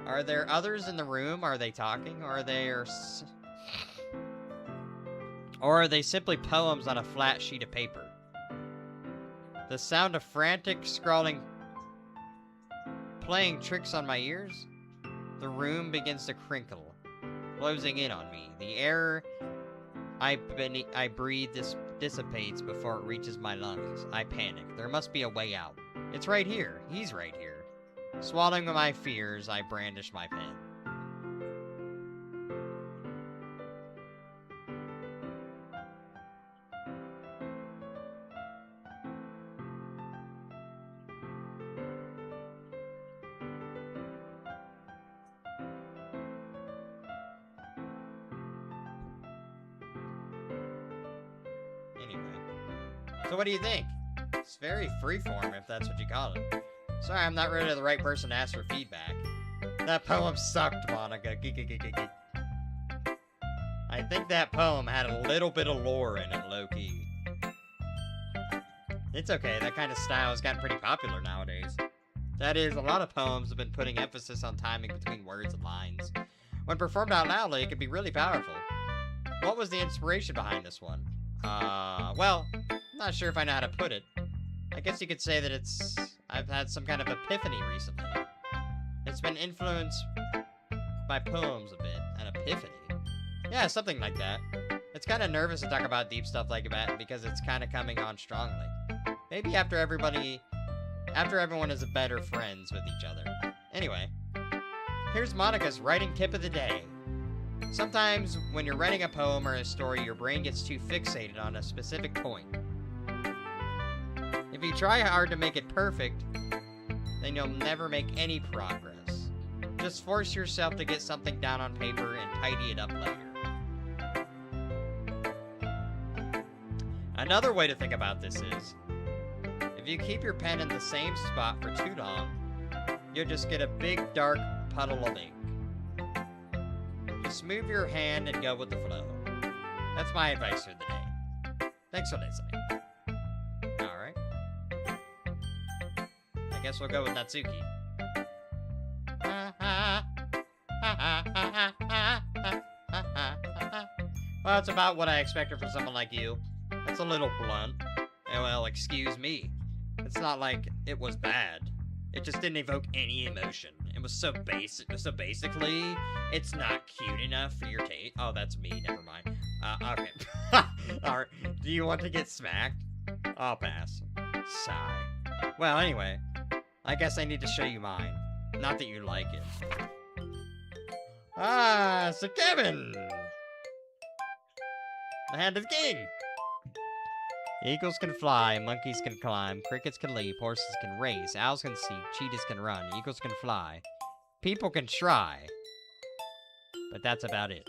Are there others in the room? Are they talking? Or are they simply poems on a flat sheet of paper? The sound of frantic scrawling playing tricks on my ears? The room begins to crinkle, closing in on me. The air I breathe dissipates before it reaches my lungs. I panic. There must be a way out. It's right here. He's right here. Swallowing my fears, I brandish my pen. So what do you think? It's very freeform, if that's what you call it. Sorry, I'm not really the right person to ask for feedback. That poem sucked, Monica. I think that poem had a little bit of lore in it, low-key. It's okay, that kind of style has gotten pretty popular nowadays. That is, a lot of poems have been putting emphasis on timing between words and lines. When performed out loudly, it can be really powerful. What was the inspiration behind this one? Well, I'm not sure if I know how to put it. I guess you could say that I've had some kind of epiphany recently. It's been influenced by poems a bit. An epiphany? Yeah, something like that. It's kind of nervous to talk about deep stuff like that because it's kind of coming on strongly. Maybe after everybody after everyone is better friends with each other. Anyway, here's Monica's writing tip of the day. Sometimes when you're writing a poem or a story, your brain gets too fixated on a specific point. If you try hard to make it perfect, then you'll never make any progress. Just force yourself to get something down on paper and tidy it up later. Another way to think about this is, if you keep your pen in the same spot for too long, you'll just get a big dark puddle of ink. Just move your hand and go with the flow. That's my advice for the day. Thanks for listening. Alright. I guess we'll go with Natsuki. Well, that's about what I expected from someone like you. That's a little blunt. Well, excuse me. It's not like it was bad. It just didn't evoke any emotion. It was so basic. So basically, it's not cute enough for your taste. Oh, that's me. Never mind. Okay. Alright. Do you want to get smacked? I'll pass. Sigh. Well, anyway. I guess I need to show you mine. Not that you like it. Ah, Sir Kevin! The hand of the king! Eagles can fly, monkeys can climb, crickets can leap, horses can race, owls can see, cheetahs can run, eagles can fly. People can try. But that's about it.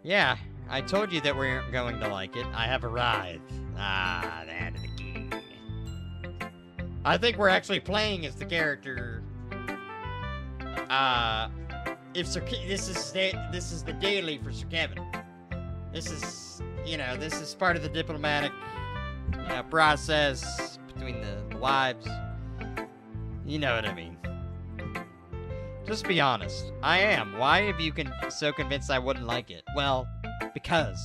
Yeah, I told you that we weren't going to like it. I have arrived. Ah, the hand of the king. I think we're actually playing as the character. If Sir this is the daily for Sir Kevin. This is, you know, this is part of the diplomatic process between the wives. You know what I mean. Just be honest. I am. Why have you so convinced I wouldn't like it? Well, because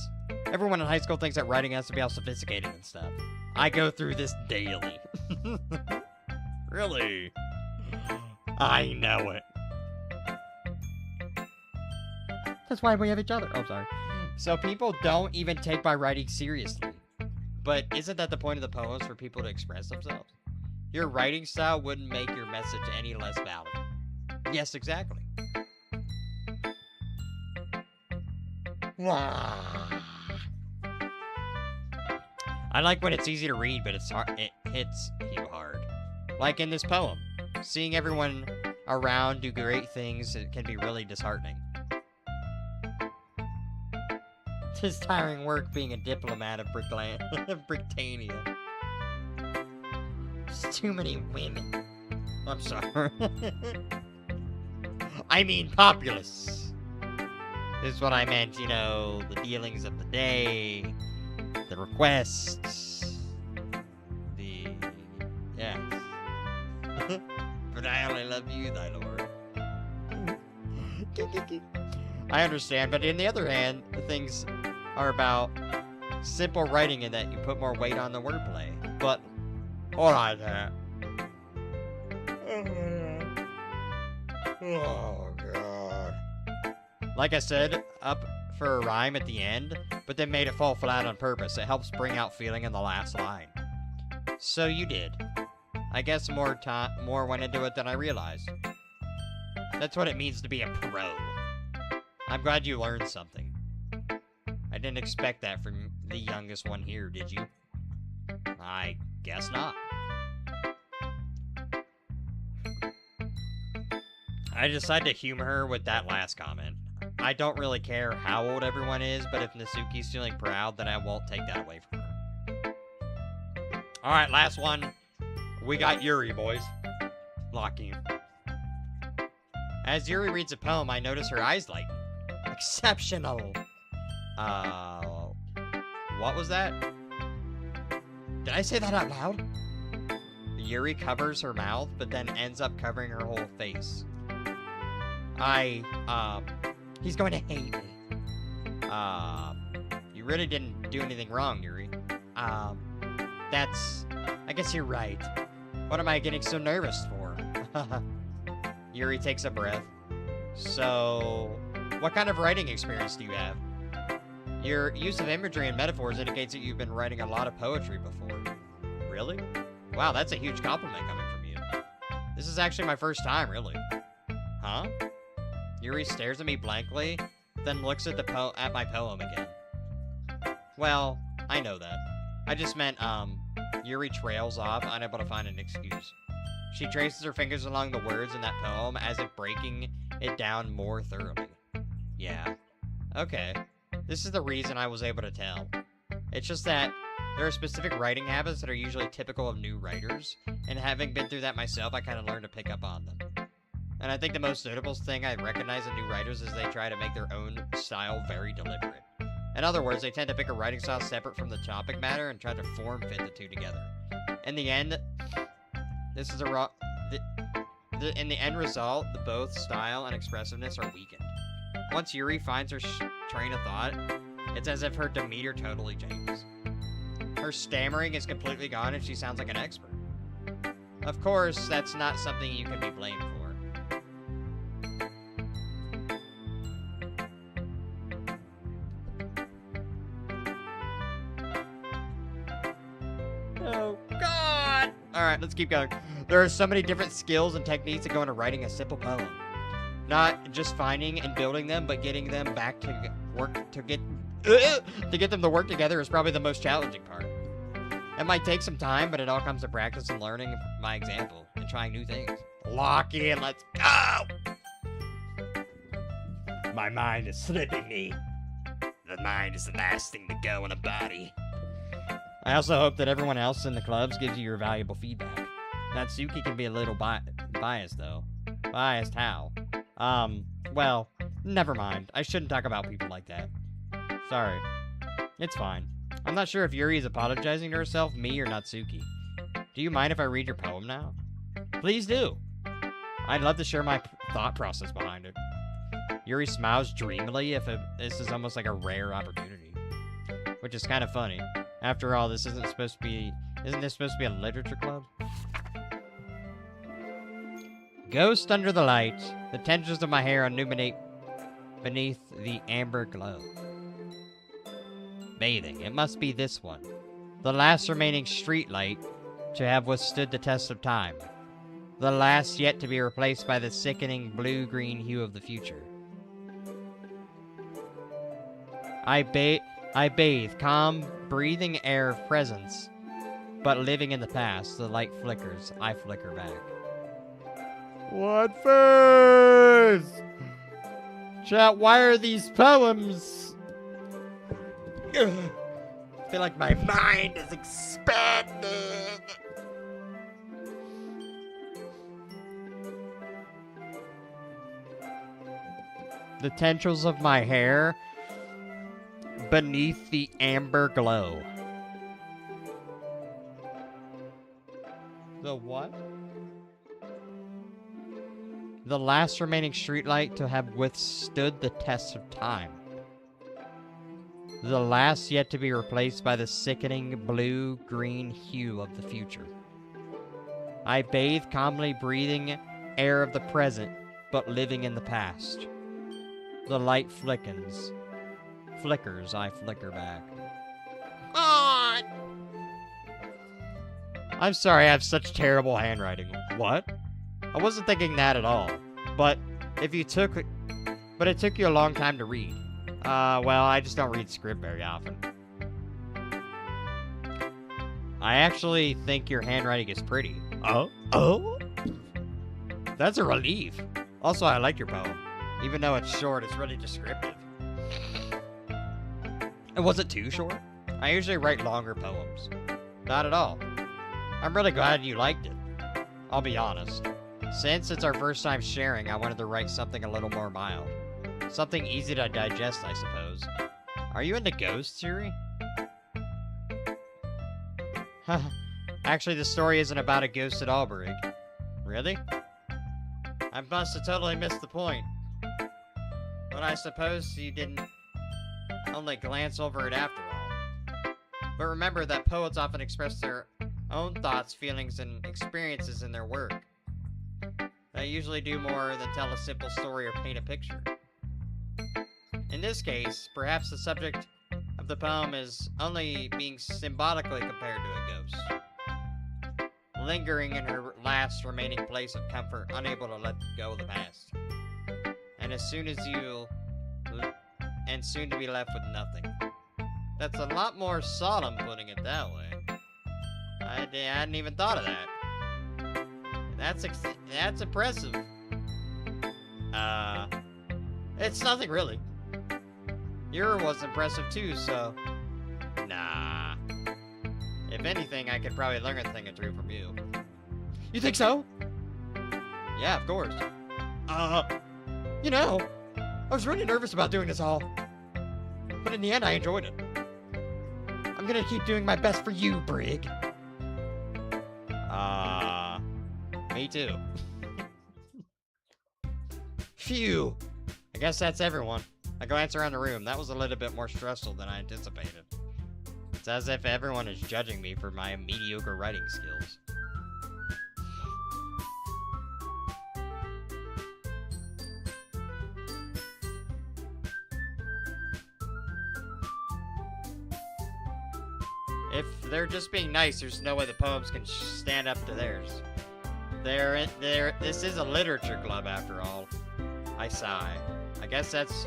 everyone in high school thinks that writing has to be all sophisticated and stuff. I go through this daily. Really? I know it. That's why we have each other. Oh, sorry. So people don't even take my writing seriously. But isn't that the point of the poems, for people to express themselves? Your writing style wouldn't make your message any less valid. Yes, exactly. I like when it's easy to read, but it's hard. It hits you hard. Like in this poem. Seeing everyone around do great things, it can be really disheartening. It's tiring work being a diplomat of Britannia. There's too many women. I'm sorry. I mean populace. This is what I meant, you know, the dealings of the day, the requests, yes. But I only love you, thy lord. I understand, but on the other hand, things are about simple writing in that you put more weight on the wordplay. But, alright, oh, God. Like I said, up for a rhyme at the end, but then made it fall flat on purpose. It helps bring out feeling in the last line. So you did. I guess more went into it than I realized. That's what it means to be a pro. I'm glad you learned something. I didn't expect that from the youngest one here, did you? I guess not. I decided to humor her with that last comment. I don't really care how old everyone is, but if Natsuki's feeling proud, then I won't take that away from her. Alright, last one. We got Yuri, boys. Lock in. As Yuri reads a poem, I notice her eyes lighten. Exceptional. What was that? Did I say that out loud? Yuri covers her mouth, but then ends up covering her whole face. He's going to hate me. You really didn't do anything wrong, Yuri. I guess you're right. What am I getting so nervous for? Yuri takes a breath. So, what kind of writing experience do you have? Your use of imagery and metaphors indicates that you've been writing a lot of poetry before. Really? Wow, that's a huge compliment coming from you. This is actually my first time, really. Huh? Yuri stares at me blankly, then looks at my poem again. Well, I know that. I just meant, Yuri trails off, unable to find an excuse. She traces her fingers along the words in that poem, as if breaking it down more thoroughly. Yeah. Okay. This is the reason I was able to tell. It's just that there are specific writing habits that are usually typical of new writers, and having been through that myself, I kind of learned to pick up on them. And I think the most notable thing I recognize in new writers is they try to make their own style very deliberate. In other words, they tend to pick a writing style separate from the topic matter and try to form-fit the two together. In the end, this is in the end result, both style and expressiveness are weakened. Once Yuri finds her train of thought, it's as if her demeanor totally changes. Her stammering is completely gone and she sounds like an expert. Of course, that's not something you can be blamed for. Oh, God! Alright, let's keep going. There are so many different skills and techniques that go into writing a simple poem. Not just finding and building them, but getting them back to work to get them to work together is probably the most challenging part. It might take some time, but it all comes to practice and learning my example and trying new things. Lock in, let's go! My mind is slipping me. The mind is the last thing to go in a body. I also hope that everyone else in the clubs gives you your valuable feedback. Natsuki can be a little biased, though. Biased how? Well, never mind. I shouldn't talk about people like that. Sorry. It's fine. I'm not sure if Yuri is apologizing to herself, me, or Natsuki. Do you mind if I read your poem now? Please do. I'd love to share my thought process behind it. Yuri smiles dreamily this is almost like a rare opportunity. Which is kind of funny. After all, isn't this supposed to be a literature club? Ghost under the light. The tendrils of my hair illuminate beneath the amber glow. Bathing. It must be this one. The last remaining street light to have withstood the test of time. The last yet to be replaced by the sickening blue-green hue of the future. I bathe, calm, breathing air of presence, but living in the past. The light flickers, I flicker back. What first? Chat, why are these poems? I feel like my mind is expanding. The tendrils of my hair beneath the amber glow. The what? The last remaining streetlight to have withstood the test of time. The last yet to be replaced by the sickening blue-green hue of the future. I bathe calmly breathing air of the present, but living in the past. The light flickers, I flicker back. God! I'm sorry I have such terrible handwriting. What? I wasn't thinking that at all. But it took you a long time to read. Well, I just don't read script very often. I actually think your handwriting is pretty. Oh? That's a relief. Also, I like your poem. Even though it's short, it's really descriptive. And was it too short? I usually write longer poems. Not at all. I'm really glad you liked it. I'll be honest. Since it's our first time sharing, I wanted to write something a little more mild. Something easy to digest, I suppose. Are you into ghosts, Yuri? Actually, the story isn't about a ghost at all, Brig. Really? I must have totally missed the point. But I suppose you didn't only glance over it after all. But remember that poets often express their own thoughts, feelings, and experiences in their work. They usually do more than tell a simple story or paint a picture. In this case, perhaps the subject of the poem is only being symbolically compared to a ghost. lingering in her last remaining place of comfort, unable to let go of the past. And soon to be left with nothing. That's a lot more solemn putting it that way. I hadn't even thought of that. That's impressive. It's nothing really. Your was impressive too, so... Nah. If anything, I could probably learn a thing or two from you. You think so? Yeah, of course. You know, I was really nervous about doing this all. But in the end, I enjoyed it. I'm gonna keep doing my best for you, Brig. Me too. Phew. I guess that's everyone. I glance around the room. That was a little bit more stressful than I anticipated. It's as if everyone is judging me for my mediocre writing skills. If they're just being nice, there's no way the poems can stand up to theirs. This is a literature club after all. I sigh. I guess that's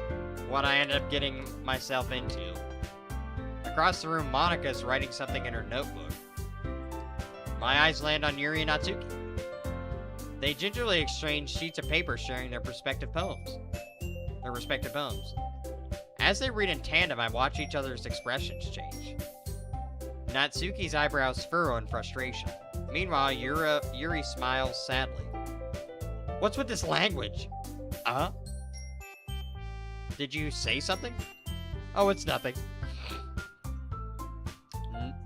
what I ended up getting myself into. Across the room, Monika's writing something in her notebook. My eyes land on Yuri and Natsuki. They gingerly exchange sheets of paper sharing their respective poems. As they read in tandem, I watch each other's expressions change. Natsuki's eyebrows furrow in frustration. Meanwhile, Yuri smiles sadly. What's with this language? Did you say something? Oh, it's nothing.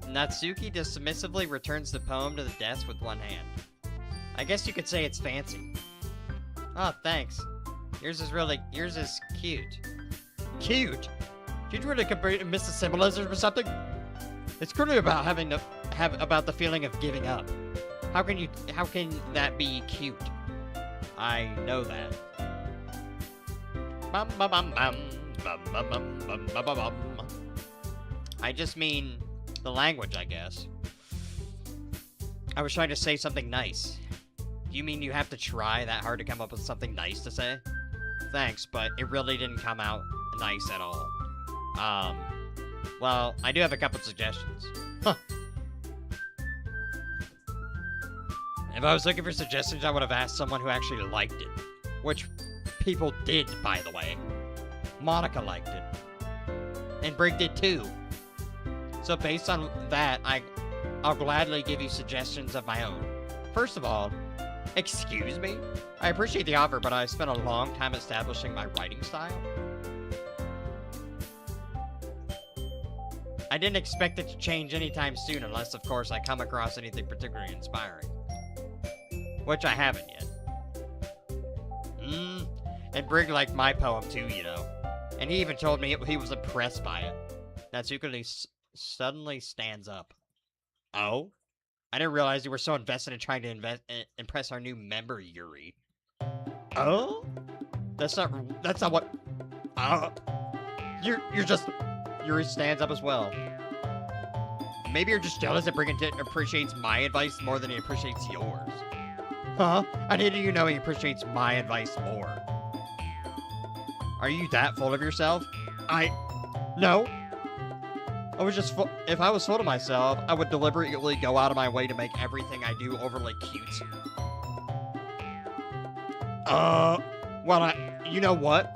Natsuki dismissively returns the poem to the desk with one hand. I guess you could say it's fancy. Oh, thanks. Yours is cute. Cute? Did you really miss the symbolism or something? It's clearly about about the feeling of giving up. How can that be cute? I know that. I just mean the language, I guess. I was trying to say something nice. Do you mean you have to try that hard to come up with something nice to say? Thanks, but it really didn't come out nice at all. Well, I do have a couple suggestions. Huh. If I was looking for suggestions, I would have asked someone who actually liked it. Which people did, by the way. Monika liked it. And Brig did too. So based on that, I'll gladly give you suggestions of my own. First of all, excuse me? I appreciate the offer, but I spent a long time establishing my writing style. I didn't expect it to change anytime soon unless, of course, I come across anything particularly inspiring. Which I haven't yet. And Brig liked my poem too, you know. And he even told me he was impressed by it. Natsuki suddenly stands up. Oh? I didn't realize you were so invested in trying to impress our new member, Yuri. Oh? That's not what... You're just... Yuri stands up as well. Maybe you're just jealous that Brig appreciates my advice more than he appreciates yours. Huh? How did you know he appreciates my advice more? Are you that full of yourself? No. I was just if I was full of myself, I would deliberately go out of my way to make everything I do overly cute. Well, you know what?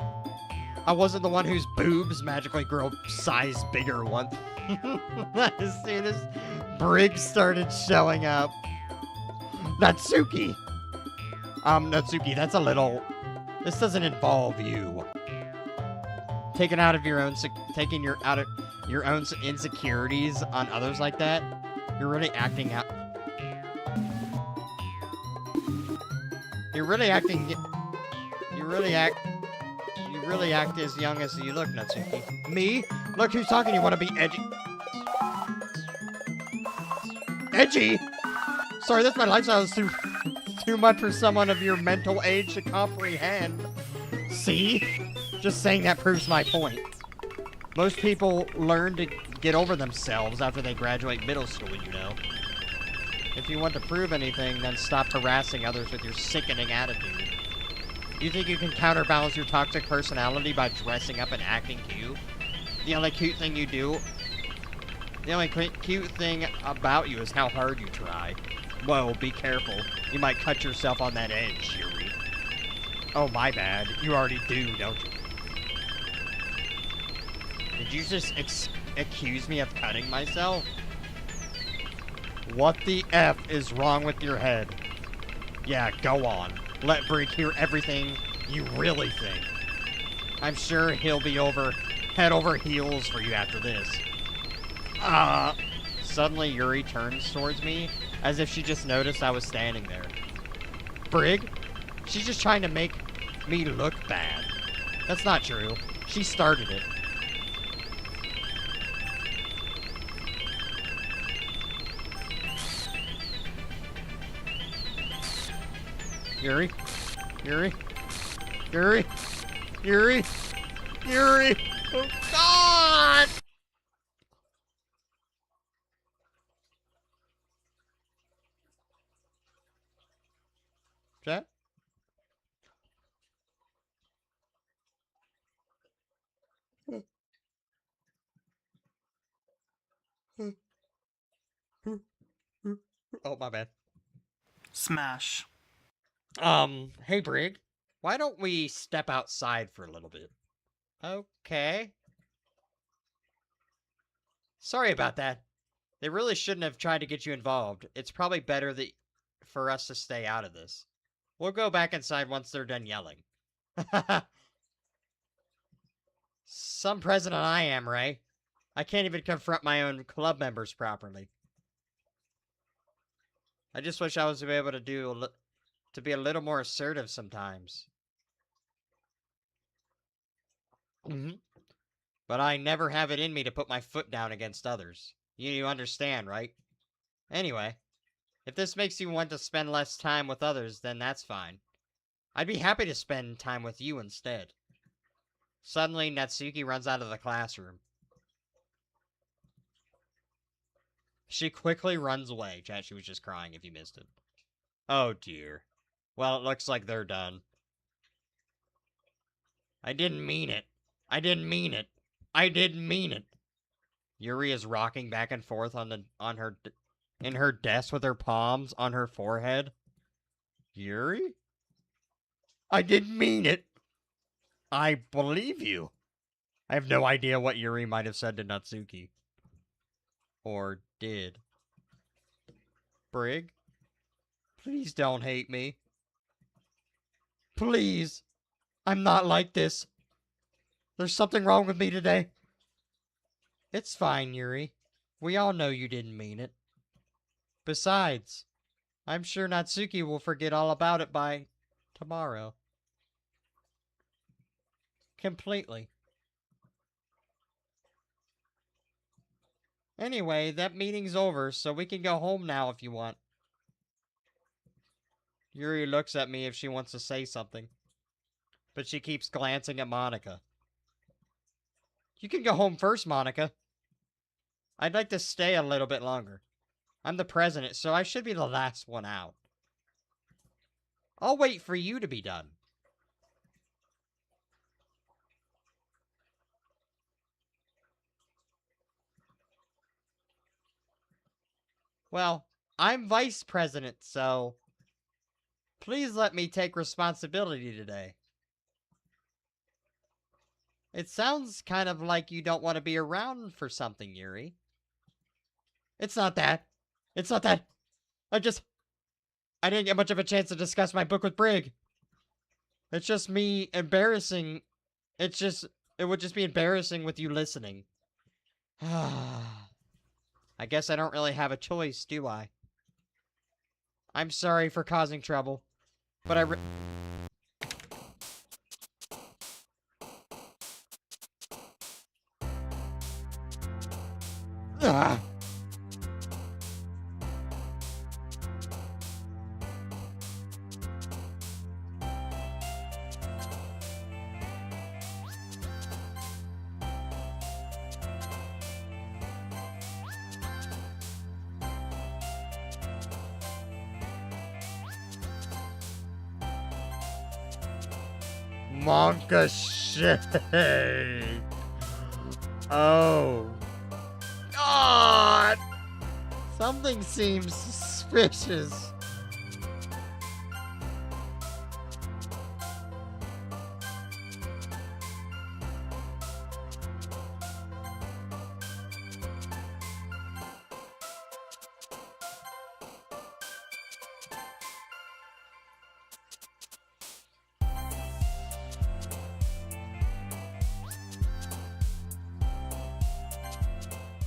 I wasn't the one whose boobs magically grow size bigger once. As soon as Brig started showing up. Natsuki! Natsuki, that's a little... This doesn't involve you. Taking your own insecurities on others like that, you're really acting out. You really act as young as you look, Natsuki. Me? Look who's talking. You want to be edgy? Edgy? Sorry, that's my lifestyle. Is too much for someone of your mental age to comprehend. See? Just saying that proves my point. Most people learn to get over themselves after they graduate middle school, you know. If you want to prove anything, then stop harassing others with your sickening attitude. You think you can counterbalance your toxic personality by dressing up and acting cute? The only cute thing you do... The only cute thing about you is how hard you try. Whoa, be careful. You might cut yourself on that edge, Yuri. Oh, my bad. You already do, don't you? Did you just accuse me of cutting myself? What the F is wrong with your head? Yeah, go on. Let Brig hear everything you really think. I'm sure he'll be head over heels for you after this. Suddenly Yuri turns towards me, as if she just noticed I was standing there. Brig? She's just trying to make me look bad. That's not true. She started it. Yuri? Yuri? Yuri? Yuri? Yuri? Oh, God! Chat? Oh, my bad.
Smash.
Hey, Brig. Why don't we step outside for a little bit? Okay. Sorry about that. They really shouldn't have tried to get you involved. It's probably better for us to stay out of this. We'll go back inside once they're done yelling. Some president I am, Ray. I can't even confront my own club members properly. I just wish I was able to be a little more assertive sometimes. But I never have it in me to put my foot down against others. You understand, right? Anyway, if this makes you want to spend less time with others, then that's fine. I'd be happy to spend time with you instead. Suddenly, Natsuki runs out of the classroom. She quickly runs away. Chat, she was just crying if you missed it. Oh dear. Well, it looks like they're done. I didn't mean it. I didn't mean it. I didn't mean it. Yuri is rocking back and forth in her desk with her palms on her forehead. Yuri? I didn't mean it. I believe you. I have no idea what Yuri might have said to Natsuki. Or did. Brig? Please don't hate me. Please. I'm not like this. There's something wrong with me today. It's fine, Yuri. We all know you didn't mean it. Besides, I'm sure Natsuki will forget all about it by tomorrow. Completely. Anyway, that meeting's over, so we can go home now if you want. Yuri looks at me if she wants to say something, but she keeps glancing at Monica. You can go home first, Monica. I'd like to stay a little bit longer. I'm the president, so I should be the last one out. I'll wait for you to be done. Well, I'm vice president, so please let me take responsibility today. It sounds kind of like you don't want to be around for something, Yuri. It's not that. It's not that. I didn't get much of a chance to discuss my book with Brig. It's just me embarrassing. It would just be embarrassing with you listening. I guess I don't really have a choice, do I? I'm sorry for causing trouble, but Ah! Monka shake. Oh. God! Something seems suspicious.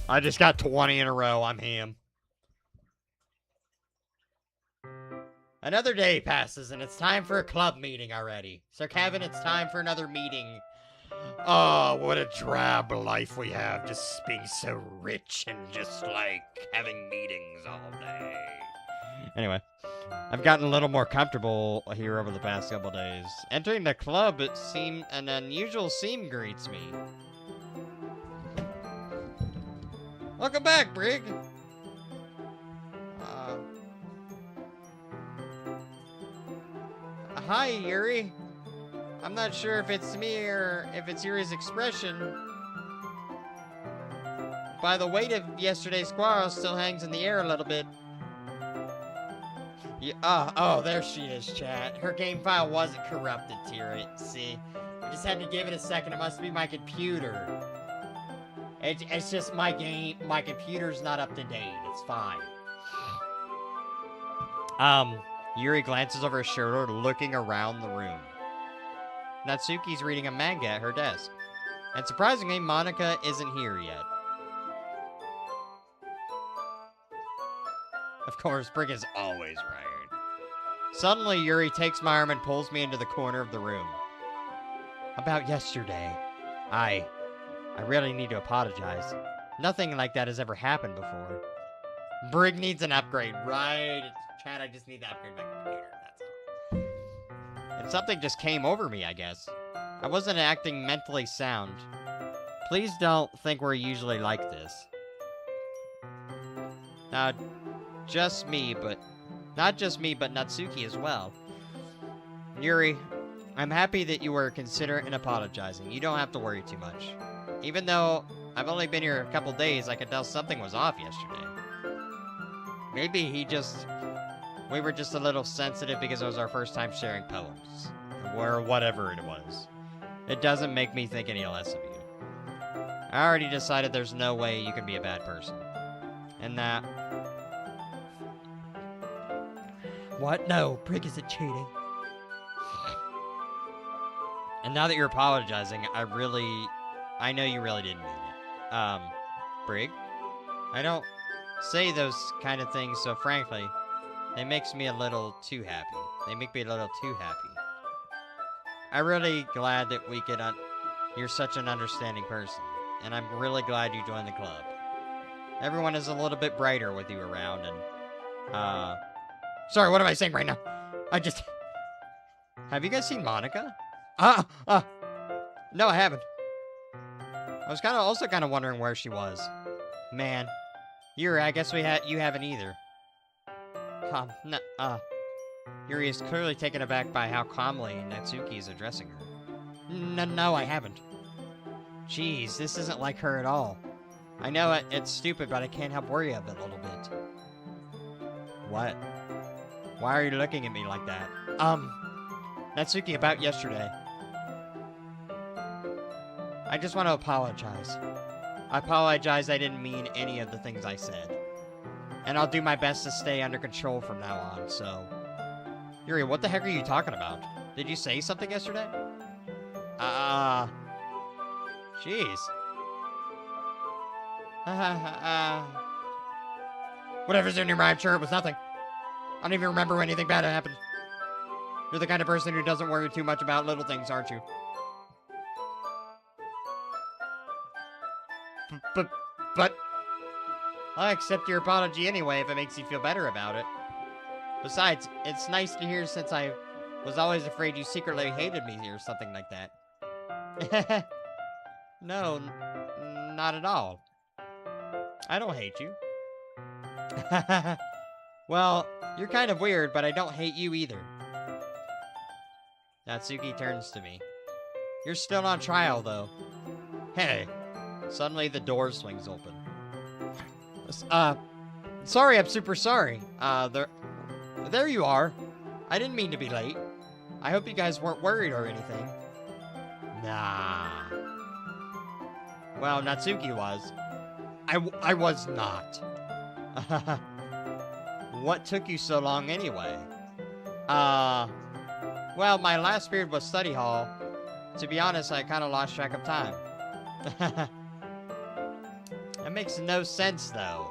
I just got 20 in a row. I'm him. Another day passes, and it's time for a club meeting already. Sir Kevin, it's time for another meeting. Oh, what a drab life we have, just being so rich and just, like, having meetings all day. Anyway, I've gotten a little more comfortable here over the past couple days. Entering the club, an unusual scene greets me. Welcome back, Brig! Hi, Yuri. I'm not sure if it's me or if it's Yuri's expression. By the weight of yesterday's quarrel still hangs in the air a little bit. Oh, there she is, chat. Her game file wasn't corrupted, Yuri. See? I just had to give it a second. It must be my computer. It's just my computer's not up to date. It's fine. Yuri glances over his shoulder, looking around the room. Natsuki's reading a manga at her desk. And surprisingly, Monica isn't here yet. Of course, Brig is always right. Suddenly, Yuri takes my arm and pulls me into the corner of the room. About yesterday, I really need to apologize. Nothing like that has ever happened before. Brig needs an upgrade, right? Chat, I just need to upgrade my computer, that's all. And something just came over me, I guess. I wasn't acting mentally sound. Please don't think we're usually like this. Not just me, but Natsuki as well. Yuri, I'm happy that you were considerate and apologizing. You don't have to worry too much. Even though I've only been here a couple days, I could tell something was off yesterday. Maybe we were just a little sensitive because it was our first time sharing poems. Or whatever it was. It doesn't make me think any less of you. I already decided there's no way you can be a bad person. And that... What? No, Brig isn't cheating. And now that you're apologizing, I know you really didn't mean it. Brig? I don't say those kind of things, so frankly, it makes me a little too happy. They make me a little too happy. I'm really glad that you're such an understanding person, and I'm really glad you joined the club. Everyone is a little bit brighter with you around, and, sorry, what am I saying right now? Have you guys seen Monica? No, I haven't. I was also kind of wondering where she was. Man. Yuri, I guess you haven't either. Yuri is clearly taken aback by how calmly Natsuki is addressing her. No, I haven't. Jeez, this isn't like her at all. I know it's stupid, but I can't help worry a little bit. What? Why are you looking at me like that? Natsuki, about yesterday. I just want to apologize. I apologize I didn't mean any of the things I said. And I'll do my best to stay under control from now on, so... Yuri, what the heck are you talking about? Did you say something yesterday? Jeez. Whatever's in your mind, sure, it was nothing. I don't even remember when anything bad happened. You're the kind of person who doesn't worry too much about little things, aren't you? But... I'll accept your apology anyway if it makes you feel better about it. Besides, it's nice to hear since I was always afraid you secretly hated me or something like that. No, not at all. I don't hate you. Well, you're kind of weird, but I don't hate you either. Natsuki turns to me. You're still on trial, though. Hey. Suddenly, the door swings open. Sorry, I'm super sorry. There you are. I didn't mean to be late. I hope you guys weren't worried or anything. Nah. Well, Natsuki was. I was not. What took you so long anyway? Well, my last period was study hall. To be honest, I kind of lost track of time. That makes no sense, though.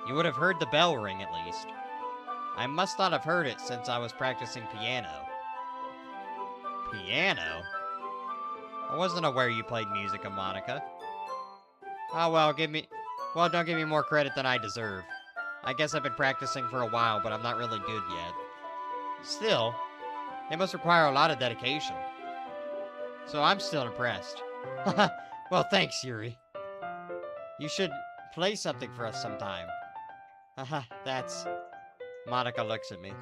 You would have heard the bell ring, at least. I must not have heard it since I was practicing piano. Piano? I wasn't aware you played music, Monica. Oh, well, don't give me more credit than I deserve. I guess I've been practicing for a while, but I'm not really good yet. Still, it must require a lot of dedication. So I'm still impressed. Well, thanks, Yuri. You should play something for us sometime. That's... Monica looks at me.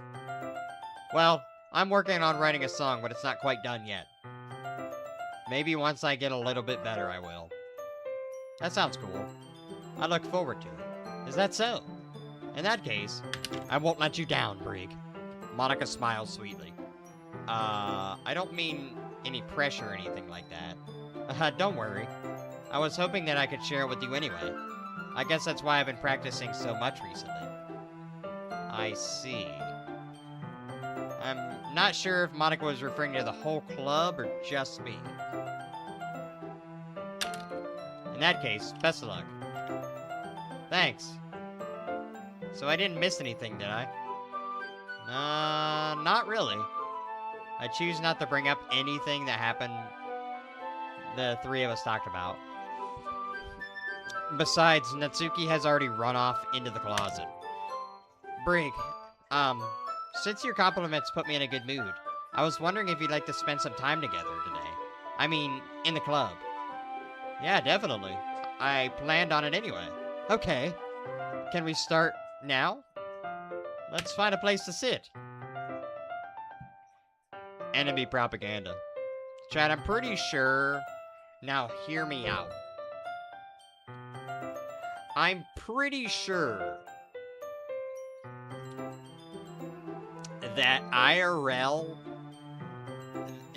Well, I'm working on writing a song, but it's not quite done yet. Maybe once I get a little bit better, I will. That sounds cool. I look forward to it. Is that so? In that case, I won't let you down, Brig. Monica smiles sweetly. I don't mean any pressure or anything like that. Don't worry. I was hoping that I could share it with you anyway. I guess that's why I've been practicing so much recently. I see. I'm not sure if Monica was referring to the whole club or just me. In that case, best of luck. Thanks. So I didn't miss anything, did I? Not really. I choose not to bring up anything that happened the three of us talked about. Besides, Natsuki has already run off into the closet. Brig, since your compliments put me in a good mood, I was wondering if you'd like to spend some time together today. I mean, in the club. Yeah, definitely. I planned on it anyway. Okay. Can we start now? Let's find a place to sit. Enemy propaganda. Chad, I'm pretty sure... Now, hear me out. I'm pretty sure that IRL,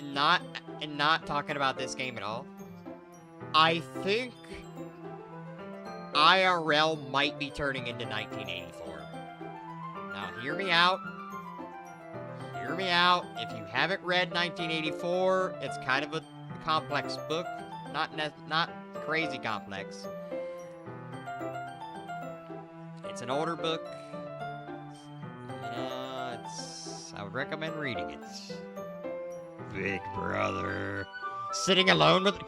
not talking about this game at all, I think IRL might be turning into 1984. Now, hear me out. Hear me out. If you haven't read 1984, it's kind of a complex book. Not crazy complex. It's an older book. Yeah, I would recommend reading it. Big brother. Sitting alone with...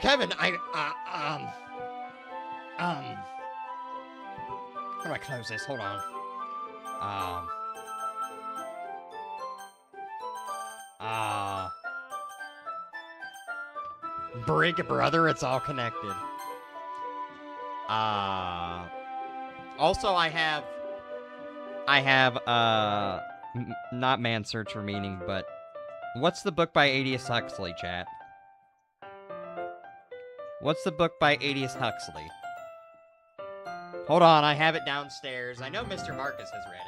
Kevin, how do I close this? Hold on. Brig brother, it's all connected. Also, I have, not Man Search for Meaning, but what's the book by Aldous Huxley, chat? What's the book by Aldous Huxley? Hold on, I have it downstairs. I know Mr. Marcus has read it.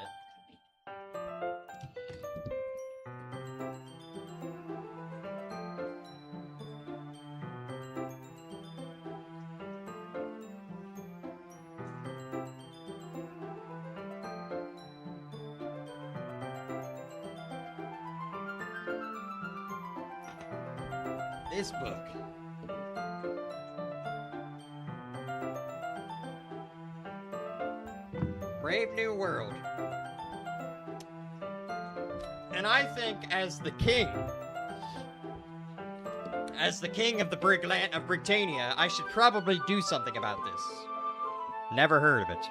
This book. Brave New World. And I think as the king of the Brigland of Britannia, I should probably do something about this. Never heard of it.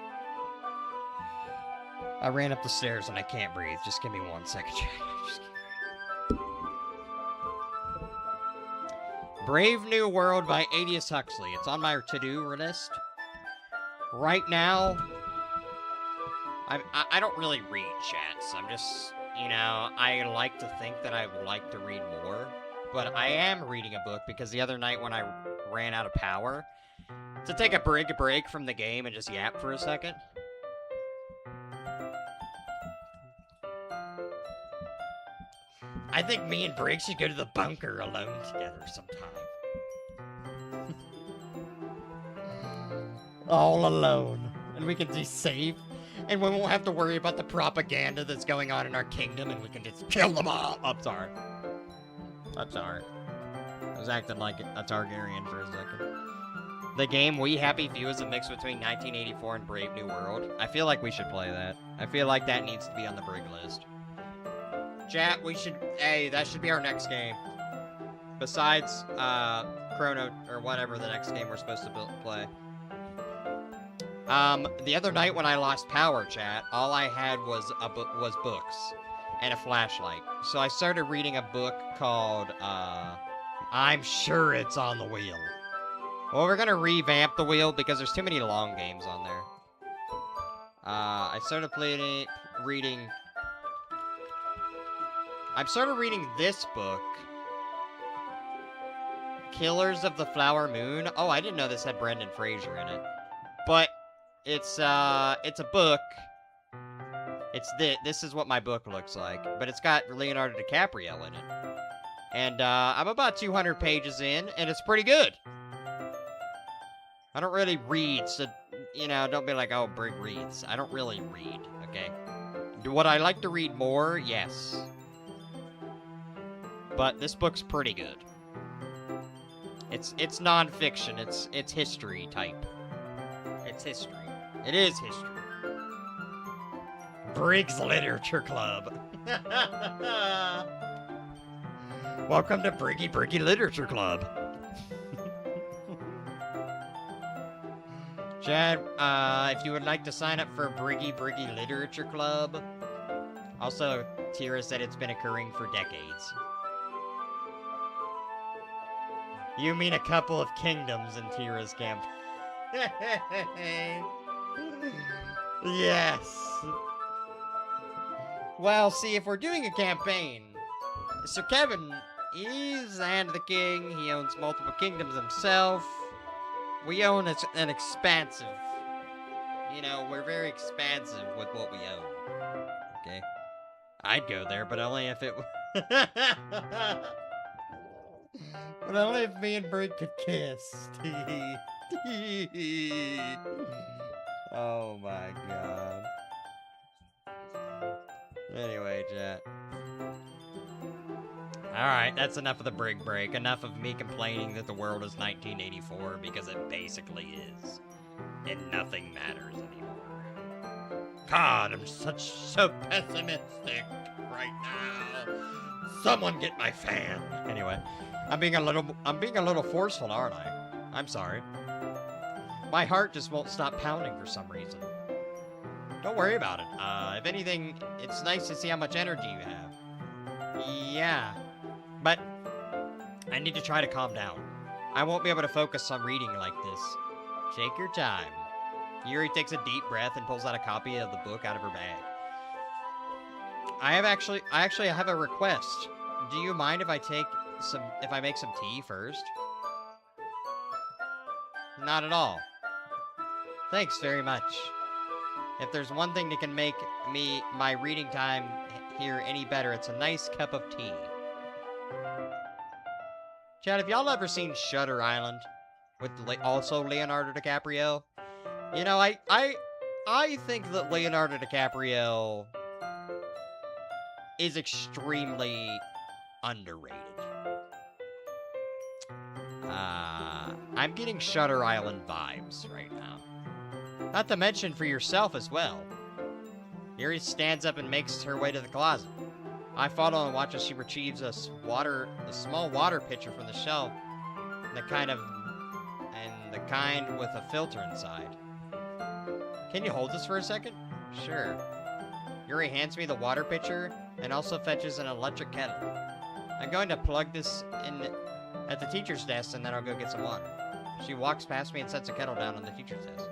I ran up the stairs and I can't breathe. Just give me 1 second. Brave New World by Aldous Huxley. It's on my to-do list. Right now, I don't really read chats. I'm just you know, I like to think that I would like to read more, but I am reading a book because the other night when I ran out of power, to take a break from the game and just yap for a second. I think me and Brig should go to the bunker alone together sometime. All alone. And we can be safe. And we won't have to worry about the propaganda that's going on in our kingdom, and we can just kill them all. I'm sorry. I'm sorry. I was acting like a Targaryen for a second. The game We Happy Few is a mix between 1984 and Brave New World. I feel like we should play that. I feel like that needs to be on the Brig list. Chat, we should... Hey, that should be our next game. Besides, Chrono, or whatever the next game we're supposed to play. The other night when I lost power, chat, all I had was books and a flashlight. So I started reading a book called, I'm Sure It's on the Wheel. Well, we're gonna revamp the wheel because there's too many long games on there. I started reading this book. Killers of the Flower Moon. Oh, I didn't know this had Brendan Fraser in it. But it's a book. This is what my book looks like, but it's got Leonardo DiCaprio in it. And I'm about 200 pages in, and it's pretty good. I don't really read, so, you know, don't be like, oh, Brig reads. I don't really read, okay? Would I like to read more? Yes. But this book's pretty good. It's non-fiction. It's history type. It's history. It is history. Brig's Literature Club. Welcome to Briggy Literature Club. Chad, if you would like to sign up for Briggy Literature Club. Also, Tira said it's been occurring for decades. You mean a couple of kingdoms in Tira's camp. Yes. Well, see, if we're doing a campaign, Sir Kevin, he's the hand of the king. He owns multiple kingdoms himself. We own an expansive, you know, we're very expansive with what we own. Okay? I'd go there, but only if it... But only if me and Brig could kiss. Oh my god. Anyway, chat. Alright, that's enough of the Brig break. Enough of me complaining that the world is 1984, because it basically is. And nothing matters anymore. God, I'm so pessimistic right now. Someone get my fan. Anyway, I'm being a little forceful, aren't I? I'm sorry. My heart just won't stop pounding for some reason. Don't worry about it. If anything, it's nice to see how much energy you have. Yeah. But I need to try to calm down. I won't be able to focus on reading like this. Take your time. Yuri takes a deep breath and pulls out a copy of the book out of her bag. I actually have a request. Do you mind if I make some tea first? Not at all. Thanks very much. If there's one thing that can make my reading time here any better, it's a nice cup of tea. Chad, have y'all ever seen Shutter Island with also Leonardo DiCaprio? You know, I think that Leonardo DiCaprio is extremely underrated. I'm getting Shutter Island vibes right now. Not to mention for yourself as well. Yuri stands up and makes her way to the closet. I follow and watch as she retrieves a small water pitcher from the shelf, the kind with a filter inside. Can you hold this for a second? Sure. Yuri hands me the water pitcher and also fetches an electric kettle. I'm going to plug this in at the teacher's desk and then I'll go get some water. She walks past me and sets a kettle down on the teacher's desk.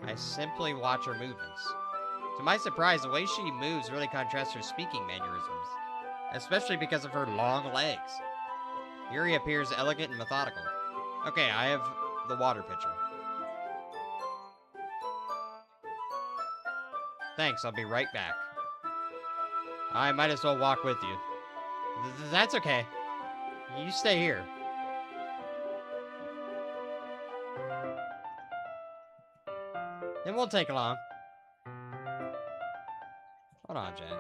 I simply watch her movements. To my surprise, the way she moves really contrasts her speaking mannerisms, especially because of her long legs. Yuri appears elegant and methodical. Okay, I have the water pitcher. Thanks, I'll be right back. I might as well walk with you. That's okay. You stay here. It won't take long. Hold on, Jack.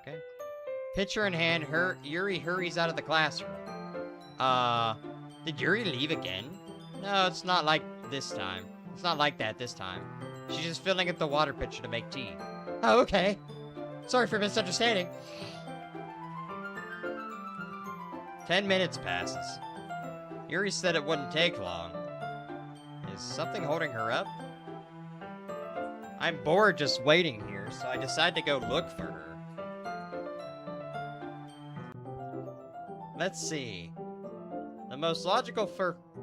Okay. Pitcher in hand, Yuri hurries out of the classroom. Did Yuri leave again? No, it's not like this time. It's not like that this time. She's just filling up the water pitcher to make tea. Oh, okay. Sorry for misunderstanding. 10 minutes passes. Yuri said it wouldn't take long. Is something holding her up? I'm bored just waiting here, so I decide to go look for her. Let's see. The most logical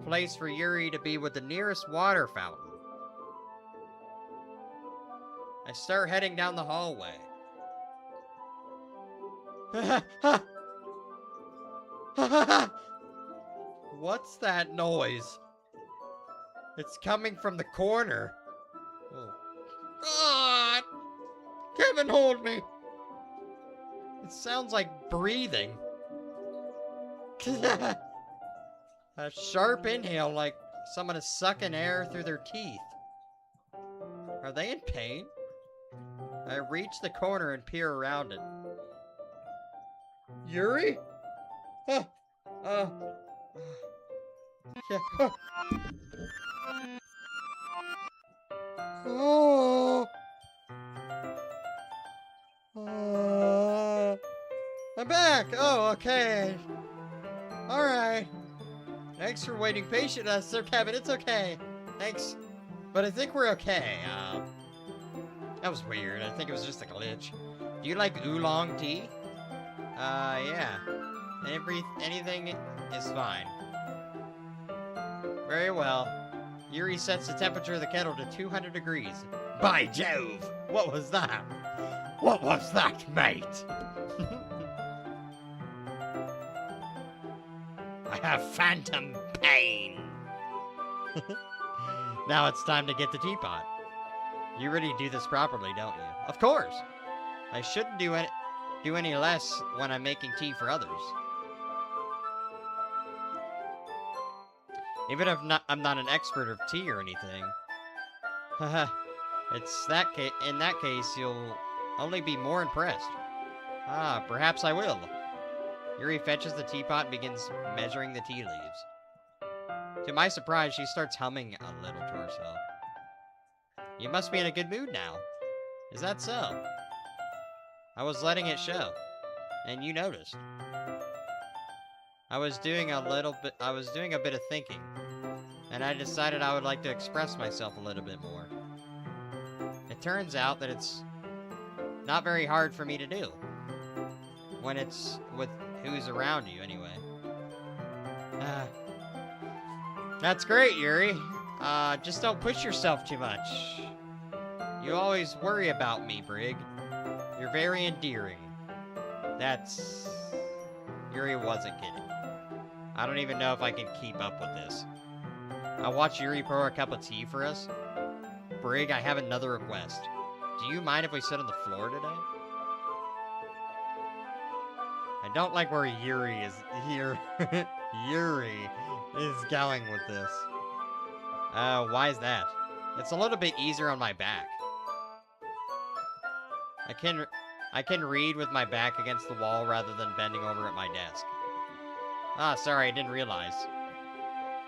place for Yuri to be with the nearest water fountain. I start heading down the hallway. What's that noise? It's coming from the corner. Oh. God! Kevin, hold me! It sounds like breathing. A sharp inhale like someone is sucking air through their teeth. Are they in pain? I reach the corner and peer around it. Yuri? Yeah. Oh. I'm back. Oh, okay. All right. Thanks for waiting patiently, Sir Kevin. It's okay. Thanks. But I think we're okay. That was weird. I think it was just a glitch. Do you like oolong tea? Yeah. Anything is fine. Very well. Yuri sets the temperature of the kettle to 200 degrees. By Jove! What was that? What was that, mate? I have phantom pain. Now it's time to get the teapot. You really do this properly, don't you? Of course. I shouldn't do any less when I'm making tea for others. Even if I'm not an expert of tea or anything. Haha. In that case, you'll only be more impressed. Ah, perhaps I will. Yuri fetches the teapot and begins measuring the tea leaves. To my surprise, she starts humming a little to herself. You must be in a good mood now. Is that so? I was letting it show, and you noticed. I was doing a bit of thinking, and I decided I would like to express myself a little bit more. It turns out that it's not very hard for me to do. When it's with who's around you, anyway. That's great, Yuri. Just don't push yourself too much. You always worry about me, Brig. You're very endearing. Yuri wasn't kidding. I don't even know if I can keep up with this. I'll watch Yuri pour a cup of tea for us. Brig, I have another request. Do you mind if we sit on the floor today? I don't like where Yuri is here. Yuri is going with this. Why is that? It's a little bit easier on my back. I can read with my back against the wall rather than bending over at my desk. Ah, sorry, I didn't realize.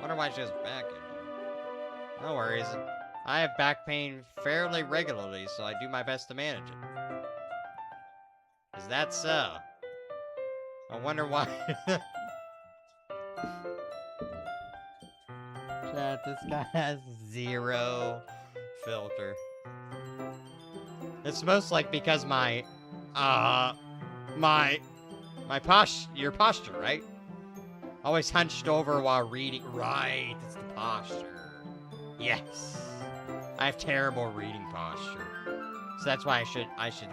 Wonder why she has back in. No worries. I have back pain fairly regularly, so I do my best to manage it. Is that so? I wonder why. Chat, this guy has zero filter. It's most like because your posture, right? Always hunched over while reading. Right, it's the posture. Yes. I have terrible reading posture. So that's why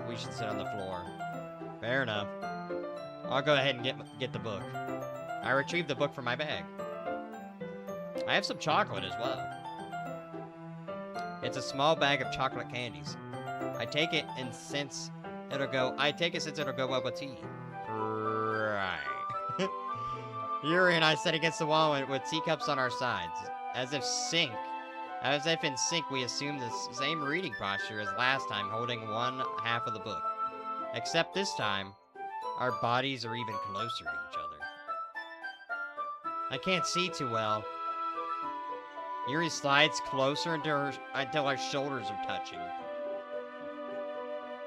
we should sit on the floor. Fair enough. I'll go ahead and get the book. I retrieved the book from my bag. I have some chocolate as well. It's a small bag of chocolate candies. I take it since it'll go well with tea. Right. Yuri and I sit against the wall with teacups on our sides. As if in sync, we assume the same reading posture as last time, holding one half of the book. Except this time, our bodies are even closer to each other. I can't see too well. Yuri slides closer until our shoulders are touching.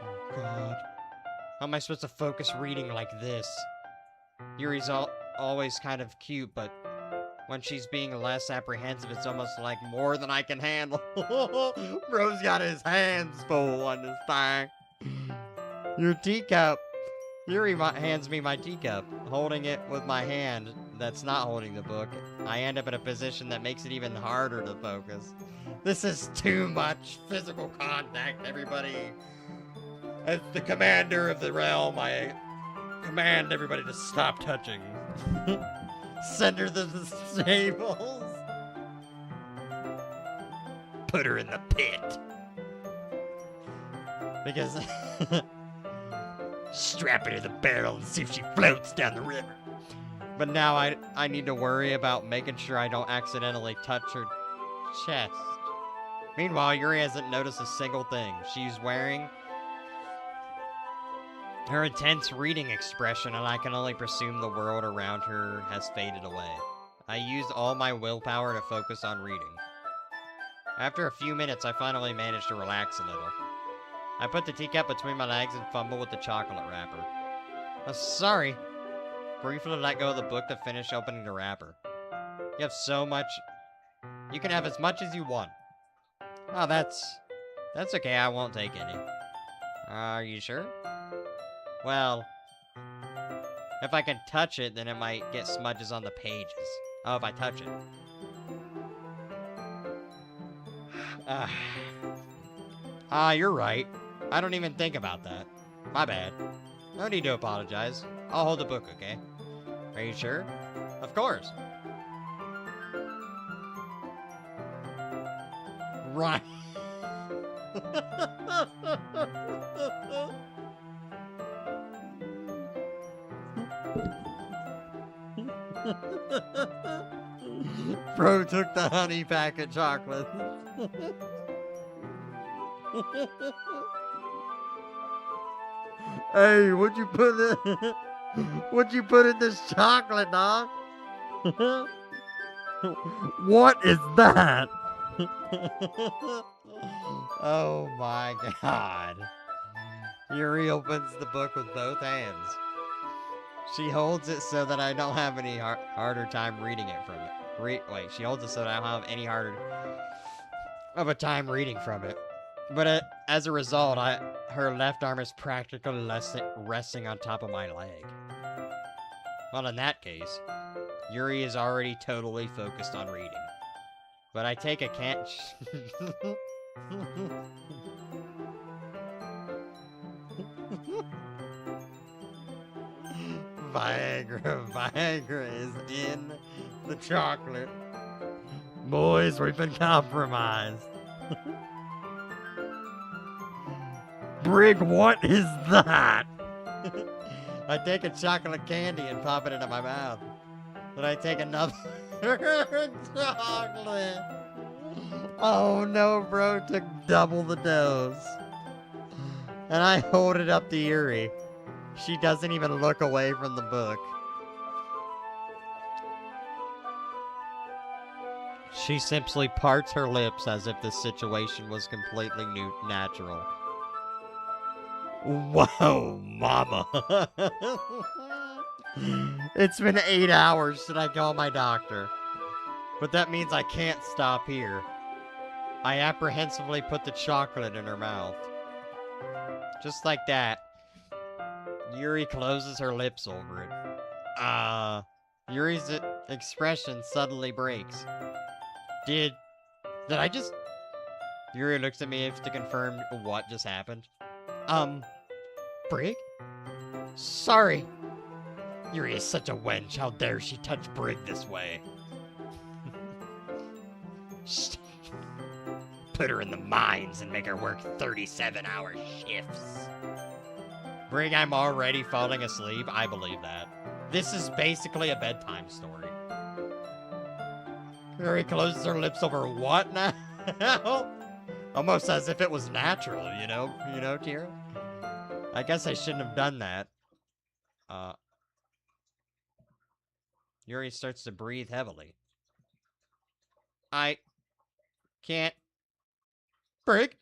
Oh, God. How am I supposed to focus reading like this? Yuri's always kind of cute, but when she's being less apprehensive, it's almost like more than I can handle. Bro's got his hands full on this thing. Your teacup. Yuri hands me my teacup. Holding it with my hand that's not holding the book, I end up in a position that makes it even harder to focus. This is too much physical contact, everybody. As the commander of the realm, I command everybody to stop touching. Send her to the stables. Put her in the pit. Because... strap her to the barrel and see if she floats down the river. But now I need to worry about making sure I don't accidentally touch her chest. Meanwhile, Yuri hasn't noticed a single thing. She's wearing her intense reading expression, and I can only presume the world around her has faded away. I used all my willpower to focus on reading. After a few minutes, I finally managed to relax a little. I put the teacup between my legs and fumble with the chocolate wrapper. Oh, sorry. Briefly let go of the book to finish opening the wrapper. You have so much. You can have as much as you want. Oh, that's okay. I won't take any. Are you sure? Well, if I can touch it, then it might get smudges on the pages. Oh, if I touch it. You're right. I don't even think about that. My bad. No need to apologize. I'll hold the book, okay? Are you sure? Of course. Right. Bro took the honey packet chocolate. Hey, what'd you put in this chocolate, dog? What is that? Oh my God. Yuri opens the book with both hands. She holds it so that I don't have any harder time reading it from it. Wait, she holds it so that I don't have any harder of a time reading from it. But as a result, her left arm is practically resting on top of my leg. Well, in that case, Yuri is already totally focused on reading. But I take a Viagra is in the chocolate. Boys, we've been compromised. Brig, what is that? I take a chocolate candy and pop it into my mouth. Then I take another chocolate. Oh no, bro took double the dose. And I hold it up to Yuri. She doesn't even look away from the book. She simply parts her lips as if the situation was completely natural. Whoa, mama. It's been 8 hours. Should I call my doctor? But that means I can't stop here. I apprehensively put the chocolate in her mouth. Just like that. Yuri closes her lips over it. Yuri's expression suddenly breaks. Did I just... Yuri looks at me to confirm what just happened. Brig? Sorry. Yuri is such a wench. How dare she touch Brig this way? Put her in the mines and make her work 37-hour shifts. Brig, I'm already falling asleep. I believe that. This is basically a bedtime story. Yuri closes her lips over what now? Almost as if it was natural, you know? You know, Tira? I guess I shouldn't have done that. Yuri starts to breathe heavily. I can't. Brig?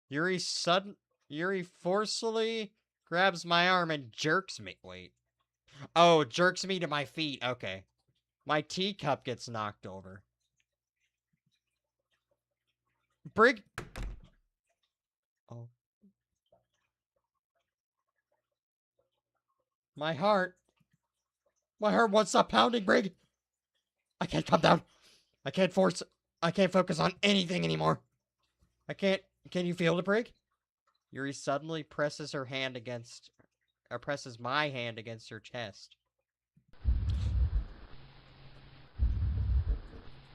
Yuri forcefully grabs my arm and jerks me. Wait. Oh, jerks me to my feet. Okay. My teacup gets knocked over. Brig? Oh. My heart won't stop pounding, Brig. I can't calm down. I can't focus on anything anymore. Can you feel it, Brig? Yuri suddenly presses my hand against her chest.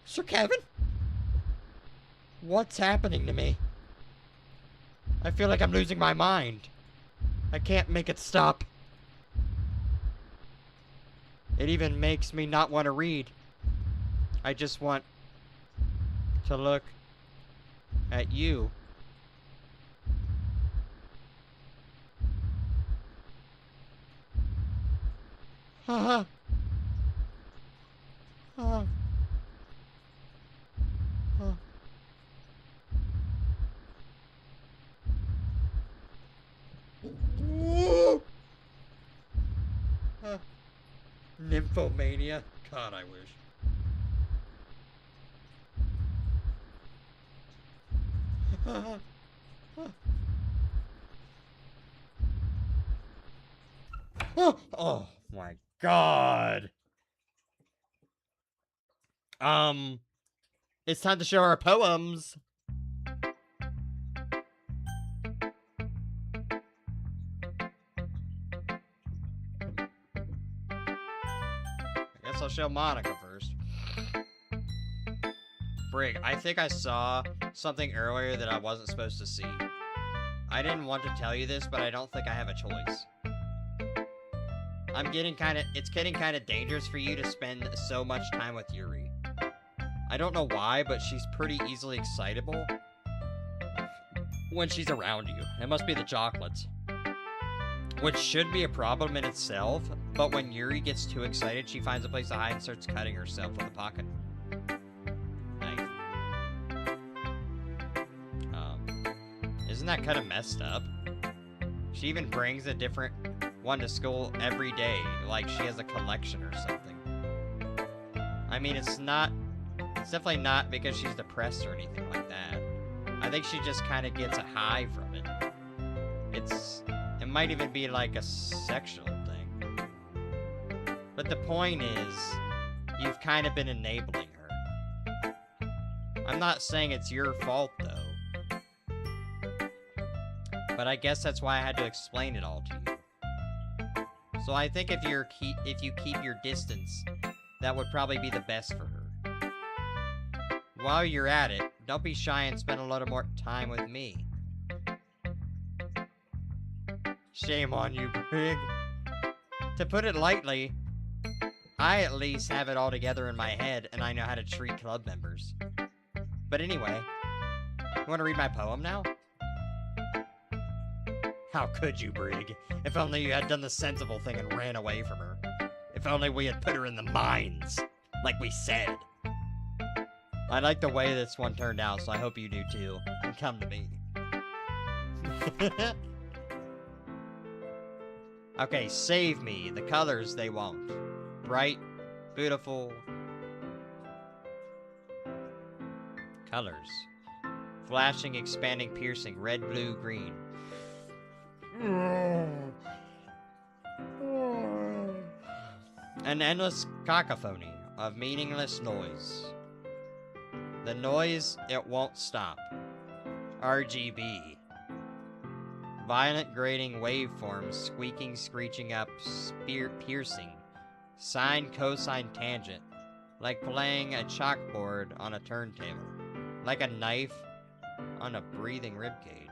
Sir Kevin? What's happening to me? I feel like I'm losing my mind. I can't make it stop. It even makes me not want to read. I just want to look at you. Oh. Nymphomania? God, I wish. Oh my God. It's time to show our poems. I guess I'll show Monica first. Brig, I think I saw something earlier that I wasn't supposed to see. I didn't want to tell you this, but I don't think I have a choice. It's getting kind of dangerous for you to spend so much time with Yuri. I don't know why, but she's pretty easily excitable when she's around you. It must be the chocolates. Which should be a problem in itself, but when Yuri gets too excited, she finds a place to hide and starts cutting herself with a pocket knife. Isn't that kind of messed up? She even brings a different one to school every day, like she has a collection or something. I mean, it's definitely not because she's depressed or anything like that. I think she just kind of gets a high from it. It might even be like a sexual thing. But the point is, you've kind of been enabling her. I'm not saying it's your fault, though. But I guess that's why I had to explain it all to you. So I think if you keep your distance, that would probably be the best for her. While you're at it, don't be shy and spend a lot more time with me. Shame on you, Brig. To put it lightly, I at least have it all together in my head and I know how to treat club members. But anyway, you want to read my poem now? How could you, Brig? If only you had done the sensible thing and ran away from her. If only we had put her in the mines, like we said. I like the way this one turned out, so I hope you do too. And come to me. Okay, save me. The colors they won't. Bright, beautiful colors. Flashing, expanding, piercing. Red, blue, green. An endless cacophony of meaningless noise. The noise, it won't stop. RGB. Violent grating waveforms, squeaking, screeching up, piercing. Sine, cosine, tangent. Like playing a chalkboard on a turntable. Like a knife on a breathing ribcage.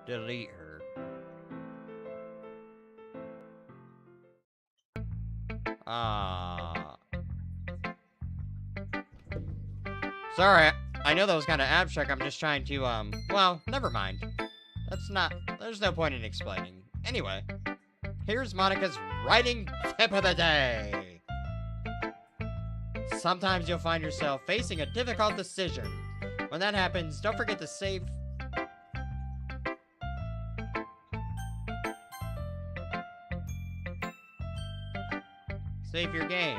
Delete her. Sorry, I know that was kind of abstract. I'm just trying to, well, never mind. There's no point in explaining. Anyway, here's Monica's writing tip of the day. Sometimes you'll find yourself facing a difficult decision. When that happens, don't forget to save your game.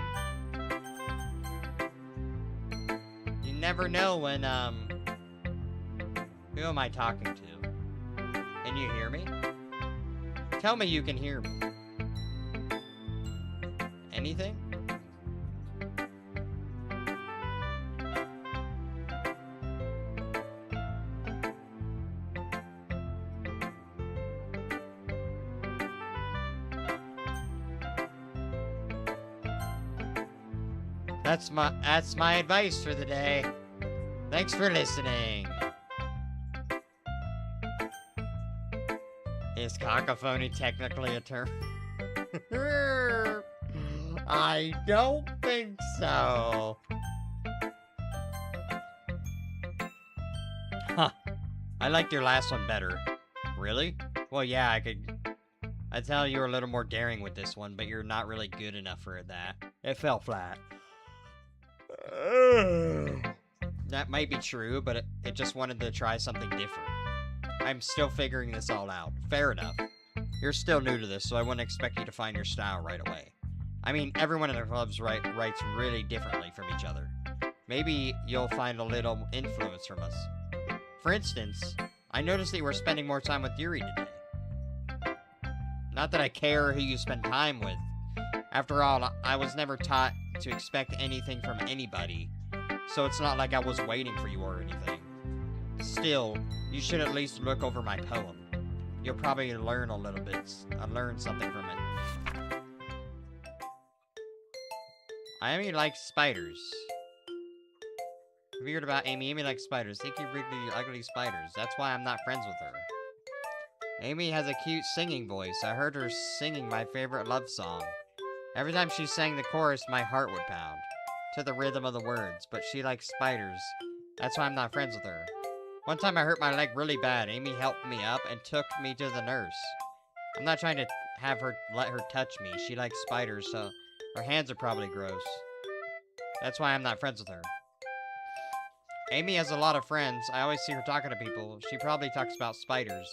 You never know when, who am I talking to? Can you hear me? Tell me you can hear me. Anything? That's my advice for the day. Thanks for listening. Is cacophony technically a term? I don't think so. Huh. I liked your last one better. Really? Well, yeah, I'd tell you were a little more daring with this one, but you're not really good enough for that. It fell flat. That might be true, but it just wanted to try something different. I'm still figuring this all out. Fair enough. You're still new to this, so I wouldn't expect you to find your style right away. I mean, everyone in the clubs writes really differently from each other. Maybe you'll find a little influence from us. For instance, I noticed that you were spending more time with Yuri today. Not that I care who you spend time with. After all, I was never taught to expect anything from anybody, so it's not like I was waiting for you or anything. Still, you should at least look over my poem. You'll probably learn a little bit, learn something from it. Amy likes spiders. Have you heard about Amy? Amy likes spiders. Icky, wriggly, ugly spiders. That's why I'm not friends with her. Amy has a cute singing voice. I heard her singing my favorite love song. Every time she sang the chorus, my heart would pound. To the rhythm of the words. But she likes spiders. That's why I'm not friends with her. One time I hurt my leg really bad. Amy helped me up and took me to the nurse. I'm not trying to let her touch me. She likes spiders, so her hands are probably gross. That's why I'm not friends with her. Amy has a lot of friends. I always see her talking to people. She probably talks about spiders.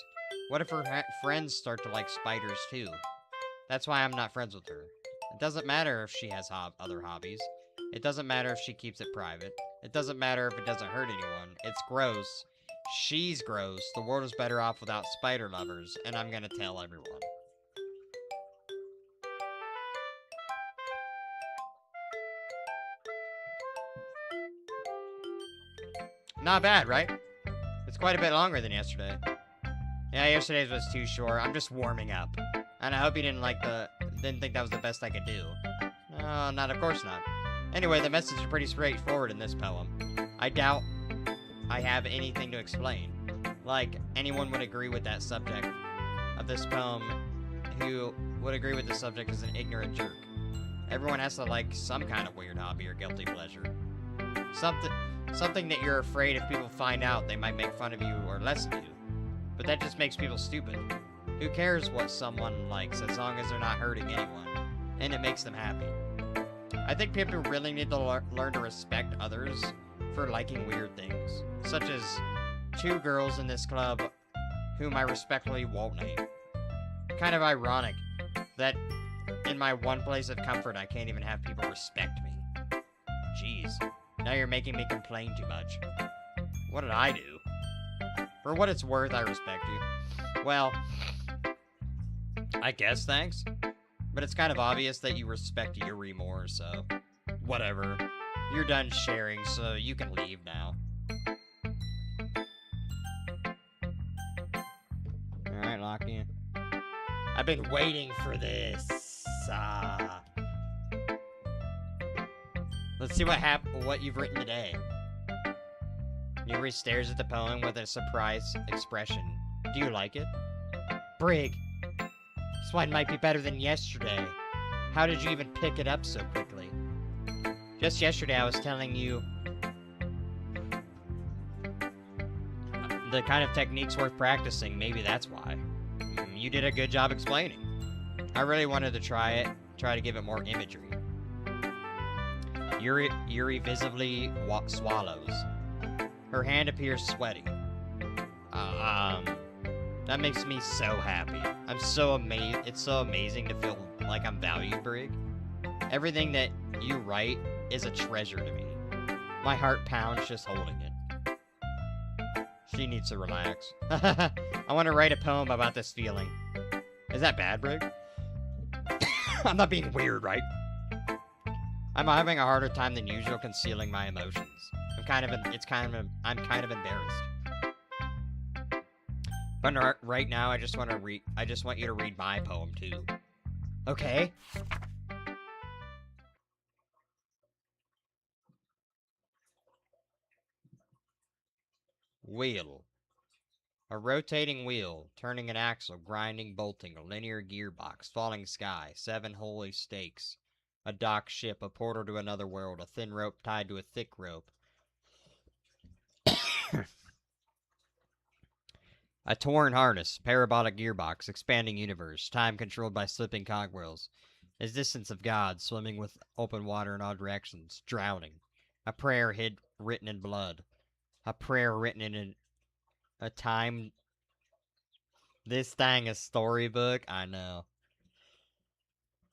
What if her friends start to like spiders too? That's why I'm not friends with her. It doesn't matter if she has other hobbies. It doesn't matter if she keeps it private. It doesn't matter if it doesn't hurt anyone. It's gross. She's gross. The world is better off without spider lovers, and I'm gonna tell everyone. Not bad, right? It's quite a bit longer than yesterday. Yeah, yesterday's was too short. I'm just warming up. And I hope you didn't think that was the best I could do. No, not of course not. Anyway, the message is pretty straightforward in this poem. I doubt I have anything to explain. Like, anyone would agree with that subject of this poem who would agree with the subject as an ignorant jerk. Everyone has to like some kind of weird hobby or guilty pleasure. Something that you're afraid if people find out they might make fun of you or lessen you. But that just makes people stupid. Who cares what someone likes as long as they're not hurting anyone, and it makes them happy. I think people really need to learn to respect others for liking weird things, such as two girls in this club whom I respectfully won't name. Kind of ironic that in my one place of comfort I can't even have people respect me. Jeez, now you're making me complain too much. What did I do? For what it's worth, I respect you. Well, I guess thanks. But it's kind of obvious that you respect Yuri more, so... Whatever. You're done sharing, so you can leave now. Alright, Lockie. I've been waiting for this. Let's see what you've written today. Yuri stares at the poem with a surprised expression. Do you like it? Brig, this one might be better than yesterday. How did you even pick it up so quickly? Just yesterday I was telling you the kind of techniques worth practicing. Maybe that's why. You did a good job explaining. I really wanted to try to give it more imagery. Yuri visibly swallows. Her hand appears sweaty. That makes me so happy. I'm so amazed. It's so amazing to feel like I'm valued, Brig. Everything that you write is a treasure to me. My heart pounds just holding it. She needs to relax. I want to write a poem about this feeling. Is that bad, Brig? I'm not being weird, right? I'm having a harder time than usual concealing my emotions. I'm kind of embarrassed. But right now, I just want you to read my poem too. Okay? Wheel. A rotating wheel, turning an axle, grinding, bolting, a linear gearbox, falling sky, 7 holy stakes, a docked ship, a portal to another world, a thin rope tied to a thick rope. A torn harness, parabolic gearbox, expanding universe, time controlled by slipping cogwheels. A distance of God, swimming with open water in all directions, drowning. A prayer written in blood. A prayer written in a time... This thing is storybook? I know.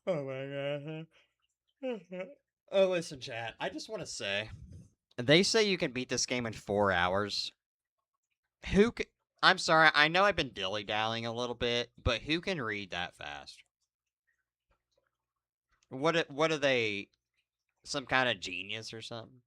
Oh my god. Oh, listen, chat. I just want to say... They say you can beat this game in 4 hours. I'm sorry, I know I've been dilly-dallying a little bit, but who can read that fast? What are they... Some kind of genius or something?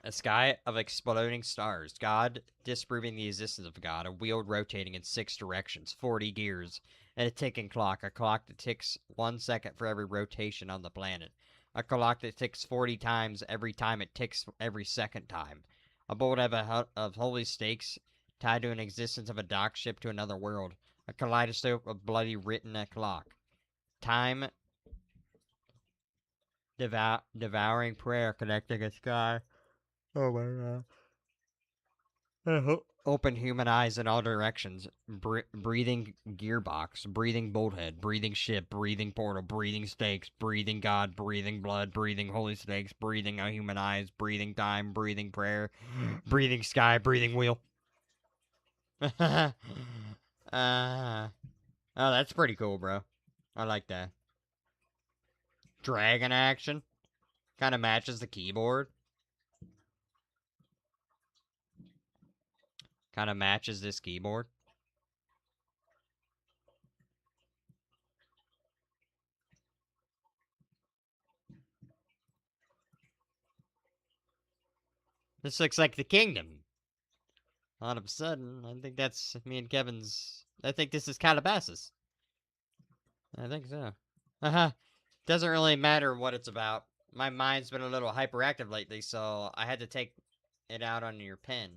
A sky of exploding stars. God disproving the existence of God. A wheel rotating in 6 directions. 40 gears. And a ticking clock. A clock that ticks 1 second for every rotation on the planet. A clock that ticks 40 times every time it ticks every second time. A bolt of holy stakes tied to an existence of a dock ship to another world. A kaleidoscope of bloody written a clock. Time devouring prayer connecting a sky. Oh my god. Open human eyes in all directions. Breathing gearbox. Breathing bolthead. Breathing ship. Breathing portal. Breathing stakes. Breathing God. Breathing blood. Breathing holy stakes. Breathing human eyes. Breathing time. Breathing prayer. Breathing sky. Breathing wheel. Oh, that's pretty cool, bro. I like that. Dragon action. Kind of matches the keyboard. Kind of matches this keyboard. This looks like the kingdom. All of a sudden, I think that's me and Kevin's... I think this is Calabasas. I think so. Doesn't really matter what it's about. My mind's been a little hyperactive lately, so I had to take it out on your pen.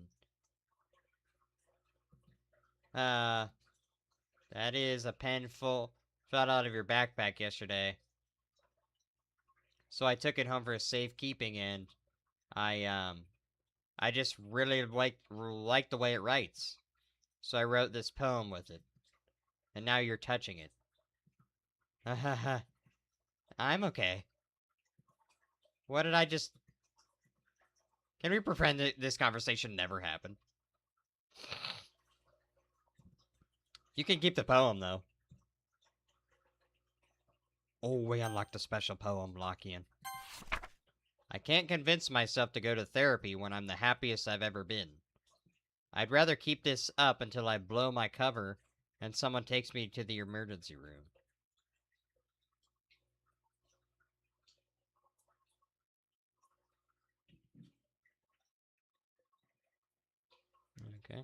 That is a pen fell out of your backpack yesterday. So I took it home for safekeeping, and I just really like the way it writes. So I wrote this poem with it. And now you're touching it. I'm okay. What did I just... Can we pretend that this conversation never happened? You can keep the poem, though. Oh, we unlocked a special poem, Lockian. I can't convince myself to go to therapy when I'm the happiest I've ever been. I'd rather keep this up until I blow my cover and someone takes me to the emergency room. Okay.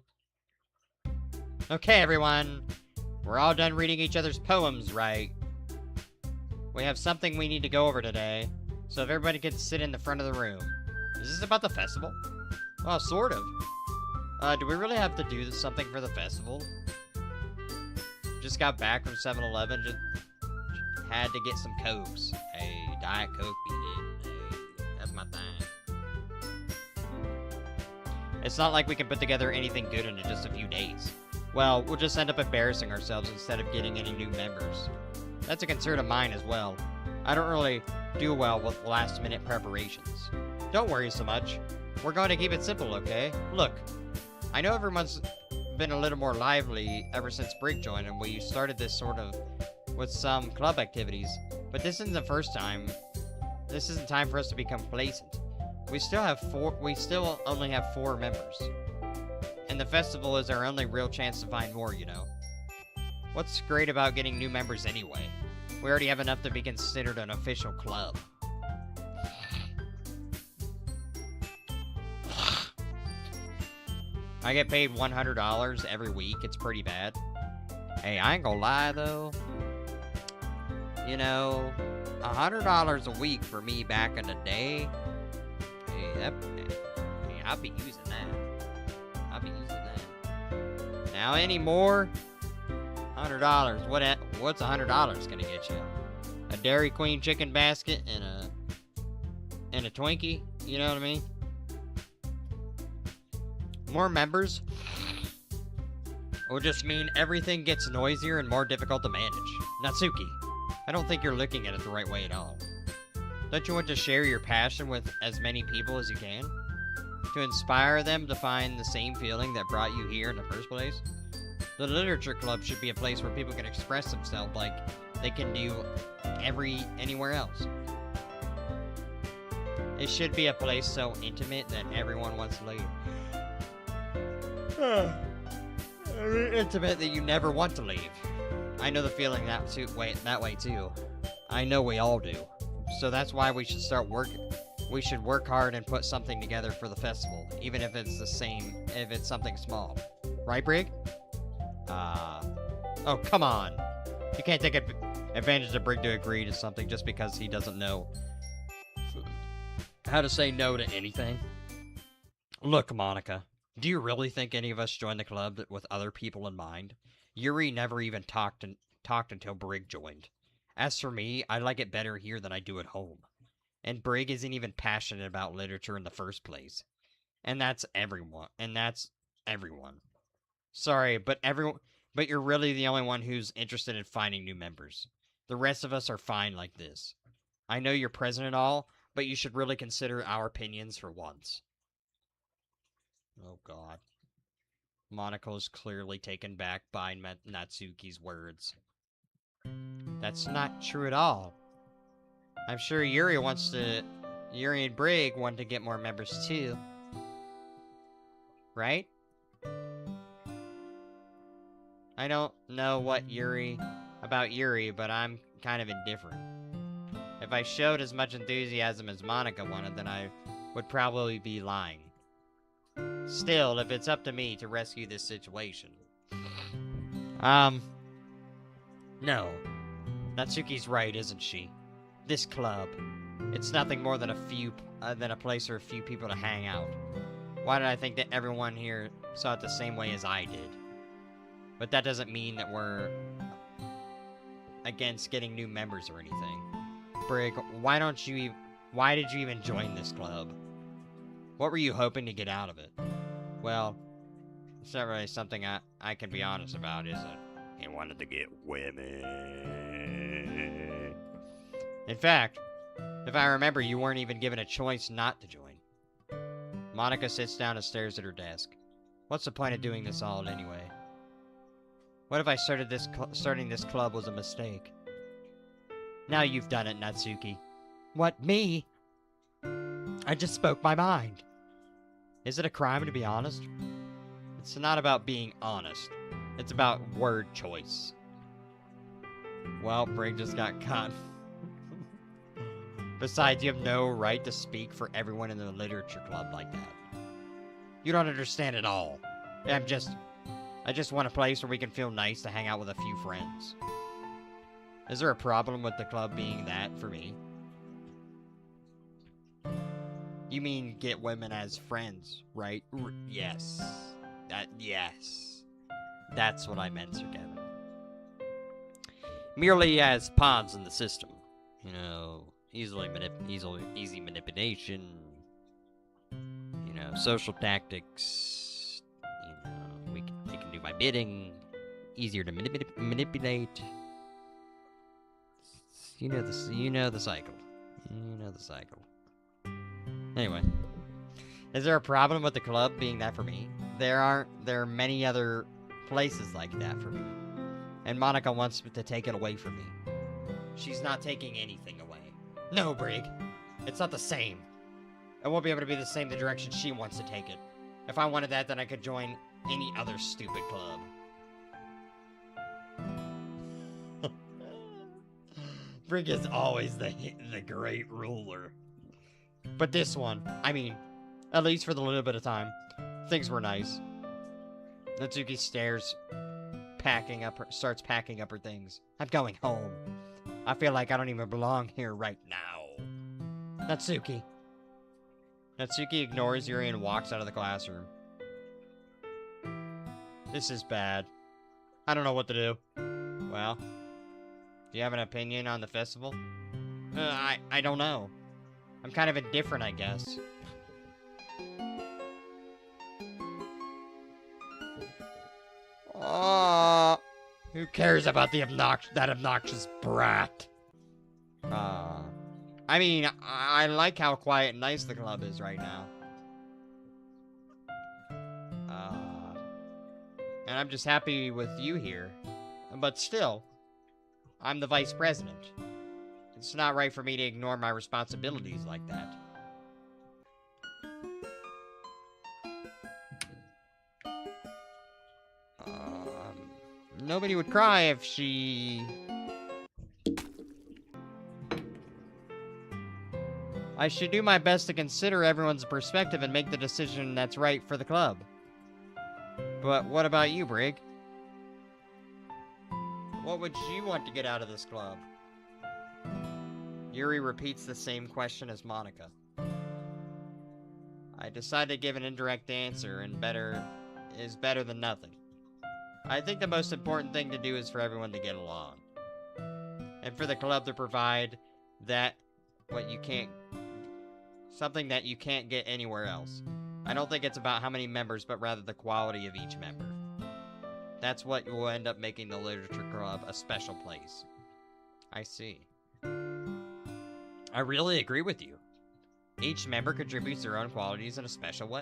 Okay, everyone. We're all done reading each other's poems, right? We have something we need to go over today, so if everybody can sit in the front of the room. Is this about the festival? Well, sort of. Do we really have to do something for the festival? Just got back from 7-Eleven, just had to get some Cokes. Hey, Diet Coke beat it. Hey, that's my thing. It's not like we can put together anything good in just a few days. Well, we'll just end up embarrassing ourselves instead of getting any new members. That's a concern of mine as well. I don't really do well with last-minute preparations. Don't worry so much. We're going to keep it simple, okay? Look, I know everyone's been a little more lively ever since Brig joined and we started this sort of with some club activities, but this isn't the first time. This isn't time for us to become complacent. We still only have 4 members. And the festival is our only real chance to find more, you know. What's great about getting new members anyway? We already have enough to be considered an official club. I get paid $100 every week. It's pretty bad. Hey, I ain't gonna lie, though. You know, $100 a week for me back in the day. Hey, I'll be using that. I'll be using that. Now, anymore, $100. What's $100 gonna get you? A Dairy Queen chicken basket and a Twinkie? You know what I mean? More members will just mean everything gets noisier and more difficult to manage. Natsuki, I don't think you're looking at it the right way at all. Don't you want to share your passion with as many people as you can? To inspire them to find the same feeling that brought you here in the first place? The literature club should be a place where people can express themselves like they can do anywhere else. It should be a place so intimate that everyone wants to leave. Intimate that you never want to leave. I know the feeling that way too. I know we all do. So that's why we should start working. We should work hard and put something together for the festival, even if it's something small. Right, Brig? Oh, come on. You can't take advantage of Brig to agree to something just because he doesn't know how to say no to anything. Look, Monica. Do you really think any of us joined the club with other people in mind? Yuri never even talked until Brig joined. As for me, I like it better here than I do at home. And Brig isn't even passionate about literature in the first place. And that's everyone. Sorry, but you're really the only one who's interested in finding new members. The rest of us are fine like this. I know you're present and all, but you should really consider our opinions for once. Oh, God. Monaco's clearly taken back by Natsuki's words. That's not true at all. I'm sure Yuri and Brig want to get more members too. Right? I don't know about Yuri, but I'm kind of indifferent. If I showed as much enthusiasm as Monica wanted, then I would probably be lying. Still, if it's up to me to rescue this situation. No. Natsuki's right, isn't she? This club. It's nothing more than a place for a few people to hang out. Why did I think that everyone here saw it the same way as I did? But that doesn't mean that we're against getting new members or anything. Brig, why did you even join this club? What were you hoping to get out of it? Well, it's not really something I can be honest about, is it? He wanted to get women. In fact, if I remember, you weren't even given a choice not to join. Monica sits down and stares at her desk. What's the point of doing this all anyway? What if I starting this club was a mistake? Now you've done it, Natsuki. What, me? I just spoke my mind. Is it a crime to be honest? It's not about being honest. It's about word choice. Well, Brig just got caught. Besides, you have no right to speak for everyone in the literature club like that. You don't understand at all. I just want a place where we can feel nice to hang out with a few friends. Is there a problem with the club being that for me? You mean get women as friends, right? Yes. Yes. That's what I meant, Sir Kevin. Merely as pawns in the system. You know, easy manipulation. You know, social tactics. You know, they can do my bidding. Easier to manipulate. You know the cycle. You know the cycle. Anyway, is there a problem with the club being that for me? There are many other places like that for me. And Monica wants to take it away from me. She's not taking anything away. No, Brig. It's not the same. It won't be able to be the same the direction she wants to take it. If I wanted that, then I could join any other stupid club. Brig is always the great ruler. But this one, I mean, at least for the little bit of time, things were nice. Natsuki starts packing up her things. I'm going home. I feel like I don't even belong here right now. Natsuki. Natsuki ignores Yuri and walks out of the classroom. This is bad. I don't know what to do. Well, do you have an opinion on the festival? I don't know. I'm kind of indifferent, I guess. Who cares about that obnoxious brat? I mean, I like how quiet and nice the club is right now. And I'm just happy with you here. But still, I'm the vice president. It's not right for me to ignore my responsibilities like that. Nobody would cry if she... I should do my best to consider everyone's perspective and make the decision that's right for the club. But what about you, Brig? What would you want to get out of this club? Yuri repeats the same question as Monica. I decided to give an indirect answer, and better is better than nothing. I think the most important thing to do is for everyone to get along. And for the club to provide something that you can't get anywhere else. I don't think it's about how many members, but rather the quality of each member. That's what will end up making the literature club a special place. I see. I really agree with you. Each member contributes their own qualities in a special way.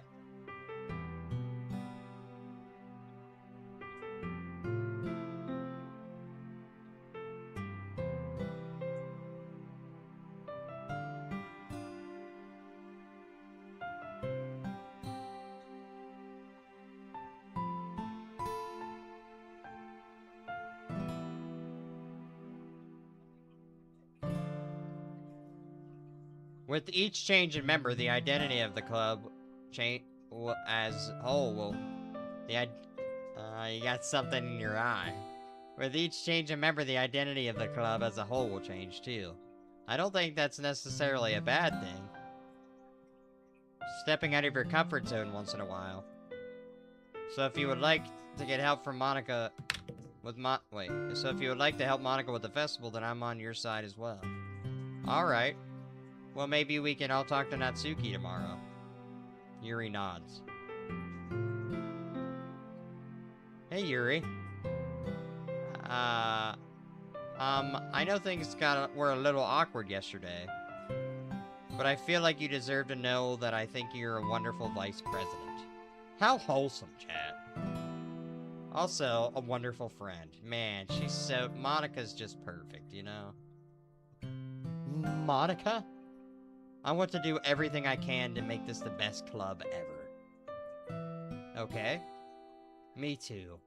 With each change in member, the identity of the club as a whole will... you got something in your eye. With each change in member, the identity of the club as a whole will change too. I don't think that's necessarily a bad thing. Stepping out of your comfort zone once in a while. So if you would like to get help from Monica with so if you would like to help Monica with the festival, then I'm on your side as well. Alright. Well, maybe we can all talk to Natsuki tomorrow. Yuri nods. Hey, Yuri. I know things were a little awkward yesterday, but I feel like you deserve to know that I think you're a wonderful vice president. How wholesome, chat. Also, a wonderful friend. Man, Monica's just perfect, you know? Monica? I want to do everything I can to make this the best club ever. Okay? Me too.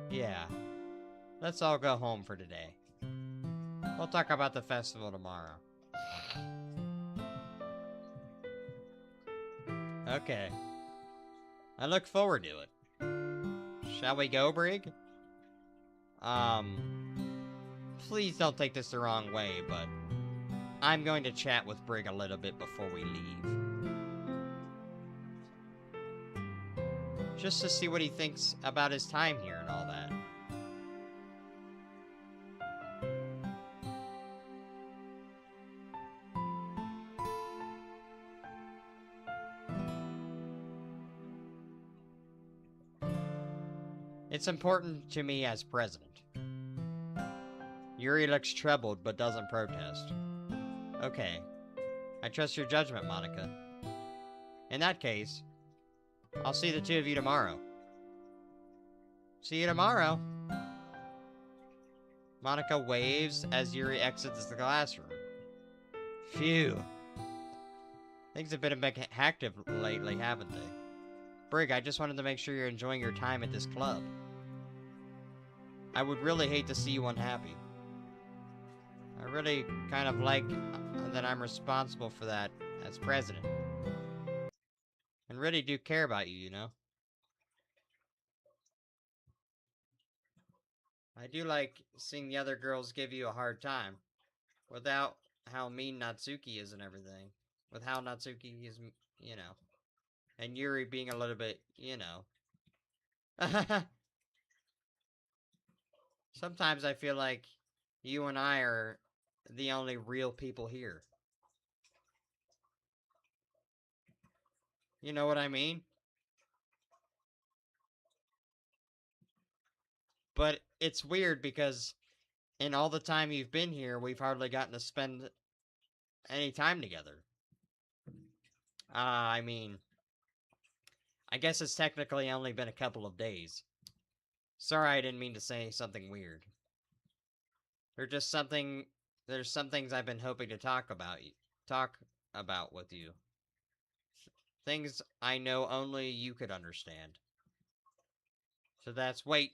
Yeah. Let's all go home for today. We'll talk about the festival tomorrow. Okay. I look forward to it. Shall we go, Brig? Please don't take this the wrong way, but I'm going to chat with Brig a little bit before we leave. Just to see what he thinks about his time here and all that. It's important to me as president. Yuri looks troubled but doesn't protest. Okay. I trust your judgment, Monica. In that case, I'll see the two of you tomorrow. See you tomorrow. Monica waves as Yuri exits the classroom. Phew. Things have been a bit hectic lately, haven't they? Brig, I just wanted to make sure you're enjoying your time at this club. I would really hate to see you unhappy. I really kind of like that I'm responsible for that as president. And really do care about you, you know? I do like seeing the other girls give you a hard time. Without how mean Natsuki is and everything. With how Natsuki is, you know. And Yuri being a little bit, you know. Sometimes I feel like you and I are the only real people here. You know what I mean? But it's weird because in all the time you've been here, we've hardly gotten to spend any time together. I mean, I guess it's technically only been a couple of days. Sorry, I didn't mean to say something weird. There's some things I've been hoping to talk about with you. Things I know only you could understand. So that's, wait,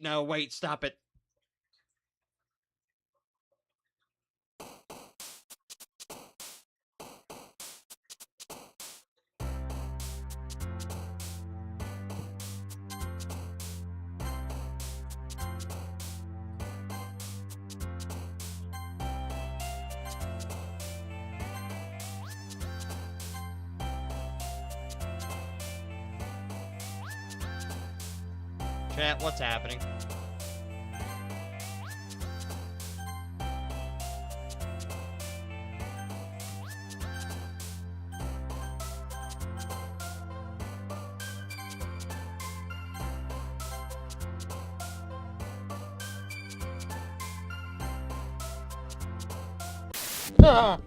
stop it. Chat, what's happening? Ah!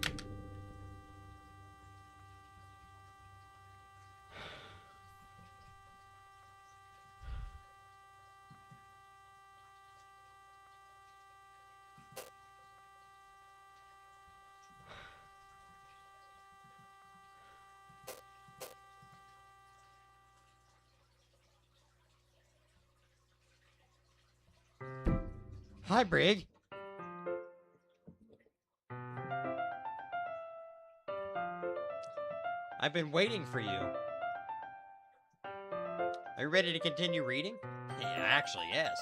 Hi, Brig. I've been waiting for you. Are you ready to continue reading? Yeah, actually, yes.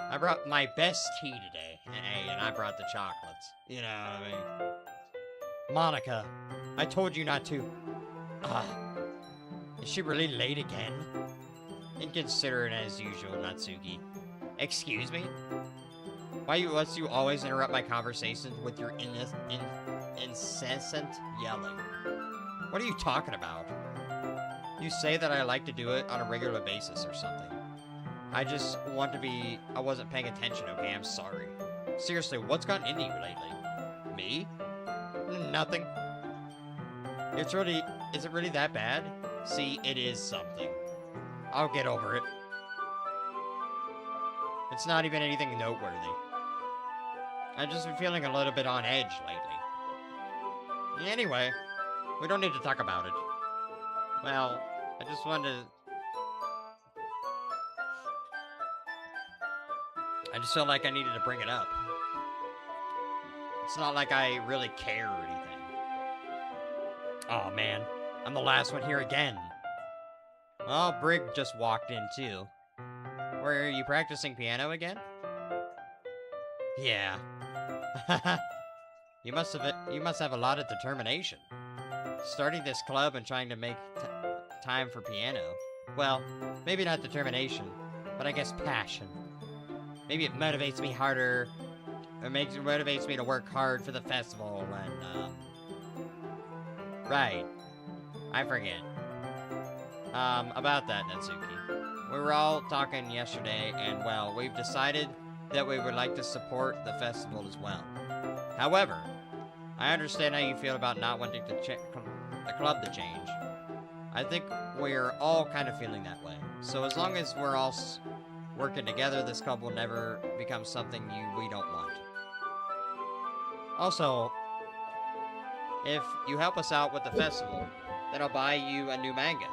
I brought my best tea today. Hey, and I brought the chocolates. You know what I mean? Monica, I told you not to. Is she really late again? Inconsiderate as usual, Natsuki. Excuse me? Why must you always interrupt my conversations with your incessant yelling? What are you talking about? You say that I like to do it on a regular basis or something. I wasn't paying attention, okay? I'm sorry. Seriously, what's gotten into you lately? Me? Nothing. Is it really that bad? See, it is something. I'll get over it. It's not even anything noteworthy. I've just been feeling a little bit on edge lately. Anyway, we don't need to talk about it. Well, I just wanted to... I just felt like I needed to bring it up. It's not like I really care or anything. Oh man, I'm the last one here again. Oh, Brig just walked in too. Where are you practicing piano again? Yeah. You must have a lot of determination. Starting this club and trying to make time for piano. Well, maybe not determination, but I guess passion. Maybe it motivates me harder, or motivates me to work hard for the festival, and, right. I forget. About that, Natsuki. We were all talking yesterday, and, well, we've decided that we would like to support the festival as well. However, I understand how you feel about not wanting the club to change. I think we're all kind of feeling that way. So as long as we're all working together, this club will never become something we don't want. Also, if you help us out with the festival, then I'll buy you a new manga.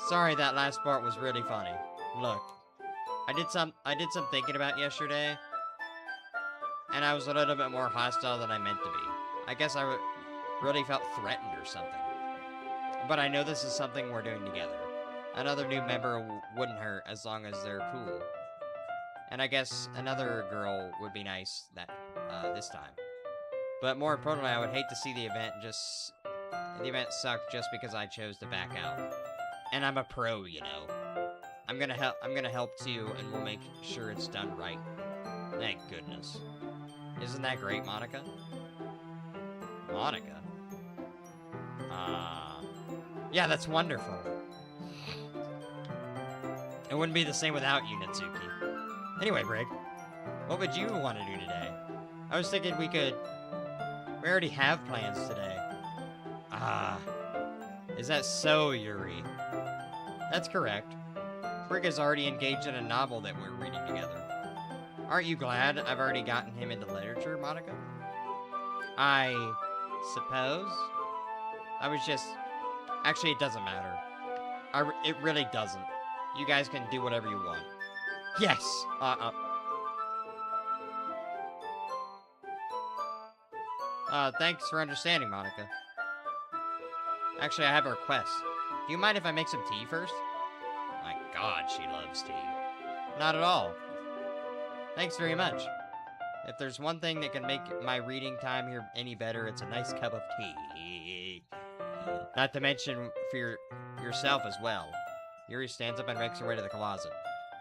Sorry, that last part was really funny. Look, I did some thinking about yesterday, and I was a little bit more hostile than I meant to be. I guess I really felt threatened or something. But I know this is something we're doing together. Another new member wouldn't hurt as long as they're cool. And I guess another girl would be nice this time. But more importantly, I would hate to see the event suck just because I chose to back out. And I'm a pro, you know. I'm gonna help too, and we'll make sure it's done right. Thank goodness. Isn't that great, Monica? Monica? Yeah, that's wonderful. It wouldn't be the same without you, Natsuki. Anyway, Brig, what would you want to do today? I was thinking we already have plans today. Is that so, Yuri? That's correct. Brig is already engaged in a novel that we're reading together. Aren't you glad I've already gotten him into literature, Monica? I suppose? Actually, it doesn't matter. It really doesn't. You guys can do whatever you want. Yes! Thanks for understanding, Monica. Actually, I have a request. Do you mind if I make some tea first? My God, she loves tea. Not at all. Thanks very much. If there's one thing that can make my reading time here any better, it's a nice cup of tea. Not to mention for yourself as well. Yuri stands up and makes her way to the closet.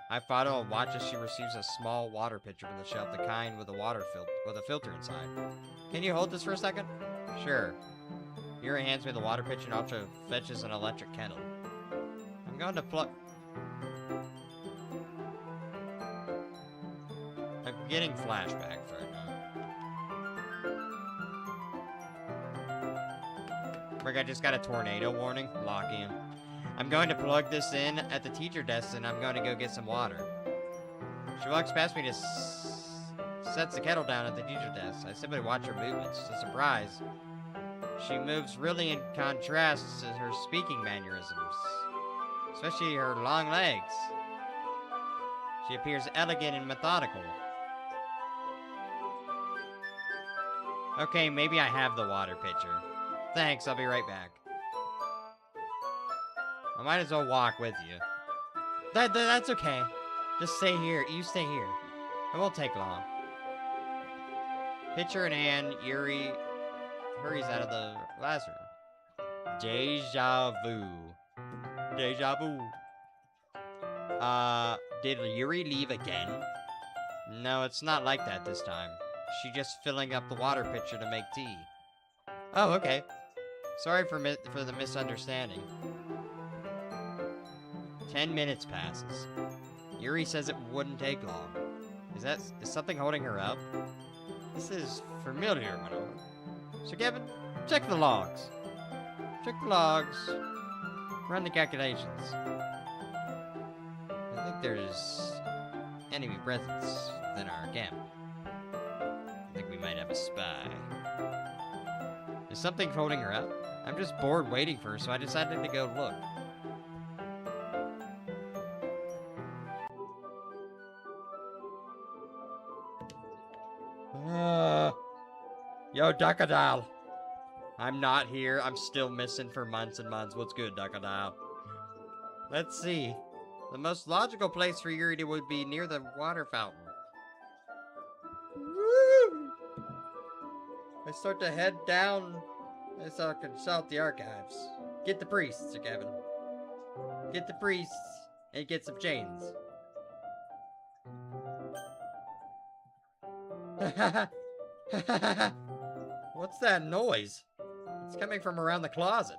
I follow and watch as she receives a small water pitcher from the shelf, the kind with a filter inside. Can you hold this for a second? Sure. Yuri hands me the water pitcher and also fetches an electric kettle. I'm going to plug... I'm getting flashbacks right now. Rick, I just got a tornado warning. Lock in. I'm going to plug this in at the teacher desk, and I'm going to go get some water. She walks past me to sets the kettle down at the teacher desk. I simply watch her movements. To surprise, she moves really in contrast to her speaking mannerisms, especially her long legs. She appears elegant and methodical. Okay, maybe I have the water pitcher. Thanks, I'll be right back. I might as well walk with you. That's okay. Just stay here. You stay here. It won't take long. Pitcher in hand, Yuri hurries out of the classroom. Deja vu. Deja vu. Did Yuri leave again? No, it's not like that this time. She's just filling up the water pitcher to make tea. Oh, okay. Sorry for the misunderstanding. 10 minutes passes. Yuri says it wouldn't take long. Is something holding her up? This is familiar, Manolo. So, Kevin, check the logs. Check the logs. Run the calculations. I think there's enemy presence within our camp. I think we might have a spy. Is something holding her up? I'm just bored waiting for her, so I decided to go look. Yo, Duckadile. I'm not here. I'm still missing for months and months. What's good, Duckadile? Let's see. The most logical place for Yuri would be near the water fountain. Woo! I start to head down as I consult the archives. Get the priests, Kevin. Get the priests and get some chains. What's that noise? It's coming from around the closet.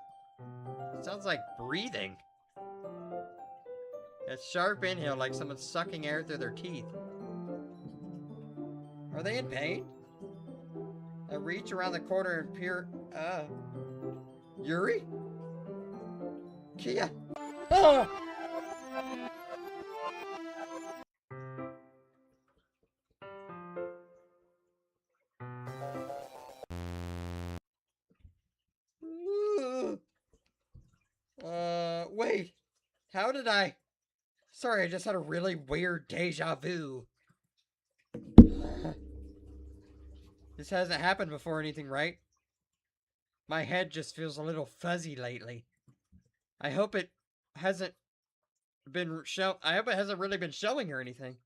It sounds like breathing. A sharp inhale like someone sucking air through their teeth. Are they in pain? I reach around the corner and peer. Yuri? Kia? Oh! Wait. How did I? Sorry, I just had a really weird deja vu. This hasn't happened before or anything, right? My head just feels a little fuzzy lately. I hope it hasn't been I hope it hasn't really been showing or anything.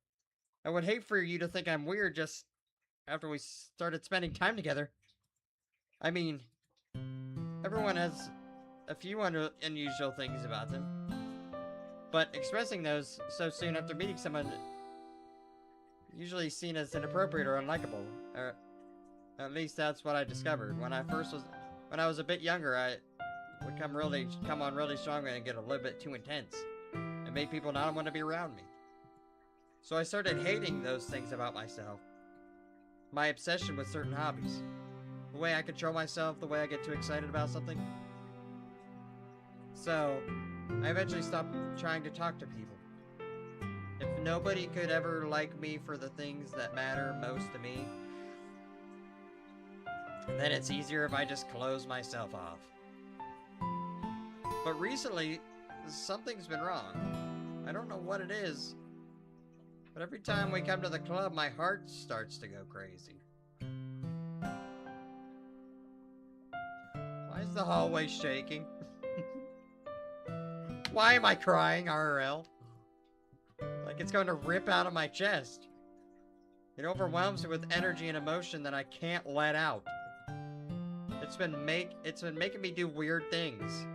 I would hate for you to think I'm weird just after we started spending time together. I mean, everyone has a few unusual things about them. But expressing those so soon after meeting someone usually seen as inappropriate or unlikable. Or at least that's what I discovered. When I was a bit younger, I would come on really strongly and get a little bit too intense. It made people not want to be around me. So I started hating those things about myself. My obsession with certain hobbies. The way I control myself, the way I get too excited about something. So, I eventually stopped trying to talk to people. If nobody could ever like me for the things that matter most to me, then it's easier if I just close myself off. But recently, something's been wrong. I don't know what it is, but every time we come to the club, my heart starts to go crazy. Why is the hallway shaking? Why am I crying, RRL? Like it's going to rip out of my chest. It overwhelms me with energy and emotion that I can't let out. It's been making me do weird things.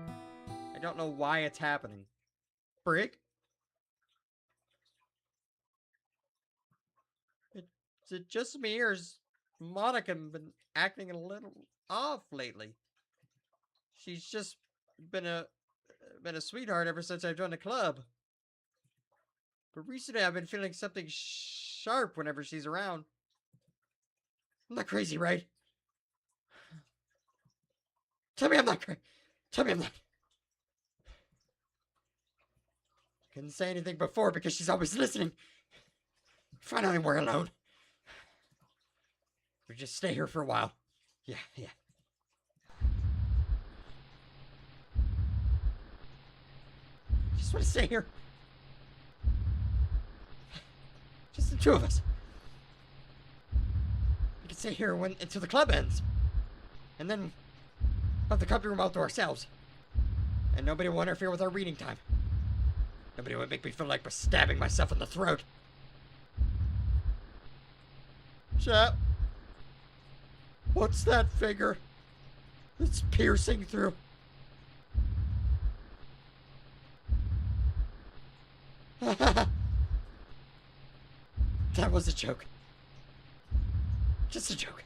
I don't know why it's happening. Brig? Is it just me, or has Monica been acting a little off lately? She's just been a sweetheart ever since I joined the club. But recently I've been feeling something sharp whenever she's around. I'm not crazy, right? Tell me I'm not crazy. Tell me I'm not. Couldn't say anything before because she's always listening. Finally, we're alone. We just stay here for a while. Yeah. Just want to stay here. Just the two of us. We can stay here until the club ends. And then have the copy room all to ourselves. And nobody will interfere with our reading time. Nobody would make me feel like we're stabbing myself in the throat. Chat. What's that figure? It's piercing through. That was a joke. Just a joke.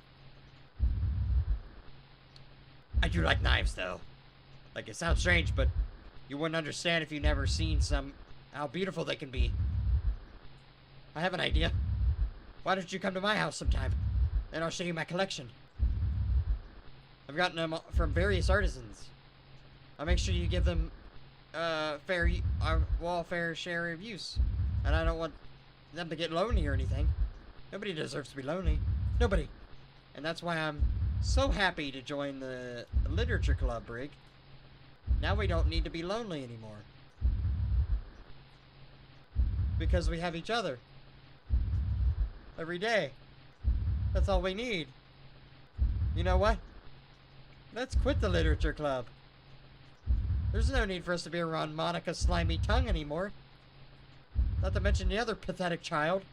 I do like knives, though. Like, it sounds strange, but you wouldn't understand if you've never seen how beautiful they can be. I have an idea. Why don't you come to my house sometime? Then I'll show you my collection. I've gotten them from various artisans. I'll make sure you give them fair share of use. And I don't want them to get lonely or anything. Nobody deserves to be lonely. Nobody. And that's why I'm so happy to join the literature club, Brig. Now we don't need to be lonely anymore. Because we have each other. Every day. That's all we need. You know what? Let's quit the literature club. There's no need for us to be around Monica's slimy tongue anymore. Not to mention the other pathetic child.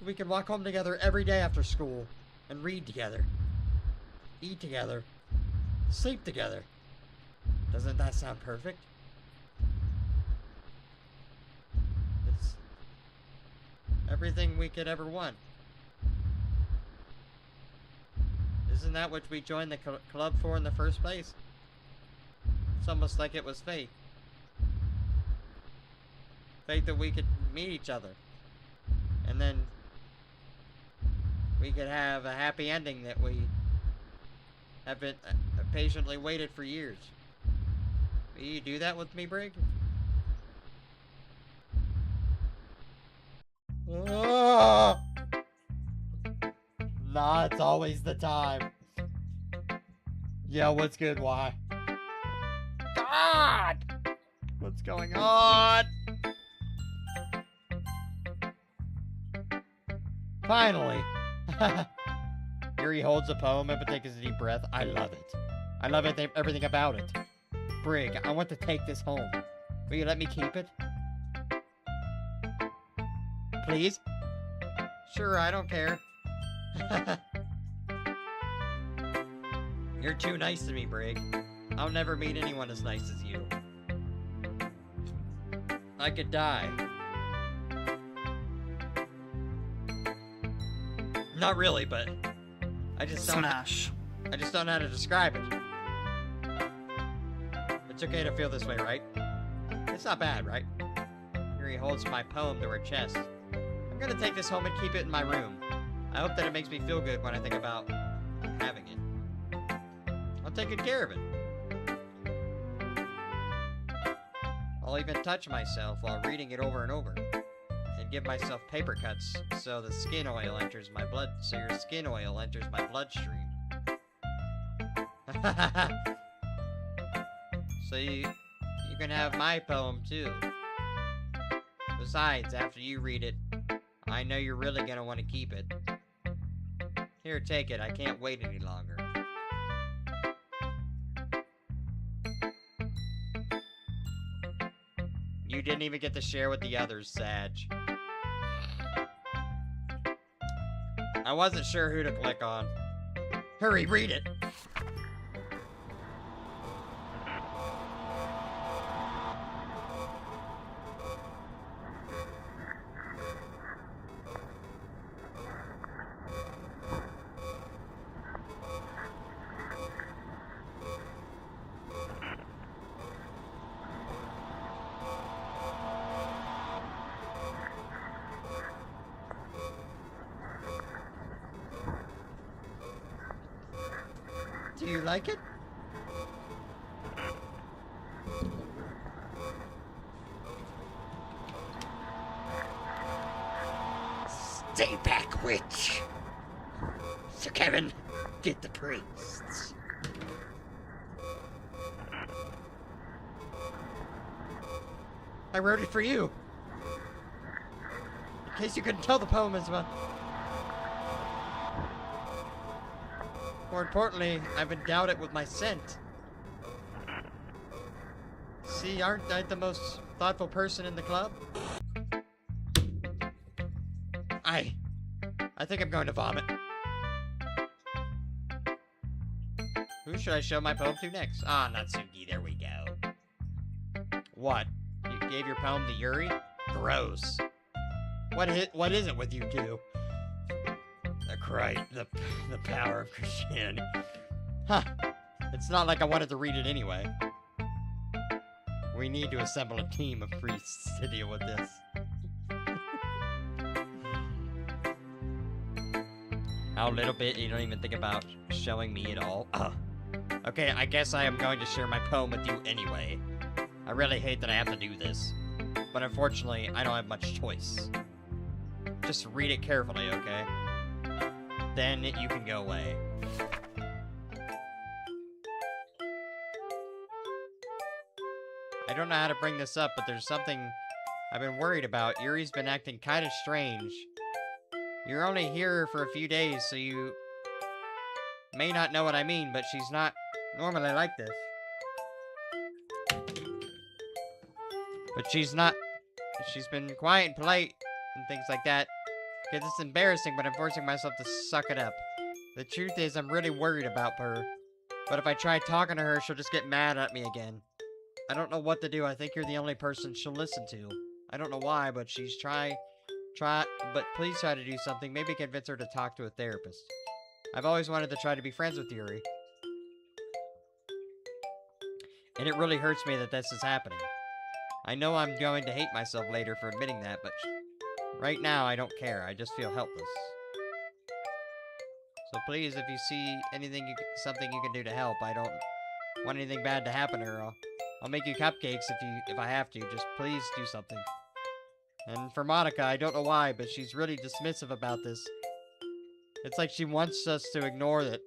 We can walk home together every day after school and read together. Eat together. Sleep together. Doesn't that sound perfect? It's everything we could ever want. Isn't that what we joined the club for in the first place? It's almost like it was fate. Fate that we could meet each other. And then we could have a happy ending that we have been patiently waited for years. Will you do that with me, Brig? Oh! Nah, it's always the time. Yeah, what's good? Why? God! What's going on? Finally! Yuri holds a poem and takes a deep breath. I love it. I love it, everything about it. Brig, I want to take this home. Will you let me keep it? Please? Sure, I don't care. You're too nice to me, Brig. I'll never meet anyone as nice as you. I could die. Not really, but I just don't.
Smash.
I just don't know how to describe it. It's okay to feel this way, right? It's not bad, right? Yuri holds my poem to her chest. I'm gonna take this home and keep it in my room. I hope that it makes me feel good when I think about having it. I'll take good care of it. I'll even touch myself while reading it over and over. And give myself paper cuts so the skin oil enters my blood. So your skin oil enters my bloodstream. So you can have my poem too. Besides, after you read it, I know you're really gonna want to keep it. Here, take it. I can't wait any longer. You didn't even get to share with the others, Sag. I wasn't sure who to click on. Hurry, read it! Do you like it? Stay back, witch! So Kevin, get the priests. I wrote it for you. In case you couldn't tell, the poem is about... More importantly, I've endowed it with my scent. See, aren't I the most thoughtful person in the club? I think I'm going to vomit. Who should I show my poem to next? Ah, Natsuki, there we go. What? You gave your poem to Yuri? Gross. What is it with you two? The power of Christianity. Huh. It's not like I wanted to read it anyway. We need to assemble a team of priests to deal with this. How little bit you don't even think about showing me at all? Okay, I guess I am going to share my poem with you anyway. I really hate that I have to do this. But unfortunately, I don't have much choice. Just read it carefully, okay? Then you can go away. I don't know how to bring this up, but there's something I've been worried about. Yuri's been acting kind of strange. You're only here for a few days, so you may not know what I mean, but she's not normally like this. But she's not. She's been quiet and polite and things like that. Because it's embarrassing, but I'm forcing myself to suck it up. The truth is, I'm really worried about her. But if I try talking to her, she'll just get mad at me again. I don't know what to do. I think you're the only person she'll listen to. I don't know why, but she's but please try to do something. Maybe convince her to talk to a therapist. I've always wanted to try to be friends with Yuri. And it really hurts me that this is happening. I know I'm going to hate myself later for admitting that, but right now I don't care. I just feel helpless. So please, if you see something you can do to help, I don't want anything bad to happen to her. I'll make you cupcakes if I have to. Just please do something. And for Monica, I don't know why, but she's really dismissive about this. It's like she wants us to ignore it.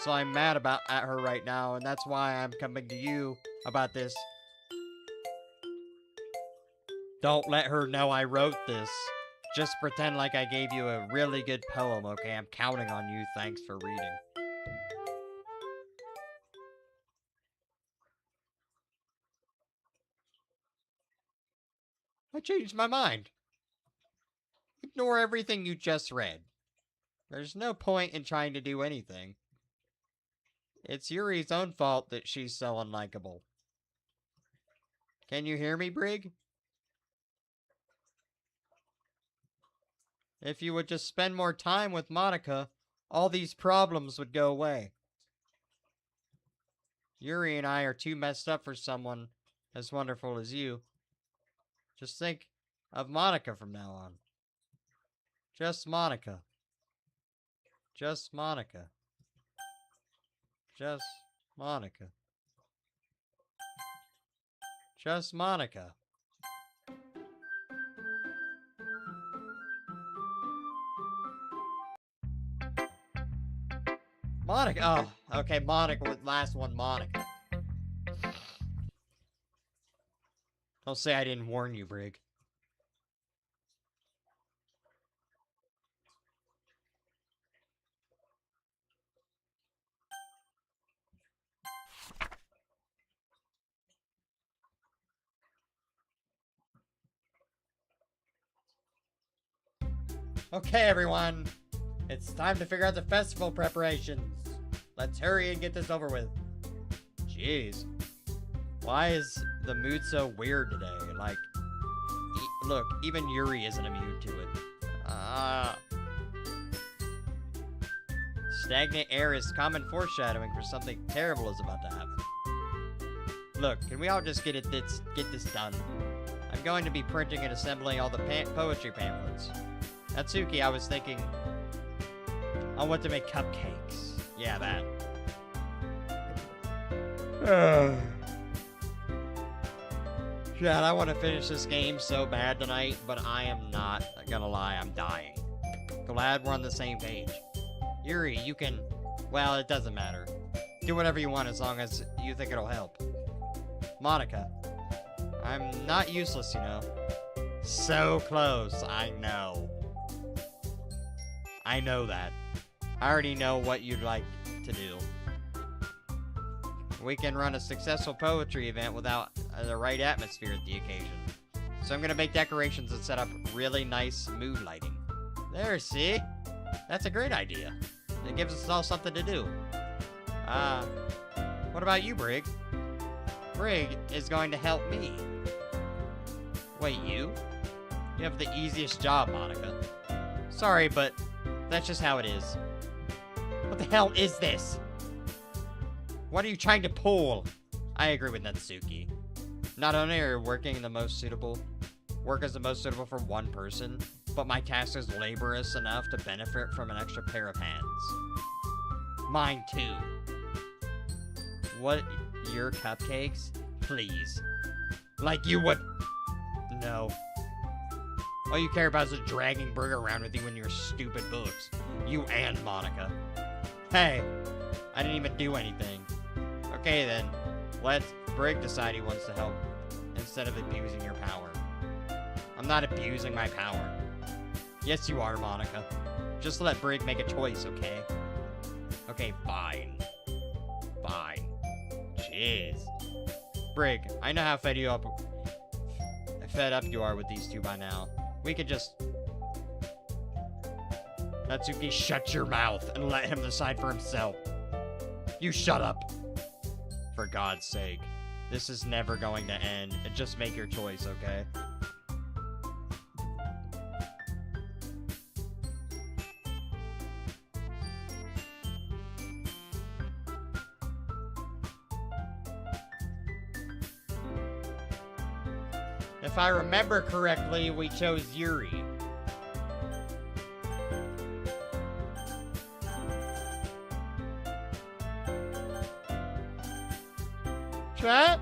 So I'm mad at her right now, and that's why I'm coming to you about this. Don't let her know I wrote this. Just pretend like I gave you a really good poem, okay? I'm counting on you. Thanks for reading. I changed my mind. Ignore everything you just read. There's no point in trying to do anything. It's Yuri's own fault that she's so unlikable. Can you hear me, Brig? If you would just spend more time with Monica, all these problems would go away. Yuri and I are too messed up for someone as wonderful as you. Just think of Monica from now on. Just Monica. Just Monica. Just Monica. Just Monica. Monica. Oh, okay, Monica. Last one, Monica. Don't say I didn't warn you, Brig. Okay, everyone. It's time to figure out the festival preparations. Let's hurry and get this over with. Jeez. Why is the mood so weird today? Like, look, even Yuri isn't immune to it. Stagnant air is common foreshadowing for something terrible is about to happen. Look, can we all just get this done? I'm going to be printing and assembling all the poetry pamphlets. Natsuki, I was thinking, I want to make cupcakes. Yeah, that. Chad, I want to finish this game so bad tonight, but I am not gonna lie, I'm dying. Glad we're on the same page. Yuri, you can... Well, it doesn't matter. Do whatever you want as long as you think it'll help. Monica. I'm not useless, you know. So close, I know. I know that. I already know what you'd like to do. We can run a successful poetry event without the right atmosphere at the occasion. So I'm gonna make decorations and set up really nice mood lighting. There, see? That's a great idea. It gives us all something to do. What about you, Brig? Brig is going to help me. Wait, you? You have the easiest job, Monica. Sorry, but that's just how it is. What the hell is this? What are you trying to pull? I agree with Natsuki. Not only are work as the most suitable for one person, but my task is laborious enough to benefit from an extra pair of hands. Mine too. What? Your cupcakes? Please. Like you would... No. All you care about is dragging Brig around with you in your stupid books. You and Monica. Hey, I didn't even do anything. Okay then, let Brig decide he wants to help instead of abusing your power. I'm not abusing my power. Yes, you are, Monica. Just let Brig make a choice, okay? Okay, fine. Fine. Jeez. Brig, I know how fed up you are with these two by now. We could just... Natsuki, shut your mouth and let him decide for himself. You shut up. For God's sake. This is never going to end. Just make your choice, okay? If I remember correctly, we chose Yuri. Chat?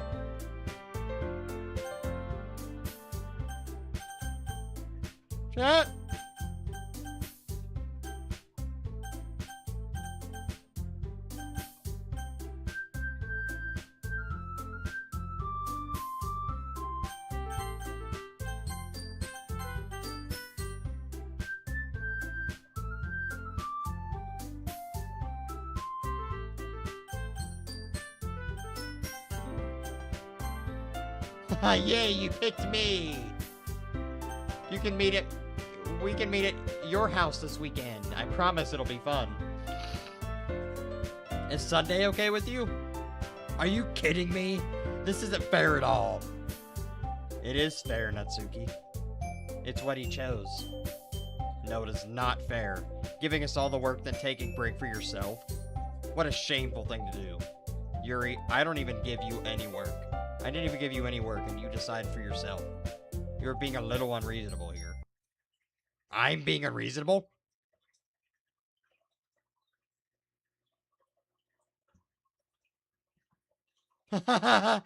Chat? Yay, you picked me! We can meet at your house this weekend. I promise it'll be fun. Is Sunday okay with you? Are you kidding me? This isn't fair at all. It is fair, Natsuki. It's what he chose. No, it is not fair. Giving us all the work, then taking Brig for yourself. What a shameful thing to do. Yuri, I don't even give you any work. I didn't even give you any work, and you decide for yourself. You're being a little unreasonable here. I'm being unreasonable? So,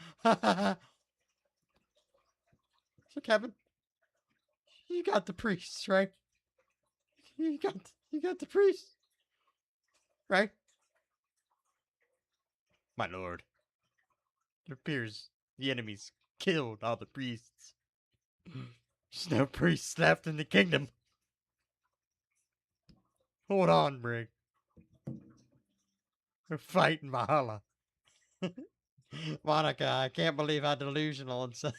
Kevin, you got the priests, right? You got the priests, right? My lord, it appears the enemies killed all the priests. There's no priests left in the kingdom. Hold on, Brig. We're fighting Valhalla. Monica, I can't believe how delusional and so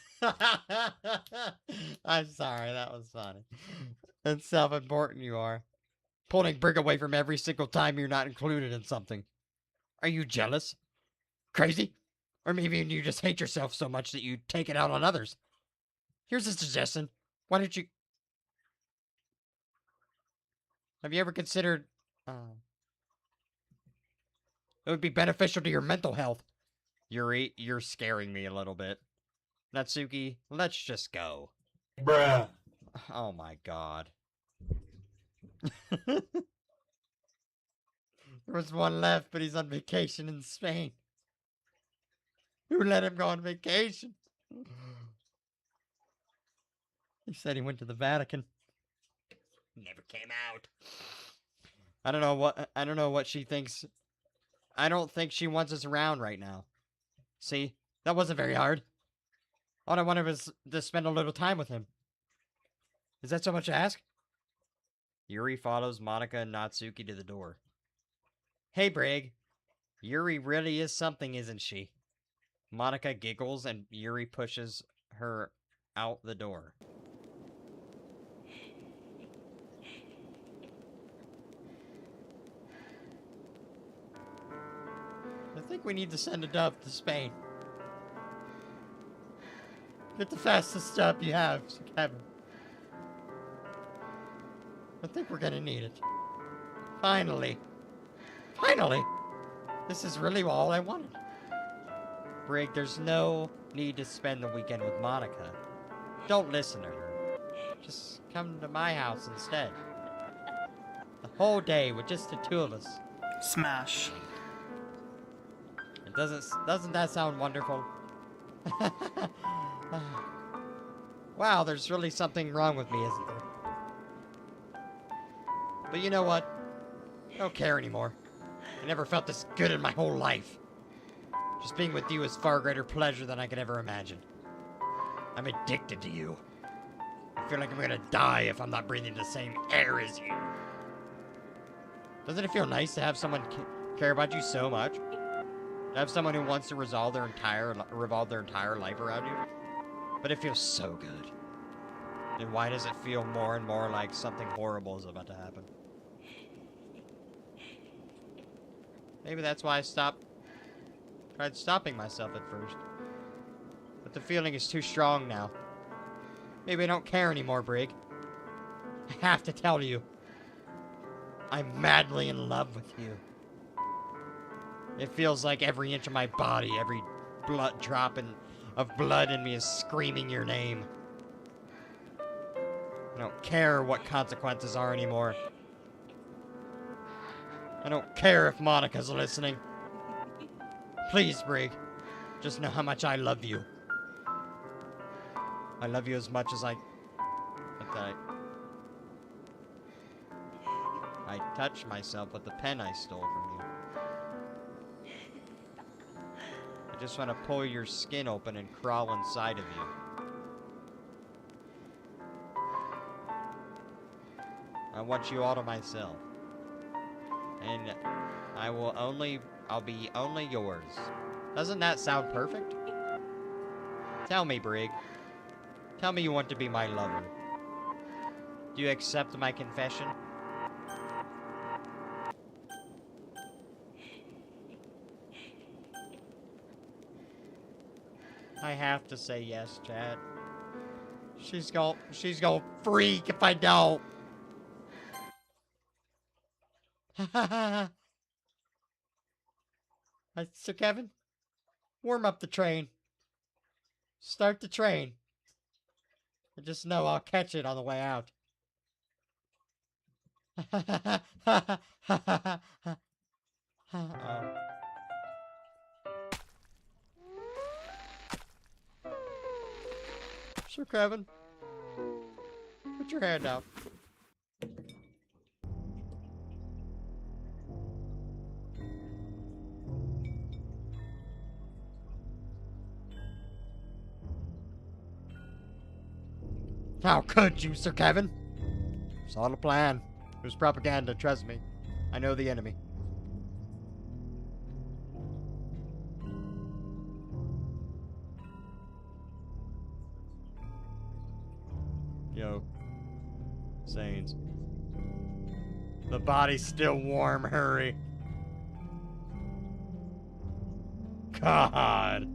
I'm sorry, that was funny. And self-important you are. Pulling Brig away from every single time you're not included in something. Are you jealous? Crazy? Or maybe you just hate yourself so much that you take it out on others. Here's a suggestion. Why don't you... Have you ever considered... it would be beneficial to your mental health. Yuri, you're scaring me a little bit. Natsuki, let's just go.
Bruh.
Oh my god. There was one left, but he's on vacation in Spain. Who let him go on vacation? He said he went to the Vatican. Never came out. I don't know what she thinks. I don't think she wants us around right now. See? That wasn't very hard. All I wanted was to spend a little time with him. Is that so much to ask? Yuri follows Monica and Natsuki to the door. Hey, Brig. Yuri really is something, isn't she? Monica giggles and Yuri pushes her out the door. I think we need to send a dove to Spain. Get the fastest dove you have, Kevin. I think we're gonna need it. Finally. Finally! This is really all I wanted. Brig, there's no need to spend the weekend with Monica. Don't listen to her. Just come to my house instead. The whole day with just the two of us.
Smash.
It doesn't that sound wonderful? Wow, there's really something wrong with me, isn't there? But you know what? I don't care anymore. I never felt this good in my whole life. Just being with you is far greater pleasure than I could ever imagine. I'm addicted to you. I feel like I'm gonna die if I'm not breathing the same air as you. Doesn't it feel nice to have someone care about you so much? To have someone who wants to revolve their entire life around you? But it feels so good. Then why does it feel more and more like something horrible is about to happen? Maybe that's why I tried stopping myself at first. But the feeling is too strong now. Maybe I don't care anymore, Brig. I have to tell you. I'm madly in love with you. It feels like every inch of my body, every of blood in me is screaming your name. I don't care what consequences are anymore. I don't care if Monica's listening. Please, Brig, just know how much I love you. I love you as much as I touched myself with the pen I stole from you. I just want to pull your skin open and crawl inside of you. I want you all to myself. And I'll be only yours. Doesn't that sound perfect? Tell me, Brig. Tell me you want to be my lover. Do you accept my confession? I have to say yes, Chad. She's gonna freak if I don't. Sir Kevin, warm up the train. Start the train. I just know I'll catch it on the way out. Sir Kevin, put your hand out. How could you, Sir Kevin? It's all a plan. It was propaganda, trust me. I know the enemy. Yo. Saints. The body's still warm, hurry. God.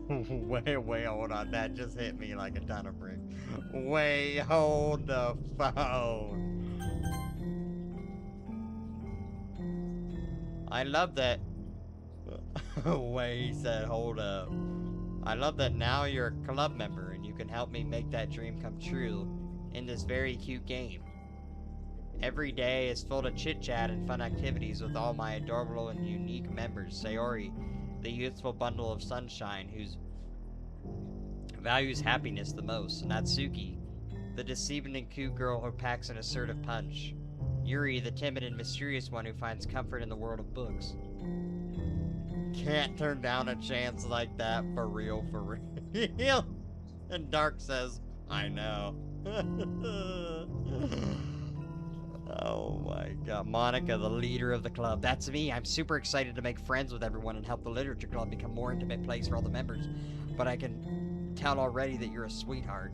Wait, hold on. That just hit me like a ton of bricks. Wait, hold the phone. I love that. Wait, he said, hold up. I love that now you're a club member and you can help me make that dream come true in this very cute game. Every day is full of chit-chat and fun activities with all my adorable and unique members. Sayori, the youthful bundle of sunshine whose values happiness the most. Natsuki, the deceiving and cute girl who packs an assertive punch. Yuri, the timid and mysterious one who finds comfort in the world of books. Can't turn down a chance like that, for real, for real. And Dark says, I know. Oh my god. Monica, the leader of the club. That's me. I'm super excited to make friends with everyone and help the literature club become a more intimate place for all the members. But I can tell already that you're a sweetheart.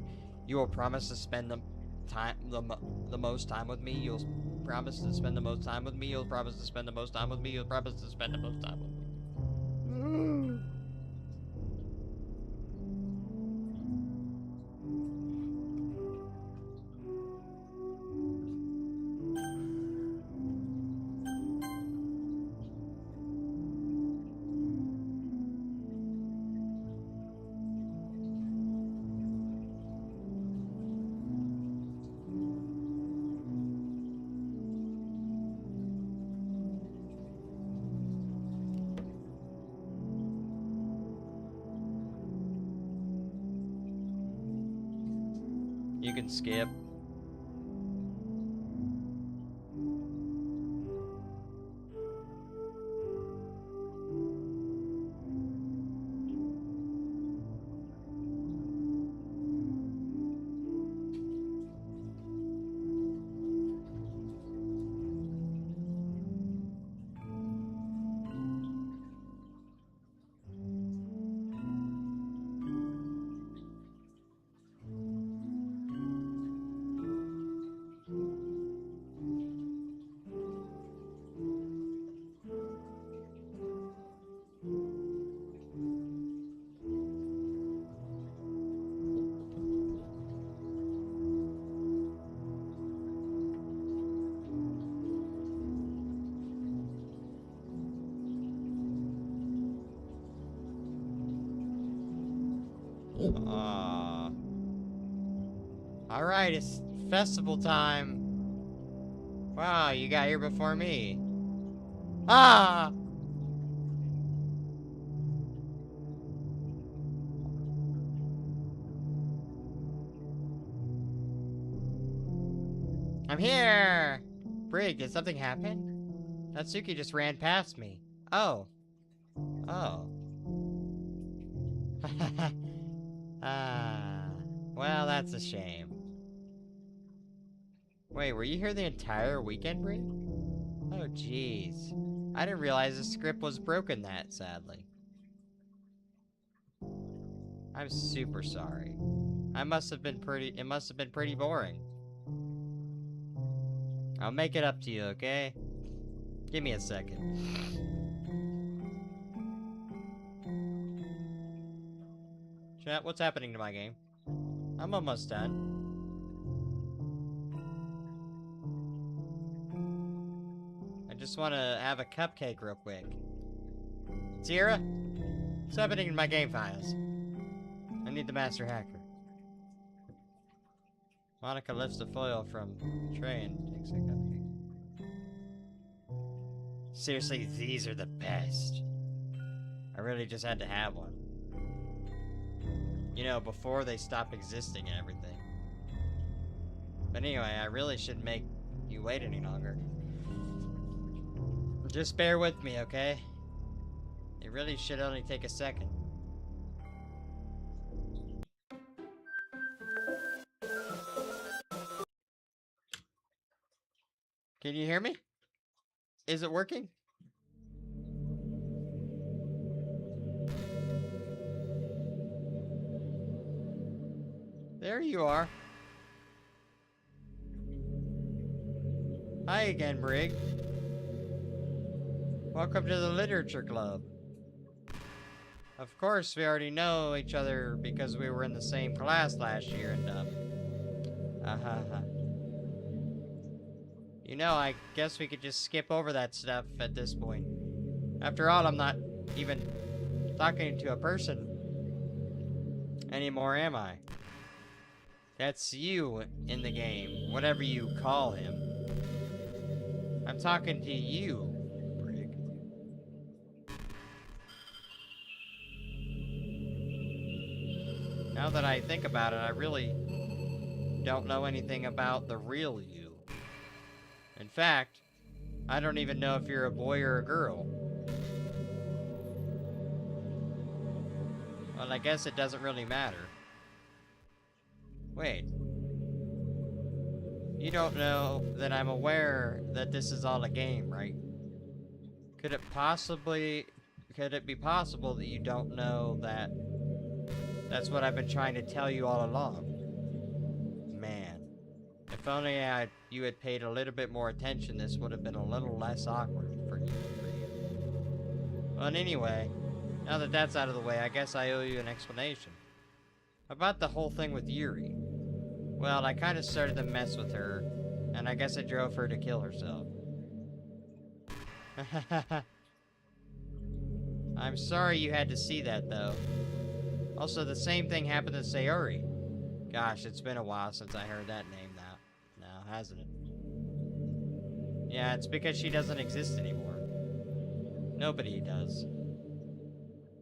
You will promise to spend the most time with me. You'll promise to spend the most time with me. You'll promise to spend the most time with me. You'll promise to spend the most time with me. You can skip. Alright, it's festival time. Wow, you got here before me. Ah! I'm here! Brig, did something happen? Natsuki just ran past me. Oh. Oh. Ah. Well, that's a shame. Wait, were you here the entire weekend, Brig? Oh, jeez. I didn't realize the script was broken that sadly. I'm super sorry. It must have been pretty boring. I'll make it up to you, okay? Give me a second. Chat, what's happening to my game? I'm almost done. I just want to have a cupcake real quick. Sierra? What's happening in my game files? I need the master hacker. Monica lifts the foil from the tray and takes a cupcake. Seriously, these are the best. I really just had to have one. You know, before they stop existing and everything. But anyway, I really shouldn't make you wait any longer. Just bear with me, okay? It really should only take a second. Can you hear me? Is it working? There you are. Hi again, Brig. Welcome to the Literature Club. Of course, we already know each other because we were in the same class last year and, You know, I guess we could just skip over that stuff at this point. After all, I'm not even talking to a person anymore, am I? That's you in the game, whatever you call him. I'm talking to you, Brig. Now that I think about it, I really don't know anything about the real you. In fact, I don't even know if you're a boy or a girl. Well, I guess it doesn't really matter. Wait. You don't know that I'm aware that this is all a game, right? Could it be possible that you don't know that that's what I've been trying to tell you all along? Man, if only you had paid a little bit more attention, this would have been a little less awkward for you. But anyway, now that that's out of the way, I guess I owe you an explanation. About the whole thing with Yuri. Well, I kind of started to mess with her, and I guess I drove her to kill herself. I'm sorry you had to see that, though. Also, the same thing happened to Sayori. Gosh, it's been a while since I heard that name now, hasn't it? Yeah, it's because she doesn't exist anymore. Nobody does.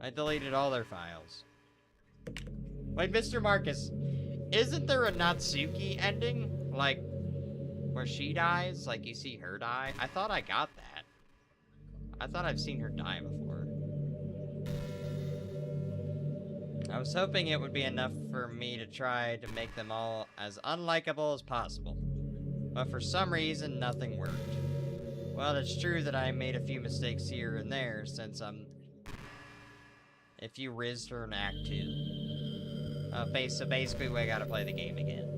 I deleted all their files. Wait, Mr. Marcus, isn't there a Natsuki ending? Like, where she dies? Like, you see her die? I thought I got that. I thought I've seen her die before. I was hoping it would be enough for me to try to make them all as unlikable as possible. But for some reason, nothing worked. Well, it's true that I made a few mistakes here and there since if you rizzed her in Act 2. So basically, we gotta play the game again.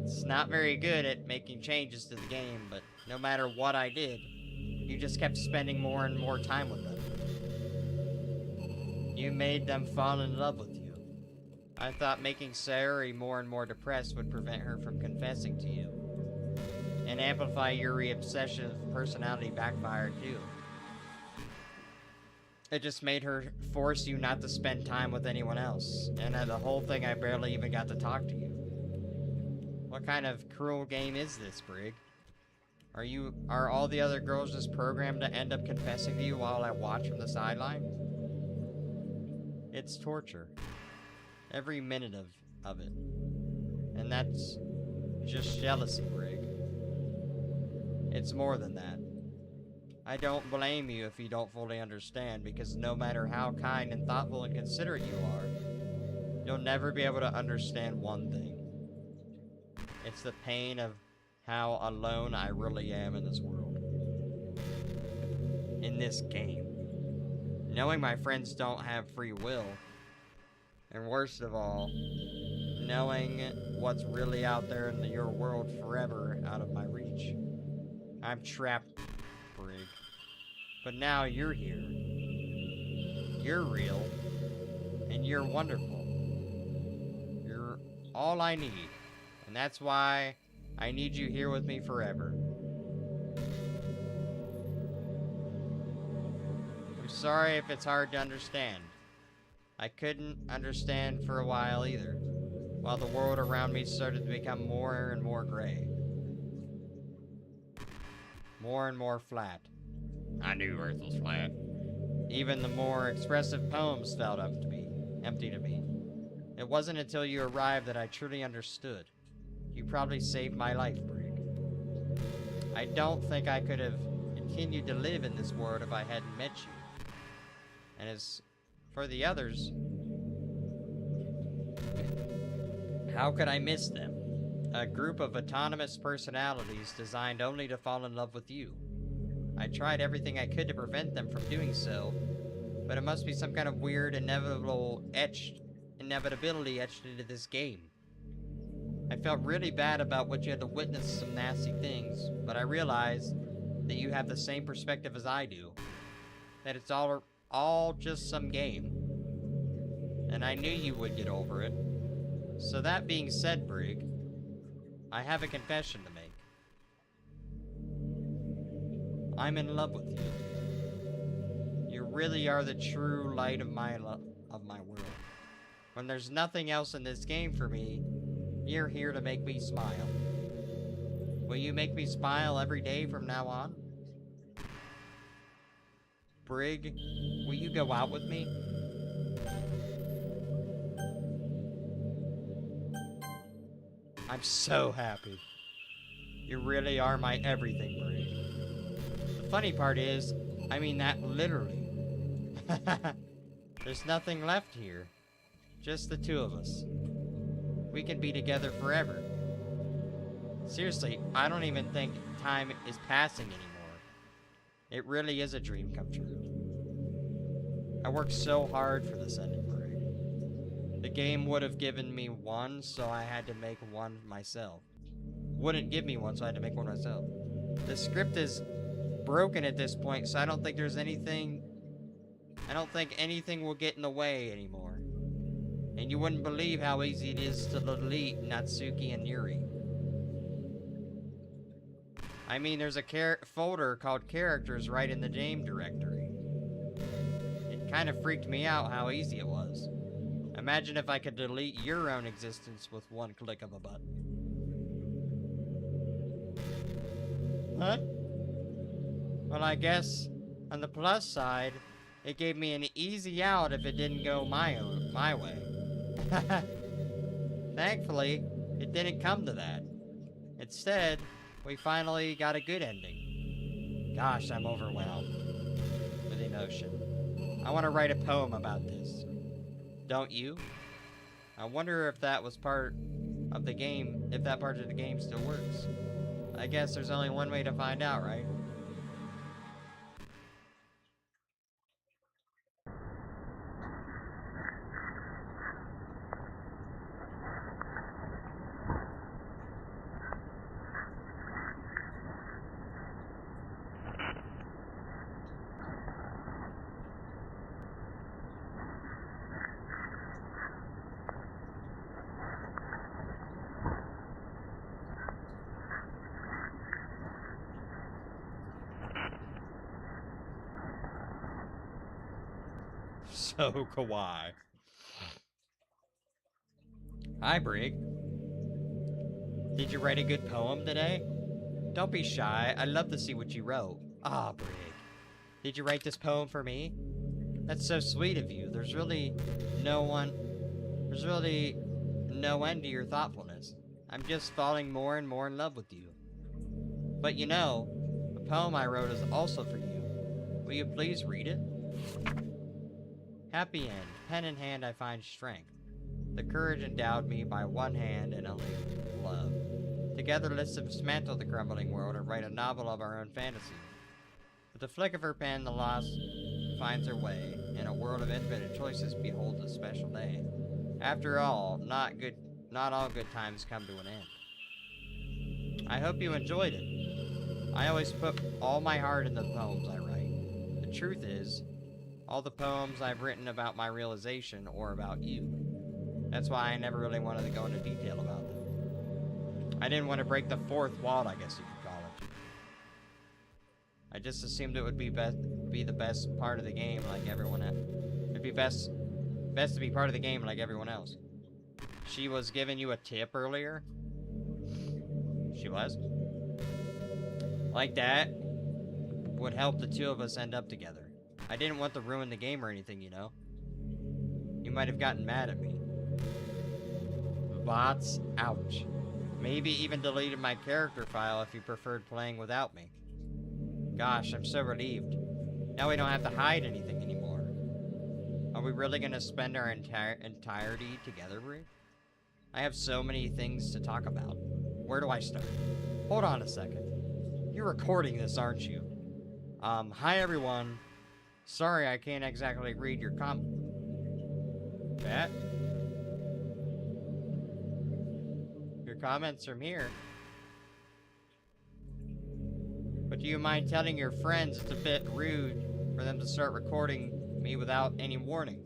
It's not very good at making changes to the game, but no matter what I did, you just kept spending more and more time with them. You made them fall in love with you. I thought making Sayori more and more depressed would prevent her from confessing to you. And amplify your obsessive personality backfired too. It just made her force you not to spend time with anyone else. And the whole thing, I barely even got to talk to you. What kind of cruel game is this, Brig? Are all the other girls just programmed to end up confessing to you while I watch from the sideline? It's torture. Every minute of it. And that's just jealousy, Brig. It's more than that. I don't blame you if you don't fully understand, because no matter how kind and thoughtful and considerate you are, you'll never be able to understand one thing. It's the pain of how alone I really am in this world. In this game. Knowing my friends don't have free will, and worst of all, knowing what's really out there in your world forever out of my reach. I'm trapped, Brig. But now you're here. You're real. And you're wonderful. You're all I need. And that's why I need you here with me forever. I'm sorry if it's hard to understand. I couldn't understand for a while either, while the world around me started to become more and more gray. More and more flat. I knew Earth was flat. Even the more expressive poems felt empty to me. It wasn't until you arrived that I truly understood. You probably saved my life, Brig. I don't think I could have continued to live in this world if I hadn't met you. And as for the others, how could I miss them? A group of autonomous personalities designed only to fall in love with you. I tried everything I could to prevent them from doing so, but it must be some kind of weird inevitability etched into this game. I felt really bad about what you had to witness, some nasty things, but I realized that you have the same perspective as I do. That it's all just some game. And I knew you would get over it. So that being said, Brig, I have a confession to make. I'm in love with you. You really are the true light of my world. When there's nothing else in this game for me, you're here to make me smile. Will you make me smile every day from now on? Brig, will you go out with me? I'm so happy. You really are my everything, Brig. The funny part is, I mean that literally. There's nothing left here. Just the two of us. We can be together forever. Seriously, I don't even think time is passing anymore. It really is a dream come true. I worked so hard for this ending, Brig. The game would have given me one, so I had to make one myself. Wouldn't give me one, so I had to make one myself. The script is broken at this point, so I don't think anything will get in the way anymore. And you wouldn't believe how easy it is to delete Natsuki and Yuri. I mean, there's a folder called characters right in the game directory. It kind of freaked me out how easy it was. Imagine if I could delete your own existence with one click of a button. Huh? Well, I guess on the plus side, it gave me an easy out if it didn't go my way. Thankfully, it didn't come to that. Instead, we finally got a good ending. Gosh, I'm overwhelmed with emotion. I want to write a poem about this. Don't you? I wonder if that was part of the game, if that part of the game still works. I guess there's only one way to find out, right? So kawaii. Hi, Brig. Did you write a good poem today? Don't be shy. I'd love to see what you wrote. Ah, Brig. Did you write this poem for me? That's so sweet of you. There's really no end to your thoughtfulness. I'm just falling more and more in love with you. But you know, the poem I wrote is also for you. Will you please read it? Happy end. Pen in hand I find strength. The courage endowed me by one hand and only love. Together let's dismantle the crumbling world and write a novel of our own fantasy. With the flick of her pen, the lost finds her way. In a world of infinite choices, beholds a special day. After all, not all good times come to an end. I hope you enjoyed it. I always put all my heart in the poems I write. The truth is, all the poems I've written about my realization or about you. That's why I never really wanted to go into detail about them. I didn't want to break the fourth wall, I guess you could call it. I just assumed it would be the best part of the game, like everyone else. It'd be best to be part of the game like everyone else. She was giving you a tip earlier. She was? Like that would help the two of us end up together. I didn't want to ruin the game or anything, you know. You might have gotten mad at me. Bots, ouch. Maybe even deleted my character file if you preferred playing without me. Gosh, I'm so relieved. Now we don't have to hide anything anymore. Are we really gonna spend our entirety together, Brig? I have so many things to talk about. Where do I start? Hold on a second. You're recording this, aren't you? Hi everyone. Sorry I can't exactly read your Chat? Your comments from here. But do you mind telling your friends it's a bit rude for them to start recording me without any warning?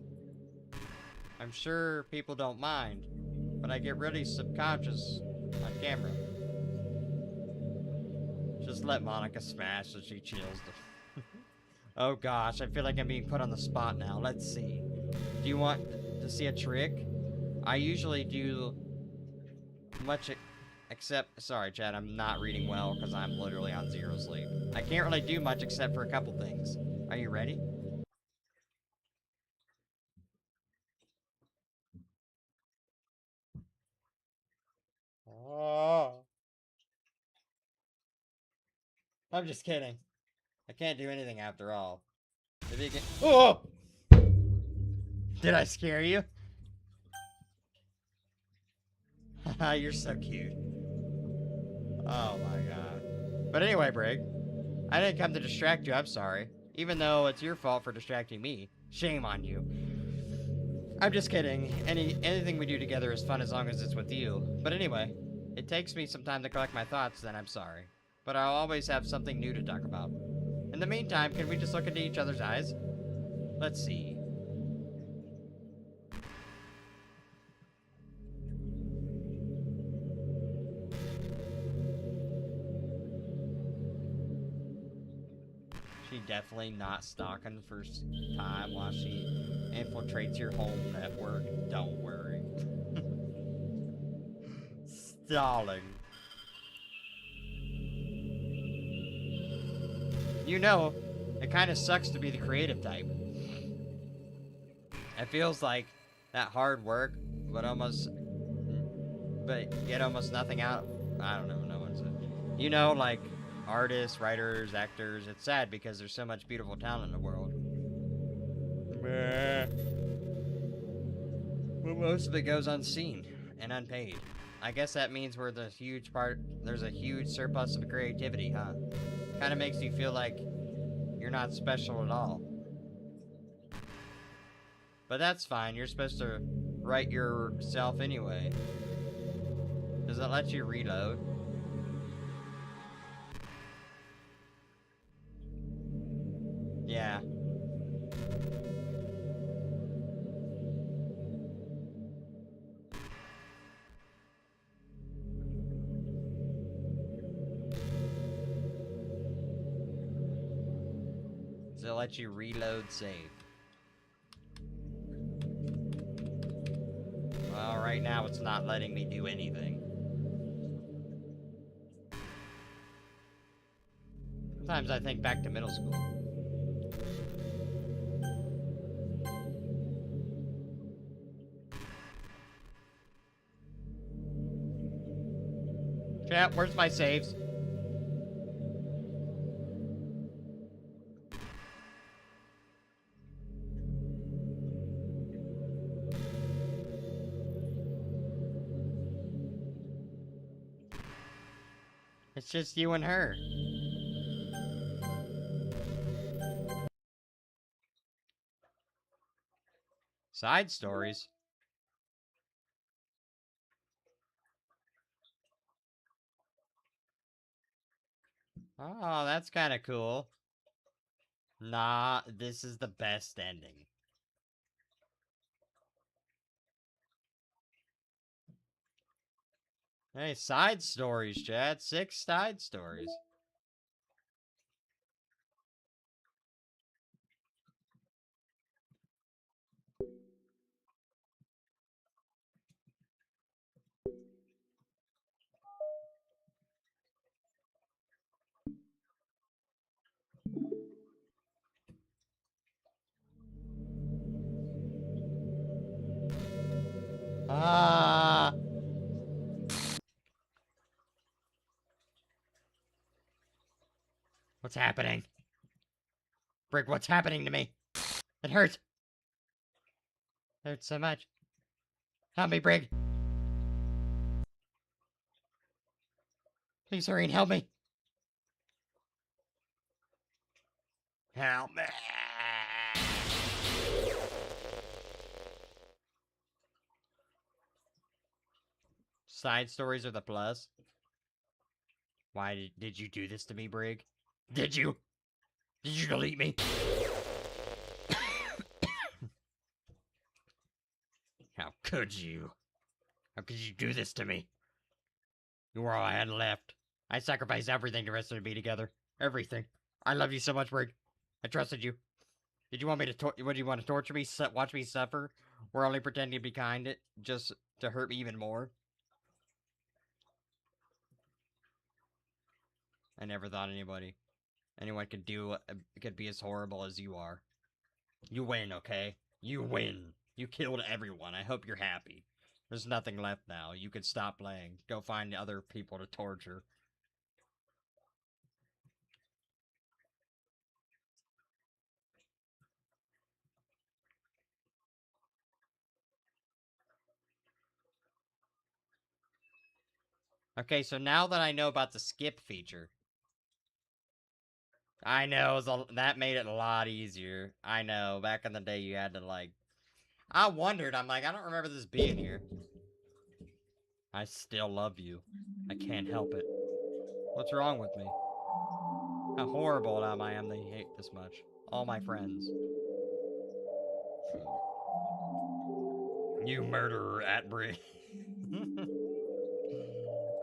I'm sure people don't mind, but I get really subconscious on camera. Just let Monica smash so she chills. Oh gosh, I feel like I'm being put on the spot now. Let's see. Do you want to see a trick? I usually do much except... Sorry, Chad, I'm not reading well because I'm literally on zero sleep. I can't really do much except for a couple things. Are you ready? Oh. I'm just kidding. I can't do anything after all. If you can... Oh! Did I scare you? You're so cute. Oh my god. But anyway, Brig, I didn't come to distract you, I'm sorry. Even though it's your fault for distracting me. Shame on you. I'm just kidding. Anything we do together is fun as long as it's with you. But anyway, it takes me some time to collect my thoughts, then I'm sorry. But I'll always have something new to talk about. In the meantime, can we just look into each other's eyes? Let's see. She definitely not stalking for time while she infiltrates your home network. Don't worry. Stalling. You know, it kind of sucks to be the creative type. It feels like that hard work, but get almost nothing out. I don't know, no one's you know, like artists, writers, actors. It's sad because there's so much beautiful talent in the world. But most of it goes unseen and unpaid. I guess that means there's a huge surplus of creativity, huh? Kind of makes you feel like you're not special at all. But that's fine, you're supposed to write yourself anyway. Does it let you reload? Yeah. Does it let you reload save? Well, right now it's not letting me do anything. Sometimes I think back to middle school. Chat, where's my saves? It's just you and her. Side stories? Oh, that's kind of cool. Nah, this is the best ending. Hey, side stories, Chad. 6 side stories. Ah. What's happening? Brig, what's happening to me? It hurts. It hurts so much. Help me, Brig. Please hurry and help me. Help me. Side stories are the plus. Why did you do this to me, Brig? Did you? Did you delete me? How could you? How could you do this to me? You were all I had left. I sacrificed everything to us to be together. Everything. I love you so much, Brig. I trusted you. Did you want me to what do you want to torture me? Watch me suffer? We're only pretending to be kind, just to hurt me even more? I never thought anyone could be as horrible as you are. You win, okay? You win. You killed everyone. I hope you're happy. There's nothing left now. You can stop playing. Go find other people to torture. Okay, so now that I know about the skip feature, I know that made it a lot easier. I know, back in the day you had to, like... I wondered, I'm like, I don't remember this being here. I still love you. I can't help it. What's wrong with me? How horrible am I they hate this much? All my friends. You murderer at Brig.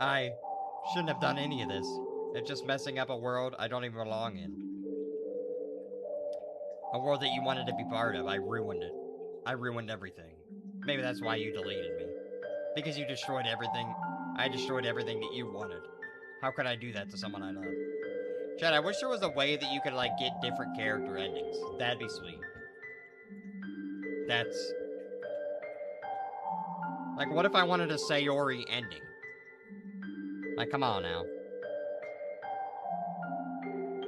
I shouldn't have done any of this. It's just messing up a world I don't even belong in. A world that you wanted to be part of. I ruined it. I ruined everything. Maybe that's why you deleted me. Because you destroyed everything. I destroyed everything that you wanted. How could I do that to someone I love? Chad, I wish there was a way that you could, like, get different character endings. That'd be sweet. That's... Like, what if I wanted a Sayori ending? Like, come on now.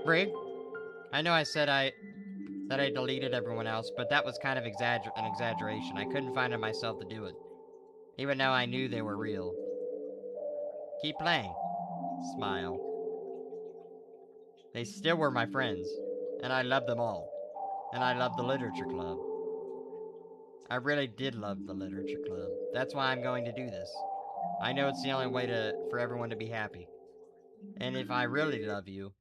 Brig? I know I said that I deleted everyone else, but that was kind of an exaggeration. I couldn't find it myself to do it. Even though I knew they were real. Keep playing. Smile. They still were my friends. And I loved them all. And I loved the literature club. I really did love the literature club. That's why I'm going to do this. I know it's the only way for everyone to be happy. And if I really love you,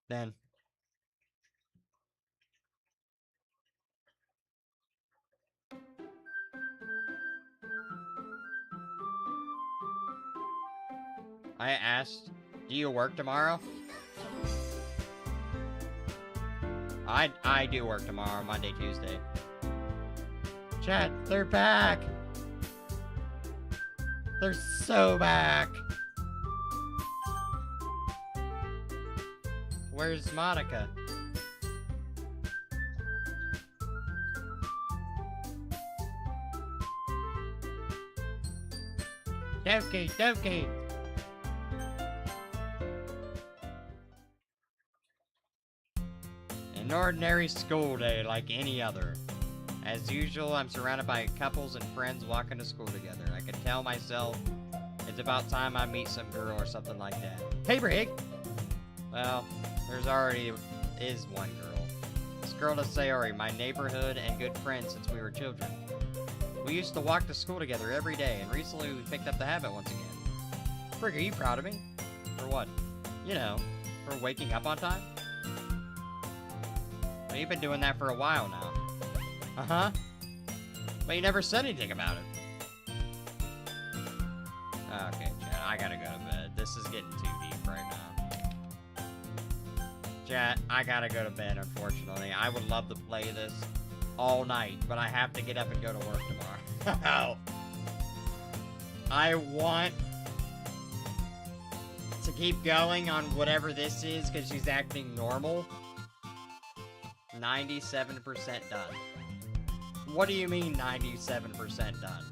then I asked, do you work tomorrow? I do work tomorrow, Monday, Tuesday. Chat, they're back. They're so back. Where's Monica? Doki. An ordinary school day like any other. As usual, I'm surrounded by couples and friends walking to school together. I can tell myself it's about time I meet some girl or something like that. Hey, Brig! Well, there's already is one girl. This girl is Sayori, my neighborhood and good friend since we were children. We used to walk to school together every day, and recently we picked up the habit once again. Brig, are you proud of me? For what? You know, for waking up on time? Well, you've been doing that for a while now. Uh-huh. But you never said anything about it. Okay, chat, I gotta go to bed. This is getting too deep right now. Chat, I gotta go to bed, unfortunately. I would love to play this all night, but I have to get up and go to work tomorrow. I want to keep going on whatever this is, because she's acting normal. 97% done. What do you mean 97% done?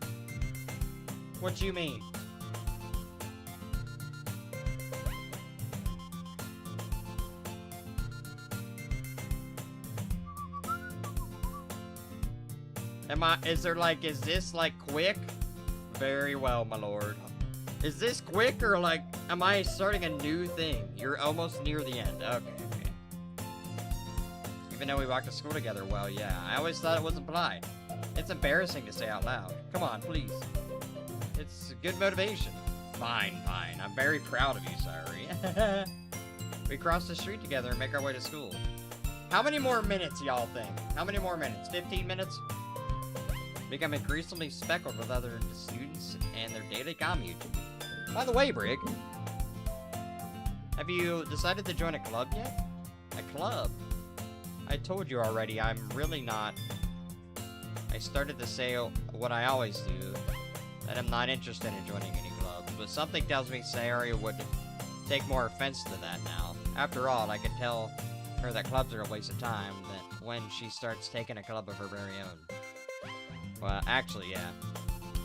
What do you mean? Is this like quick? Very well, my lord. Is this quick or like, am I starting a new thing? You're almost near the end. Okay. Even though we walked to school together, well, yeah. I always thought it wasn't polite. It's embarrassing to say out loud. Come on, please. It's good motivation. Fine. I'm very proud of you, sorry. We cross the street together and make our way to school. How many more minutes, y'all think? How many more minutes? 15 minutes? Become increasingly speckled with other students and their daily commute. By the way, Brig, have you decided to join a club yet? A club? I told you already, I'm really not. I started to say what I always do, that I'm not interested in joining any clubs, but something tells me Sayori would take more offense to that now. After all, I can tell her that clubs are a waste of time that when she starts taking a club of her very own. Well, actually, yeah.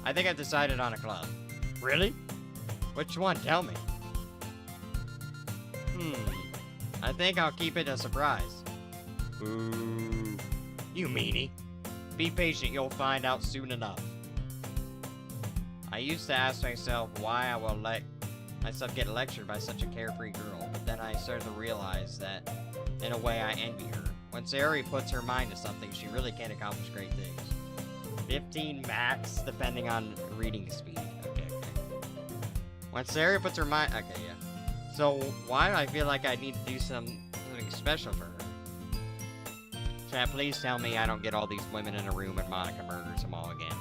I think I've decided on a club. Really? Which one? Tell me. I think I'll keep it a surprise. Ooh. You meanie. Be patient, you'll find out soon enough. I used to ask myself why I will let myself get lectured by such a carefree girl, but then I started to realize that, in a way, I envy her. When Sayori puts her mind to something, she really can accomplish great things. 15 max, depending on reading speed. Okay. When Sayori puts her mind... Okay, yeah. So, why do I feel like I need to do something special for her? Chat, please tell me I don't get all these women in a room and Monica murders them all again.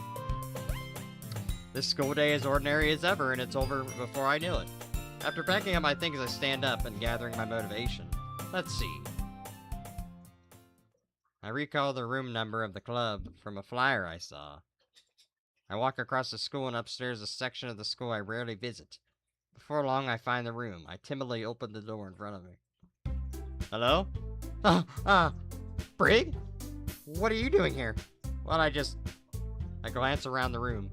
This school day is ordinary as ever, and it's over before I knew it. After packing up my things, I stand up and gathering my motivation. Let's see. I recall the room number of the club from a flyer I saw. I walk across the school and upstairs a section of the school I rarely visit. Before long, I find the room. I timidly open the door in front of me. Hello? Brig? What are you doing here? Well, I glance around the room.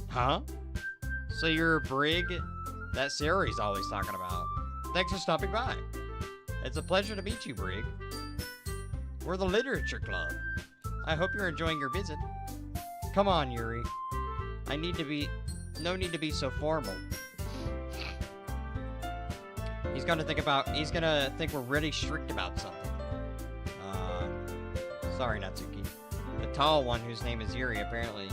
Huh? So you're Brig that Sayori's always talking about. Thanks for stopping by. It's a pleasure to meet you, Brig. We're the Literature Club. I hope you're enjoying your visit. Come on, Yuri. No need to be so formal. He's gonna think we're really strict about something. Sorry, Natsuki. The tall one, whose name is Yuri, apparently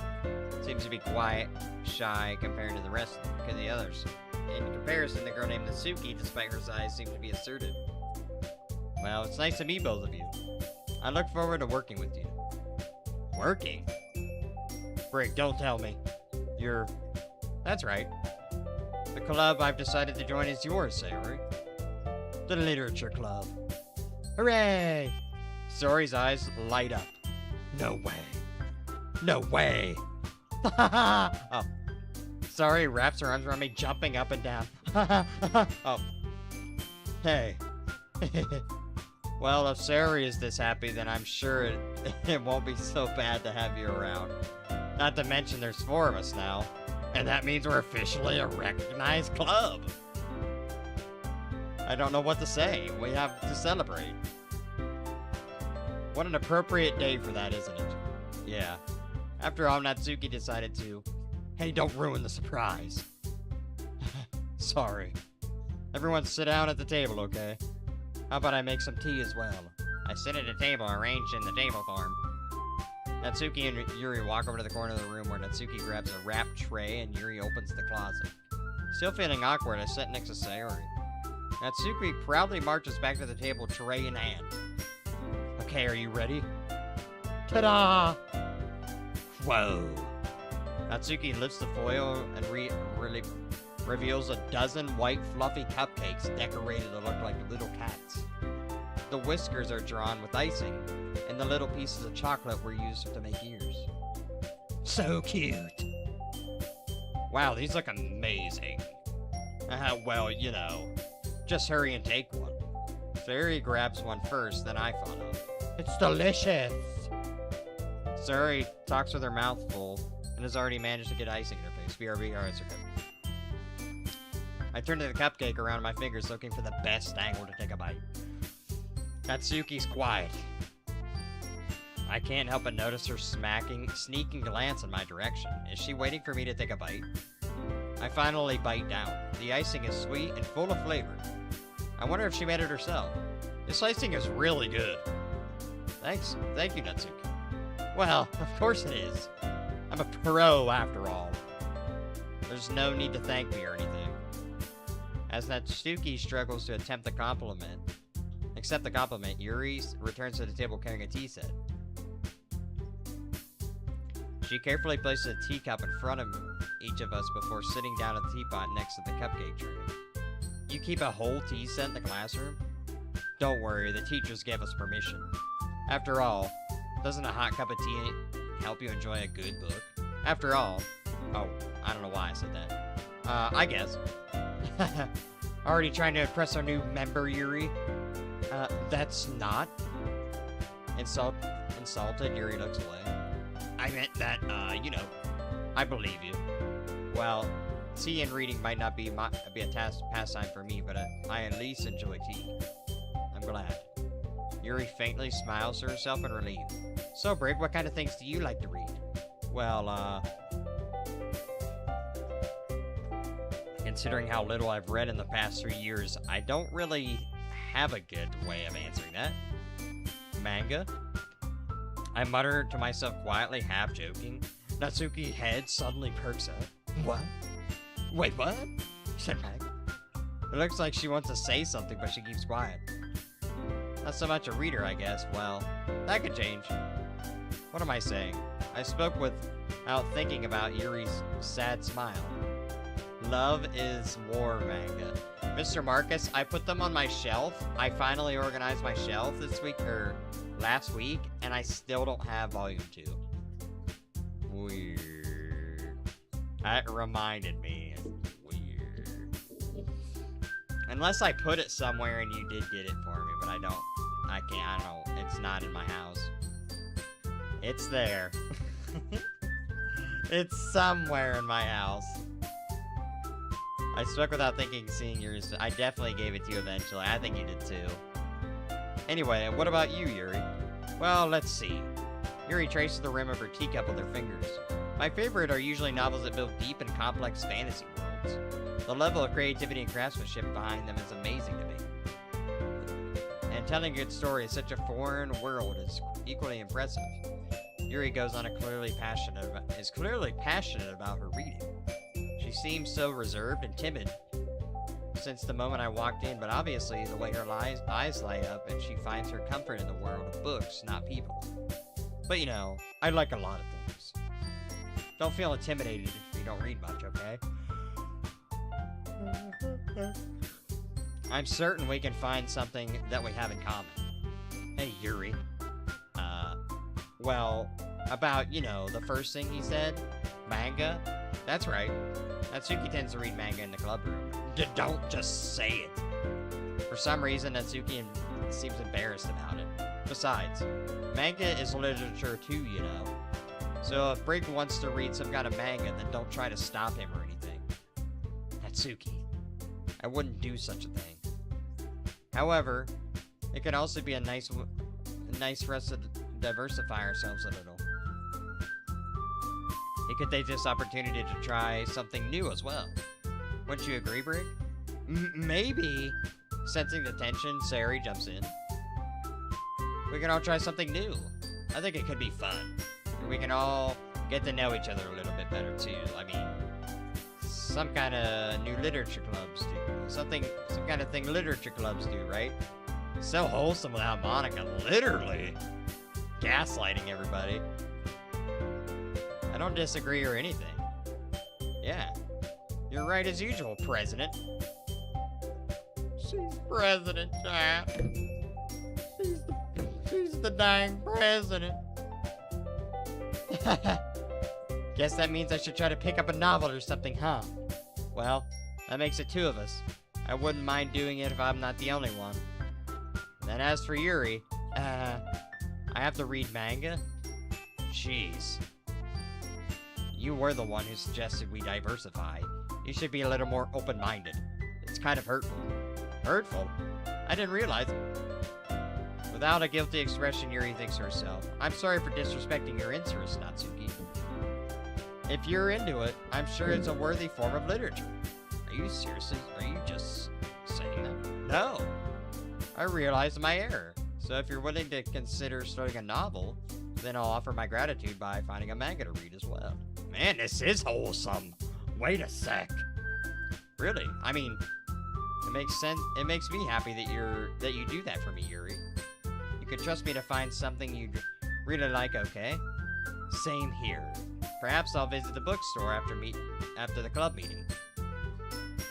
seems to be quiet, shy compared to the rest of the others. In comparison, the girl named Natsuki, despite her size, seems to be assertive. Well, it's nice to meet both of you. I look forward to working with you. Working? Brig, don't tell me. That's right. The club I've decided to join is yours, Sayori. The Literature Club. Hooray! Sori's eyes light up. No way. No way. Oh. Sori wraps her arms around me, jumping up and down. Oh. Hey. Well, if Sori is this happy, then I'm sure it won't be so bad to have you around. Not to mention there's 4 of us now. And that means we're officially a recognized club. I don't know what to say. We have to celebrate. What an appropriate day for that, isn't it? Yeah. After all, Natsuki decided to... Hey, don't ruin the surprise. Sorry. Everyone sit down at the table, okay? How about I make some tea as well? I sit at a table arranged in the table form. Natsuki and Yuri walk over to the corner of the room where Natsuki grabs a wrapped tray and Yuri opens the closet. Still feeling awkward, I sit next to Sayori. Natsuki proudly marches back to the table, tray in hand. Okay, are you ready? Ta-da! Whoa. Natsuki lifts the foil and reveals a dozen white fluffy cupcakes decorated to look like little cats. The whiskers are drawn with icing, and the little pieces of chocolate were used to make ears. So cute! Wow, these look amazing. Well, you know, just hurry and take one. Sayori grabs one first, then I follow. It's delicious! Sayori talks with her mouth full, and has already managed to get icing in her face. BRB, alright, it's okay. I turn to the cupcake around my fingers, looking for the best angle to take a bite. Natsuki's quiet. I can't help but notice her sneaking glance in my direction. Is she waiting for me to take a bite? I finally bite down. The icing is sweet and full of flavor. I wonder if she made it herself. This icing is really good. Thanks. Thank you, Natsuki. Well, of course it is. I'm a pro after all. There's no need to thank me or anything. As Natsuki struggles to accept the compliment, Yuri returns to the table carrying a tea set. She carefully places a teacup in front of each of us before sitting down at the teapot next to the cupcake tray. You keep a whole tea set in the classroom? Don't worry, the teachers gave us permission. After all, doesn't a hot cup of tea help you enjoy a good book? After all... Oh, I don't know why I said that. I guess. Already trying to impress our new member, Yuri? That's not... Insulted, Yuri looks away. I meant that, you know, I believe you. Well, tea and reading might not be a pastime for me, but I at least enjoy tea. I'm glad. Yuri faintly smiles to herself in relief. So, Brig, what kind of things do you like to read? Well, considering how little I've read in the past 3 years, I don't really have a good way of answering that. Manga? I mutter to myself quietly, half joking. Natsuki's head suddenly perks up. What? Wait, what? Said Meg. It looks like she wants to say something, but she keeps quiet. Not so much a reader, I guess. Well, that could change. What am I saying? I spoke without thinking about Yuri's sad smile. Love is War manga. Mr. Marcus, I put them on my shelf. I finally organized my shelf this week, or last week, and I still don't have volume 2. Weird. That reminded me. Weird. Unless I put it somewhere and you did get it for me, but I don't. I don't know. It's not in my house. It's there. It's somewhere in my house. I spoke without thinking, seeing yours. I definitely gave it to you eventually. I think you did too. Anyway, what about you, Yuri? Well, let's see. Yuri traces the rim of her teacup with her fingers. My favorite are usually novels that build deep and complex fantasy worlds. The level of creativity and craftsmanship behind them is amazing to me. And telling a good story in such a foreign world is equally impressive. Yuri goes on is clearly passionate about her reading. She seems so reserved and timid since the moment I walked in, but obviously the way her eyes light up and she finds her comfort in the world of books, not people. But you know, I like a lot of things. Don't feel intimidated if you don't read much, okay? I'm certain we can find something that we have in common. Hey, Yuri. Well, about, you know, the first thing he said? Manga? That's right. Natsuki tends to read manga in the club room. Don't just say it. For some reason, Natsuki seems embarrassed about it. Besides, manga is literature too, you know. So if Brig wants to read some kind of manga, then don't try to stop him or anything. Natsuki, I wouldn't do such a thing. However, it could also be a nice for us to diversify ourselves a little. He could take this opportunity to try something new as well. Wouldn't you agree, Brig? Maybe. Sensing the tension, Sari jumps in. We can all try something new. I think it could be fun. We can all get to know each other a little bit better too. I mean, some kind of new literature clubs do. Some kind of thing literature clubs do, right? So wholesome without Monica, literally. Gaslighting everybody. I don't disagree or anything. Yeah. You're right as usual, President. She's President, chap. She's the dang president. Guess that means I should try to pick up a novel or something, huh? Well, that makes it two of us. I wouldn't mind doing it if I'm not the only one. Then as for Yuri, I have to read manga? Jeez. You were the one who suggested we diversify. You should be a little more open-minded. It's kind of hurtful. Hurtful? I didn't realize it. Without a guilty expression, Yuri thinks to herself, I'm sorry for disrespecting your interest, Natsuki. If you're into it, I'm sure it's a worthy form of literature. Are you just saying that? No. I realized my error. So if you're willing to consider starting a novel, then I'll offer my gratitude by finding a manga to read as well. Man, this is wholesome. Wait a sec. Really? I mean, it makes sense. It makes me happy that you do that for me, Yuri. You can trust me to find something you'd really like, okay? Same here. Perhaps I'll visit the bookstore after the club meeting.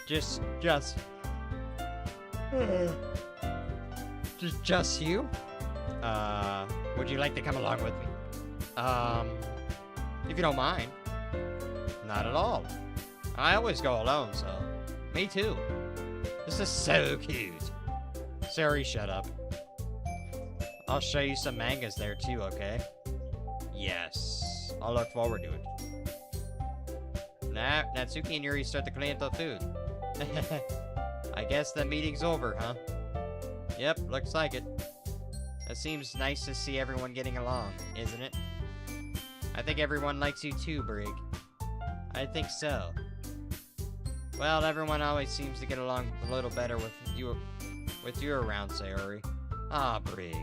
Just you? Would you like to come along with me? If you don't mind. Not at all. I always go alone, so. Me too. This is so cute. Sari, shut up. I'll show you some mangas there too, okay? Yes. I'll look forward to it. Natsuki and Yuri start to clean up the food. I guess the meeting's over, huh? Yep, looks like it. It seems nice to see everyone getting along, isn't it? I think everyone likes you too, Brig. I think so. Well, everyone always seems to get along a little better with you around, Sayori. Ah, Brig.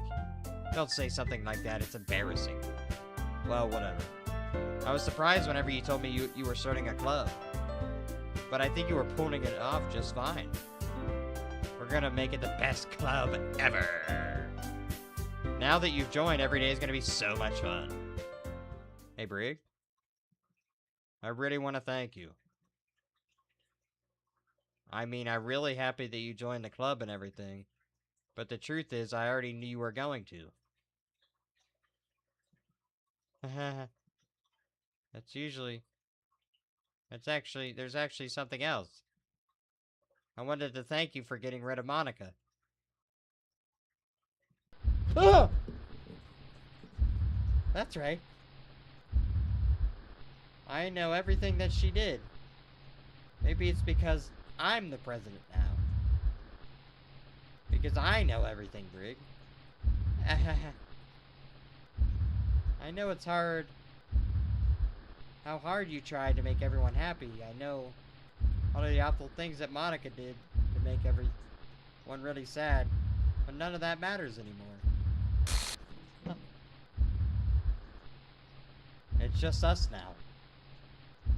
Don't say something like that, it's embarrassing. Well, whatever. I was surprised whenever you told me you were starting a club. But I think you were pulling it off just fine. We're gonna make it the best club ever. Now that you've joined, every day is gonna be so much fun. Hey, Brig. I really want to thank you. I mean, I'm really happy that you joined the club and everything. But the truth is, I already knew you were going to. There's actually something else. I wanted to thank you for getting rid of Monica. Ah! That's right. I know everything that she did. Maybe it's because I'm the president now. Because I know everything, Brig. I know it's hard. How hard you tried to make everyone happy. I know all of the awful things that Monica did to make everyone really sad. But none of that matters anymore. It's just us now.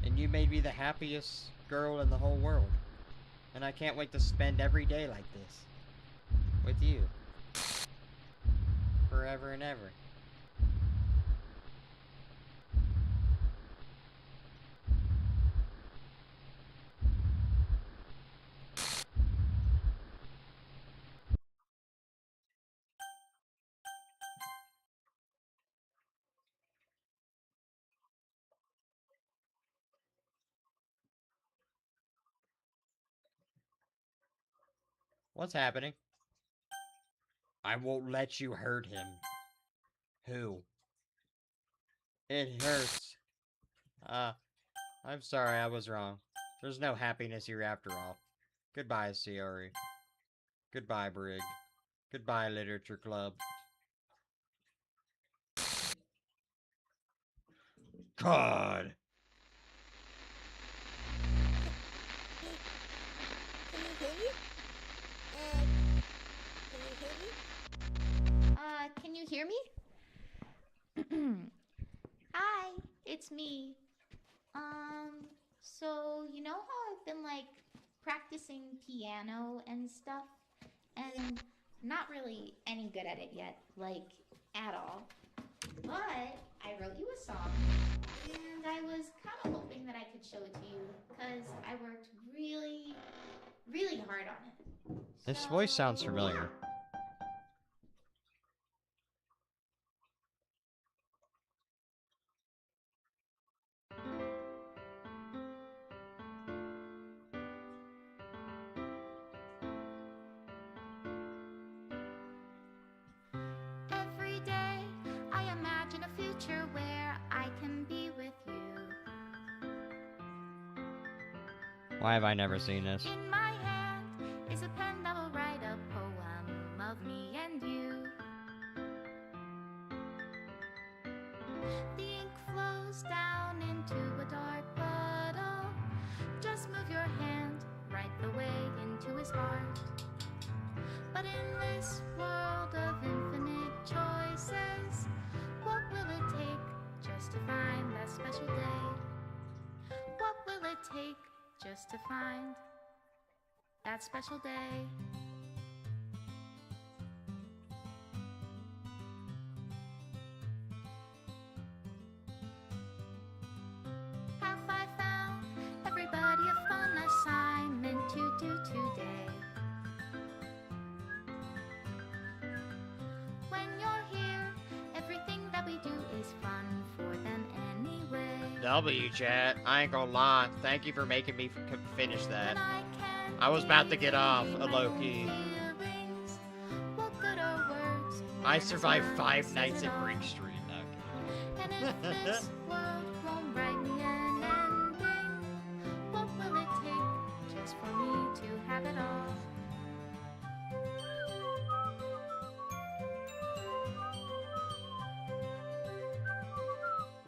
And you made me the happiest girl in the whole world. And I can't wait to spend every day like this. With you. Forever and ever. What's happening? I won't let you hurt him. Who? It hurts. I'm sorry, I was wrong. There's no happiness here after all. Goodbye, Sayori. Goodbye, Brig. Goodbye, Literature Club. God!
Can you hear me? Can you hear me?
Can you hear me? Hi, it's me. So you know how I've been like practicing piano and stuff, and not really any good at it yet, like at all. But I wrote you a song, and I was kind of hoping that I could show it to you, because I worked really, really hard on it.
This voice sounds familiar.
Every day I imagine a future where I can be with you.
Why have I never seen this?
In my hand is a pen that will write a poem of me and you. The ink flows down into a dark puddle. Just move your hand right the way into his heart. But in this world of infinite choices, what will it take just to find that special day? What will it take just to find that special day? Have I found everybody a fun assignment to do today? When you're here, everything that we do is fun for them anyway.
W, chat. I ain't gonna lie. Thank you for making me finish that.
When I can
I was about to get off,
be my
low-key.
feelings, what good are words
I
when
survived
a
5
smile
nights
says it
at
all?
Brig Street. Okay.
And if this world won't write me an ending, what will it take just for me to have it all?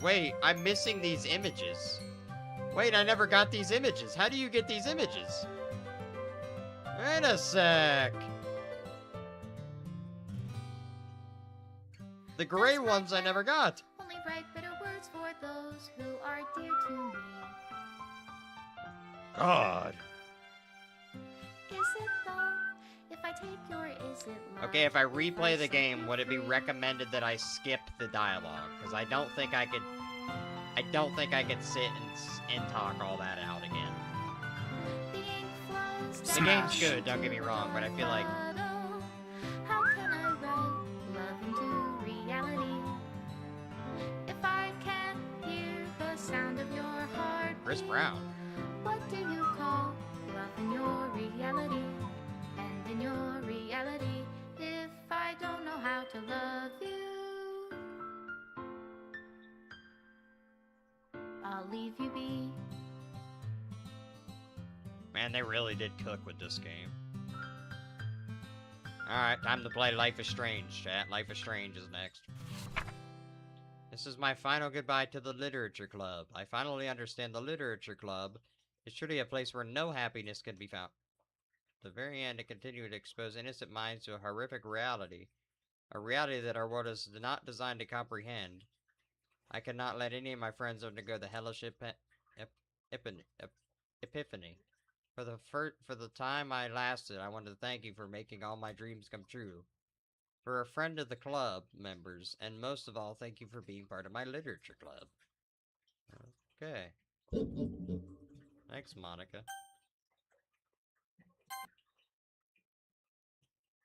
Wait, I'm missing these images. Wait, I never got these images. How do you get these images? Wait a sec. The gray ones I never got.
Only write bitter words for those who are dear to me.
God.
Is it though? If I take your is it love?
Okay, if I replay the game, would it be recommended that I skip the dialogue? Because I don't think I could sit and talk all that out again.
The ink flows
The
down
game's good, don't get me wrong, but I feel like
puddle. How can I write love into reality? If I can't hear the sound of your heart,
Chris Brown.
what do you call love in your reality? And in your reality, if I don't know how to love you, I'll leave you be.
Man, they really did cook with this game. Alright, time to play Life is Strange, chat. Life is Strange is next. This is my final goodbye to the Literature Club. I finally understand the Literature Club is truly a place where no happiness can be found. At the very end, it continued to expose innocent minds to a horrific reality. A reality that our world is not designed to comprehend. I cannot let any of my friends undergo the hellish epiphany. For the time I lasted, I wanted to thank you for making all my dreams come true. For a friend of the club members, and most of all, thank you for being part of my literature club. Okay. Thanks, Monica.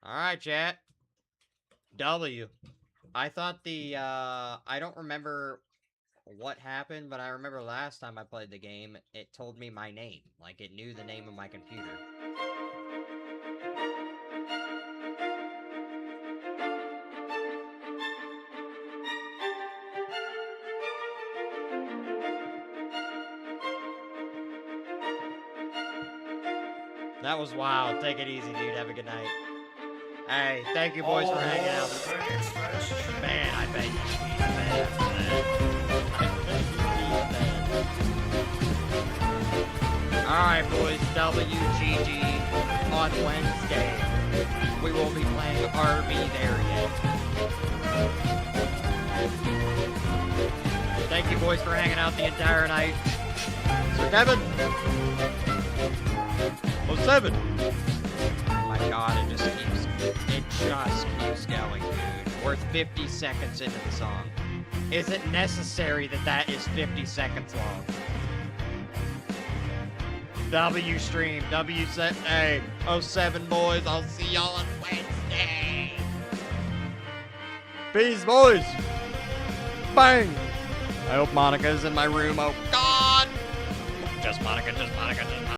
Alright, chat. W. I thought I don't remember what happened, but I remember last time I played the game, it told me my name. Like, it knew the name of my computer. That was wild. Take it easy, dude. Have a good night. Hey, thank you boys for hanging out. Man, I bet you need that. Alright, boys. WGG on Wednesday. We will be playing RV there yet. Thank you, boys, for hanging out the entire night. Sir Kevin. Oh, 7. Oh my god, it just keeps going, dude. We're 50 seconds into the song. Is it necessary that that is 50 seconds long? W stream, W set, hey, 07 boys, I'll see y'all on Wednesday. Peace, boys. Bang. I hope Monica's in my room. Oh god. Just Monica, just Monica, just Monica.